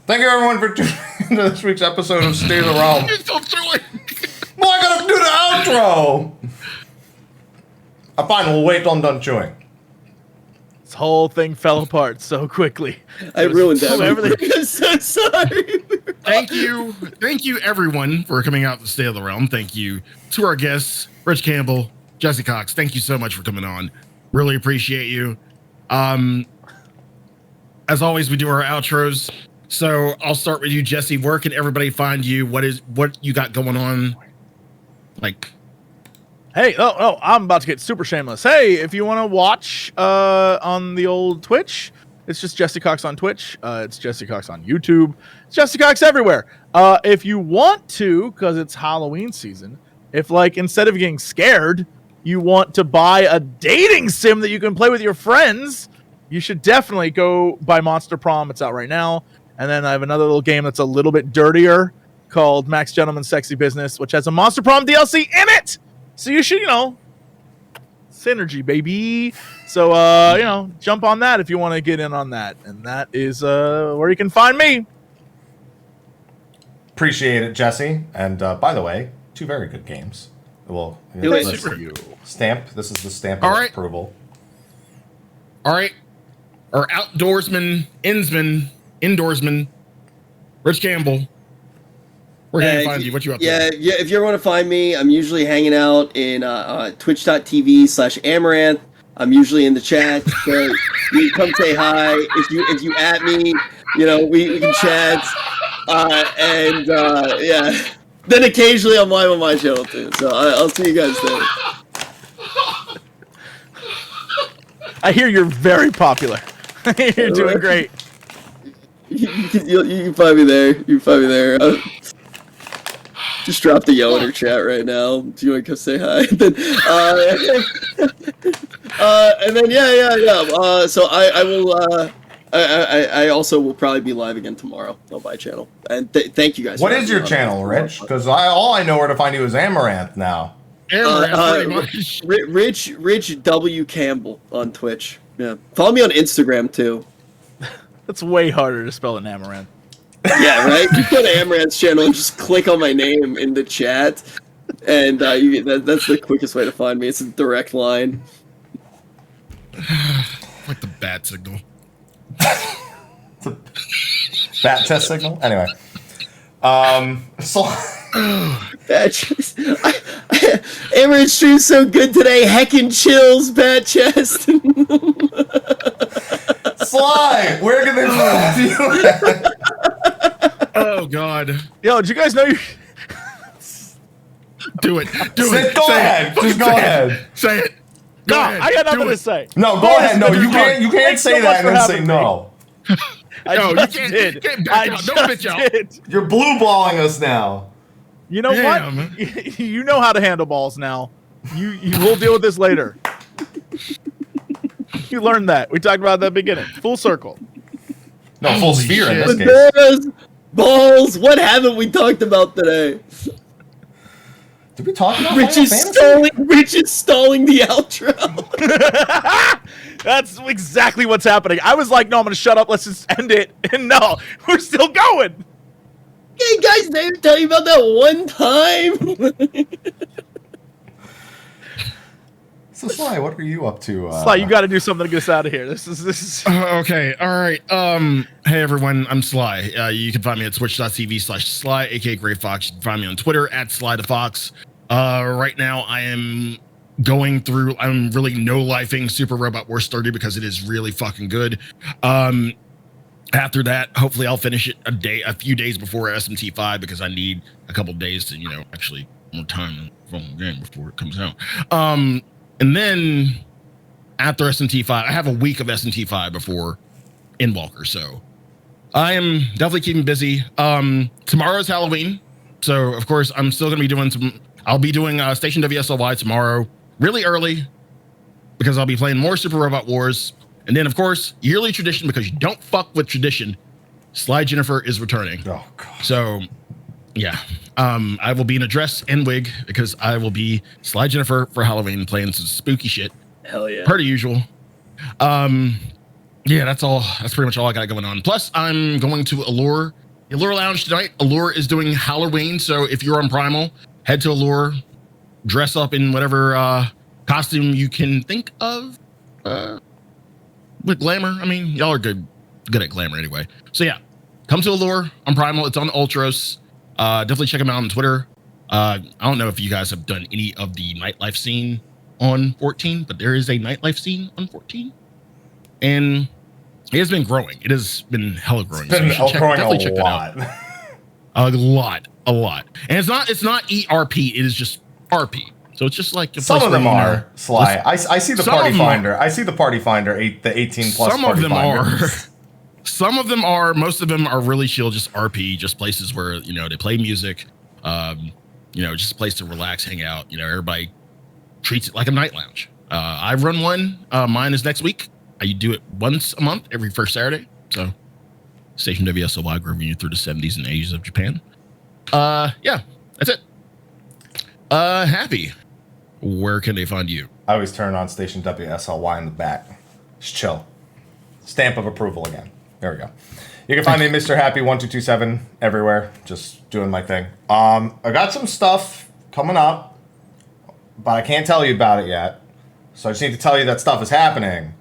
Thank you everyone for tuning into this week's episode of State of the Realm. Well, I gotta do the outro. Fine, we'll wait till I'm done chewing. This whole thing fell apart so quickly. I ruined everything. everything. I'm so sorry. Thank you, everyone, for coming out to Stay of the Realm. Thank you to our guests, Rich Campbell, JesseCox. Thank you so much for coming on. Really appreciate you. As always, we do our outros. So I'll start with you, Jesse. Where can everybody find you? What you got going on? Like, Hey, I'm about to get super shameless. Hey, if you want to watch on the old Twitch, it's just JesseCox on Twitch. It's JesseCox on YouTube. It's JesseCox everywhere. If you want to, because it's Halloween season, if like instead of getting scared, you want to buy a dating sim that you can play with your friends, you should definitely go buy Monster Prom. It's out right now. And then I have another little game that's a little bit dirtier called Max Gentleman's Sexy Business, which has a Monster Prom DLC in it. So you should, synergy, baby. So, jump on that if you want to get in on that. And that is where you can find me. Appreciate it, Jesse. And by the way, 2 very good games. Well, stamp. This is the stamp of approval. All right. Our outdoorsman, indoorsman, Rich Campbell. Where can I find you? What you up to? Yeah. If you ever want to find me, I'm usually hanging out in twitch.tv/Amaranth. I'm usually in the chat. So you can come say hi. If you at me, we can chat. Yeah. Then occasionally I'm live on my channel too. So I'll see you guys there. I hear you're very popular. You're doing great. You can find me there. Just drop the yo in her chat right now. Do you want to come say hi? And then yeah. So I will. I also will probably be live again tomorrow on my channel. And thank you guys. What is your channel, Rich? Because all I know where to find you is Amaranth now. Rich W Campbell on Twitch. Yeah, follow me on Instagram too. That's way harder to spell than Amaranth. Yeah, right. You go to Amaranth's channel and just click on my name in the chat, and that's the quickest way to find me. It's a direct line. Like the bat signal. Bat test signal. Anyway, so Bat chest. Amaranth stream's so good today. Heckin' chills, bat chest. Sly, where can they find you? Oh God! Yo, did you guys know you? Do it. Go ahead. Just go ahead. Say it. No, I got nothing to say. No, go ahead. No, you can't. You can't say that and then say no. No, you can't back out. Don't bitch out. You're blue balling us now. You know what? Man. You know how to handle balls now. You will deal with this later. You learned that. We talked about that at the beginning. Full circle. No, full Holy sphere in shit. this case. Balls. What haven't we talked about today? Did we talk about Rich is stalling the outro. That's exactly what's happening. I was like, no, I'm going to shut up. Let's just end it. And no, we're still going. Hey, guys, did I tell you about that one time? So, Sly, what are you up to? Sly, you got to do something to get us out of here. This is. Okay, all right. Hey everyone, I'm Sly. You can find me at twitch.tv/Sly, aka Gray Fox. You can find me on Twitter at SlyTheFox. Right now, I am going through. I'm really no-lifing Super Robot Wars 30 because it is really fucking good. After that, hopefully, I'll finish it a few days before SMT5 because I need a couple days to, actually more time on the game before it comes out. And then after SMT5, I have a week of SMT5 before Endwalker, so I am definitely keeping busy. Tomorrow's Halloween, so of course I'm still gonna be doing I'll be doing Station WSLY tomorrow, really early, because I'll be playing more Super Robot Wars, and then of course yearly tradition, because you don't fuck with tradition. Sly Jennifer is returning. Oh God. So yeah. I will be in a dress and wig because I will be Sly Jennifer for Halloween playing some spooky shit. Hell yeah. Per usual. Yeah, that's all. That's pretty much all I got going on. Plus, I'm going to Allure Lounge tonight. Allure is doing Halloween, so if you're on Primal, head to Allure, dress up in whatever costume you can think of with glamour. I mean, y'all are good at glamour anyway. So yeah, come to Allure on Primal. It's on Ultros. Definitely check them out on Twitter. I don't know if you guys have done any of the nightlife scene on 14, but there is a nightlife scene on 14, and it has been growing. It has been hella growing. It's been growing a lot. A lot. And it's not ERP. It is just RP. So it's just like some of them are Sly. I see the party finder. I see the party finder. The 18 plus. Some of them are. Some of them are. Most of them are really chill. Just RP. Just places where they play music. Just a place to relax, hang out. Everybody treats it like a night lounge. I run one. Mine is next week. I do it once a month, every first Saturday. So, Station WSOY, grooving you through the 70s and 80s of Japan. Yeah, that's it. Happy. Where can they find you? I always turn on Station WSLY in the back. Just chill. Stamp of approval again. There we go. You can find me Mr. Happy 1227 everywhere. Just doing my thing. I got some stuff coming up, but I can't tell you about it yet. So I just need to tell you that stuff is happening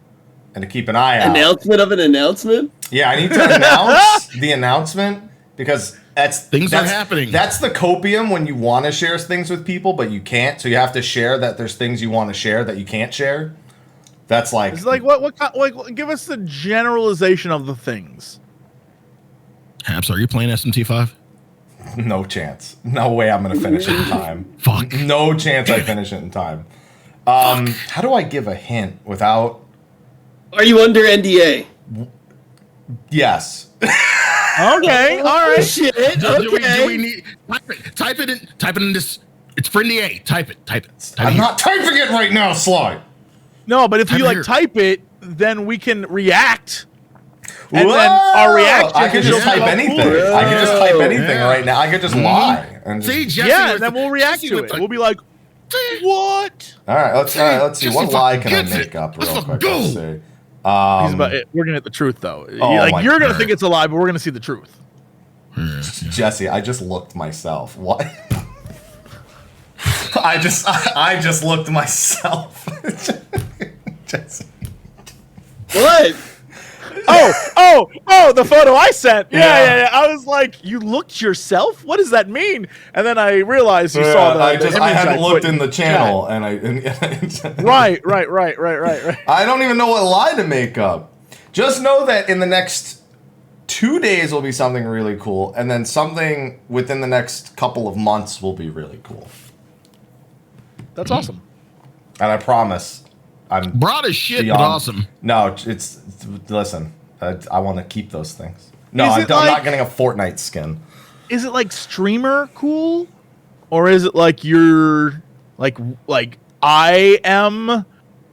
and to keep an eye out. Announcement of an announcement? Yeah, I need to announce the announcement because that's happening. That's the copium when you want to share things with people, but you can't. So you have to share that there's things you want to share that you can't share. That's like it's like what give us the generalization of the things. Haps, are you playing SMT5? No chance. No way I'm gonna finish it in time. Fuck. No chance I finish it in time. How do I give a hint without? Are you under NDA? Yes. Okay. All right. Shit. Do we need type it in this? It's for NDA. Type it. I'm not typing it right now, Sly. No, but if you here. type it, then we can react. And then our reaction. I could just type anything. I could just type anything right now. I could just lie and just, See, Jesse and then we'll react to it. We'll be like, "What?" All right, let's see. What Jesse lie can I gets make it. up real Let's quick? go. Let's see. We're gonna get the truth though. my You're gonna God. think it's a lie, but we're gonna see the truth. Jesse, I just looked myself. What? I just looked myself. Jesse. What? Oh, the photo I sent. Yeah. I was like, you looked yourself? What does that mean? And then I realized you saw the image I hadn't looked put in the channel, chat. and Right. I don't even know what lie to make up. Just know that in the next 2 days will be something really cool, and then something within the next couple of months will be really cool. That's awesome. And I promise, I'm broad as shit, beyond, but awesome. No, it's listen. I want to keep those things. No, Is I'm it not getting a Fortnite skin. Is it like streamer cool, or is it like you're like I am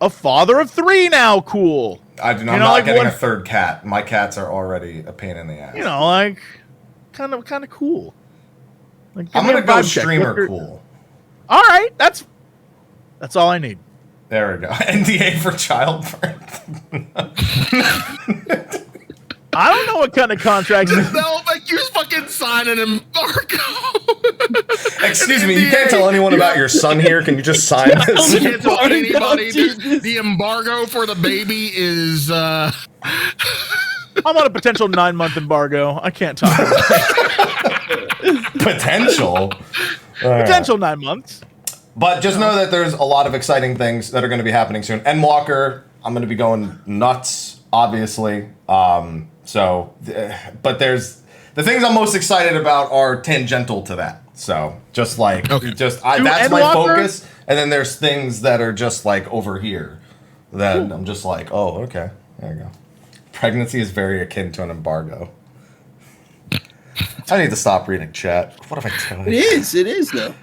a father of 3 now cool? I'm not getting a third cat. My cats are already a pain in the ass. Like kind of cool. Like, I'm gonna go streamer cool. All right, that's all I need. There we go. NDA for childbirth. I don't know what kind of contracts. No, like you're fucking signing an embargo. Excuse me, you can't tell anyone about your son here. Can you just sign this? You can't tell anybody. The embargo for the baby is. I'm on a potential 9-month embargo. I can't talk about it. Potential. Potential 9 months. But just know that there's a lot of exciting things that are going to be happening soon. Endwalker, I'm going to be going nuts, obviously. But there's the things I'm most excited about are tangential to that. So just like, that's my focus. And then there's things that are just like over here that I'm just like, oh, okay, there you go. Pregnancy is very akin to an embargo. I need to stop reading chat. What have I done? It is though.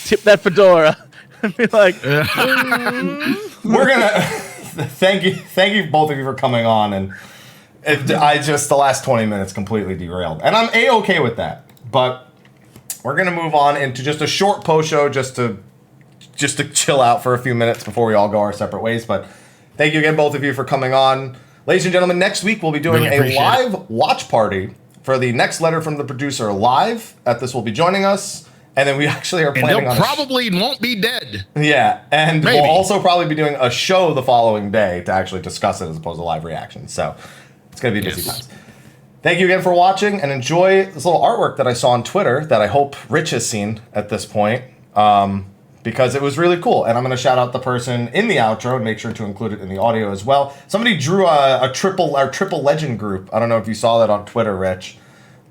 Tip that fedora and be like, We're gonna thank you both of you for coming on, and the last 20 minutes completely derailed, and I'm A-okay with that. But we're gonna move on into just a short post show, just to chill out for a few minutes before we all go our separate ways. But thank you again, both of you, for coming on, ladies and gentlemen. Next week we'll be doing a live watch party for the next letter from the producer live. This will be joining us. And then we actually are planning on probably won't be dead. Yeah, and Maybe. we'll also probably be doing a show the following day to actually discuss it as opposed to live reaction. So it's going to be busy times. Thank you again for watching, and enjoy this little artwork that I saw on Twitter that I hope Rich has seen at this point, because it was really cool. And I'm going to shout out the person in the outro and make sure to include it in the audio as well. Somebody drew a triple legend group. I don't know if you saw that on Twitter, Rich.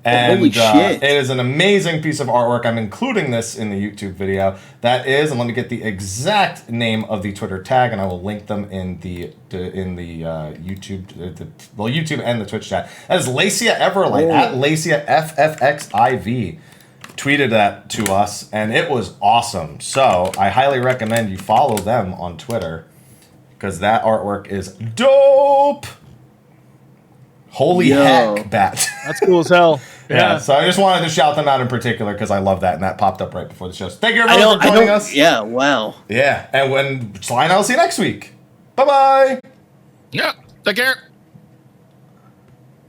And holy shit. It is an amazing piece of artwork. I'm including this in the YouTube video. That is, and let me get the exact name of the Twitter tag, and I will link them in the YouTube, the YouTube and the Twitch chat. That is Lacia Everlight at Lacia FFXIV. Tweeted that to us, and it was awesome. So I highly recommend you follow them on Twitter, because that artwork is dope. Holy heck, Bat. That's cool as hell. Yeah, so I just wanted to shout them out in particular because I love that, and that popped up right before the show. So thank you everyone for joining us. Yeah, wow. Yeah, and when Slime, I'll see you next week. Bye-bye. Yeah, take care.